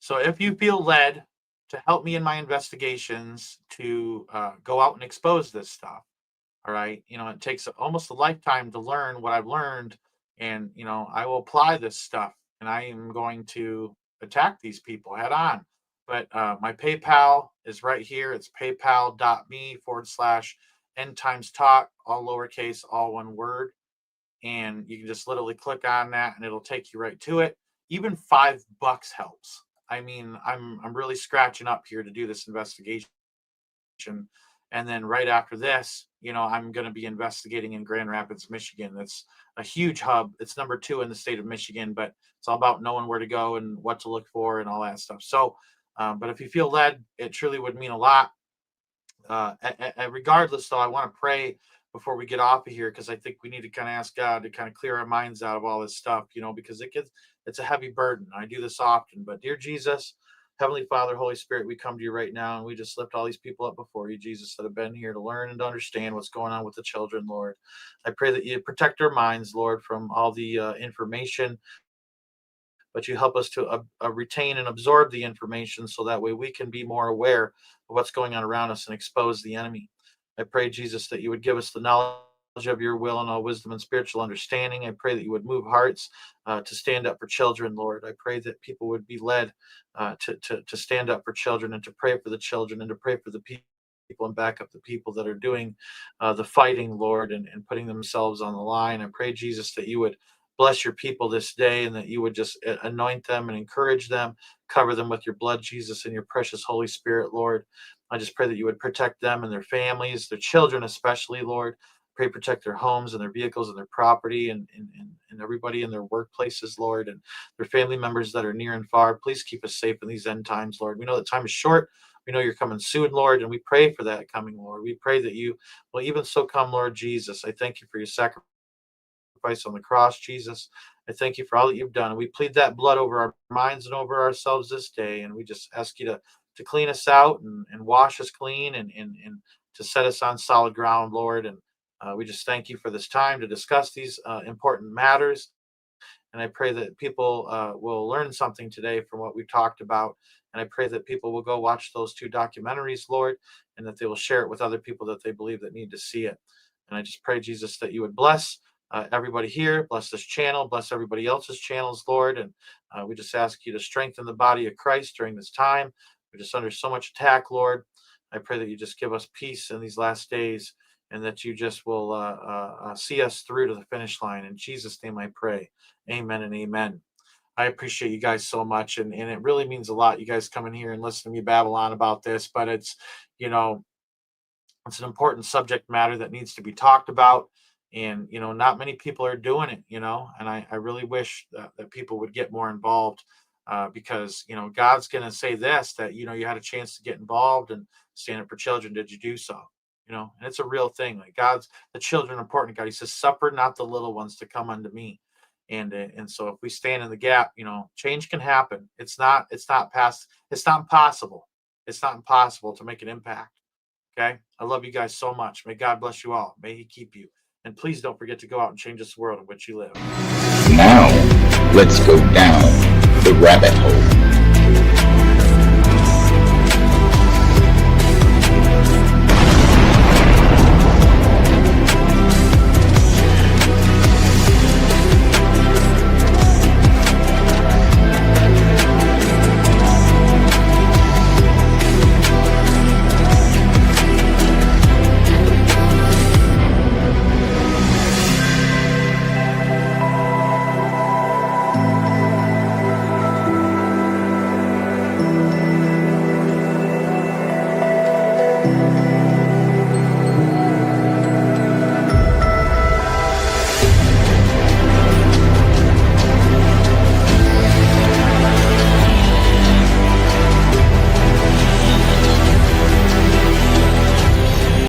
So if you feel led to help me in my investigations to go out and expose this stuff, all right, it takes almost a lifetime to learn what I've learned, and I will apply this stuff, and I am going to attack these people head on. But my PayPal is right here. It's paypal.me/end times talk, all lowercase, all one word. And you can just literally click on that and it'll take you right to it. Even $5 helps. I mean, I'm really scratching up here to do this investigation. And then right after this, I'm going to be investigating in Grand Rapids, Michigan. That's a huge hub. It's number 2 in the state of Michigan, but it's all about knowing where to go and what to look for and all that stuff. So, but if you feel led, it truly would mean a lot. Regardless, though, I want to pray before we get off of here, because I think we need to kind of ask God to kind of clear our minds out of all this stuff, because it's a heavy burden. I do this often, but dear Jesus, Heavenly Father, Holy Spirit, we come to you right now, and we just lift all these people up before you, Jesus, that have been here to learn and to understand what's going on with the children, Lord. I pray that you protect their minds, Lord, from all the information, but you help us to retain and absorb the information so that way we can be more aware of what's going on around us and expose the enemy. I pray, Jesus, that you would give us the knowledge of your will and all wisdom and spiritual understanding. I pray that you would move hearts to stand up for children, Lord. I pray that people would be led to stand up for children and to pray for the children and to pray for the people and back up the people that are doing the fighting, Lord, and putting themselves on the line. I pray, Jesus, that you would bless your people this day and that you would just anoint them and encourage them, cover them with your blood, Jesus, and your precious Holy Spirit, Lord. I just pray that you would protect them and their families, their children especially, Lord. Pray protect their homes and their vehicles and their property and everybody in their workplaces, Lord, and their family members that are near and far. Please keep us safe in these end times, Lord. We know that time is short. We know you're coming soon, Lord, and we pray for that coming, Lord. We pray that you will even so come, Lord Jesus. I thank you for your sacrifice on the cross, Jesus. I thank you for all that you've done. And we plead that blood over our minds and over ourselves this day. And we just ask you to clean us out and wash us clean and to set us on solid ground, Lord. And we just thank you for this time to discuss these important matters. And I pray that people will learn something today from what we've talked about. And I pray that people will go watch those 2 documentaries, Lord, and that they will share it with other people that they believe that need to see it. And I just pray, Jesus, that you would bless everybody here, bless this channel, bless everybody else's channels, Lord. And we just ask you to strengthen the body of Christ during this time. We're just under so much attack, Lord. I pray that you just give us peace in these last days and that you just will see us through to the finish line. In Jesus' name I pray. Amen and amen. I appreciate you guys so much, and it really means a lot. You guys come in here and listen to me babble on about this, but it's, you know, it's an important subject matter that needs to be talked about, and not many people are doing it. And I really wish that people would get more involved, because God's going to say this, that you had a chance to get involved and stand up for children. Did you do so? And it's a real thing. Like, the children are important to God. He says, suffer not the little ones to come unto me. And so if we stand in the gap, change can happen. It's not impossible. It's not impossible to make an impact. Okay. I love you guys so much. May God bless you all. May he keep you. And please don't forget to go out and change this world in which you live. Now, let's go down the rabbit hole.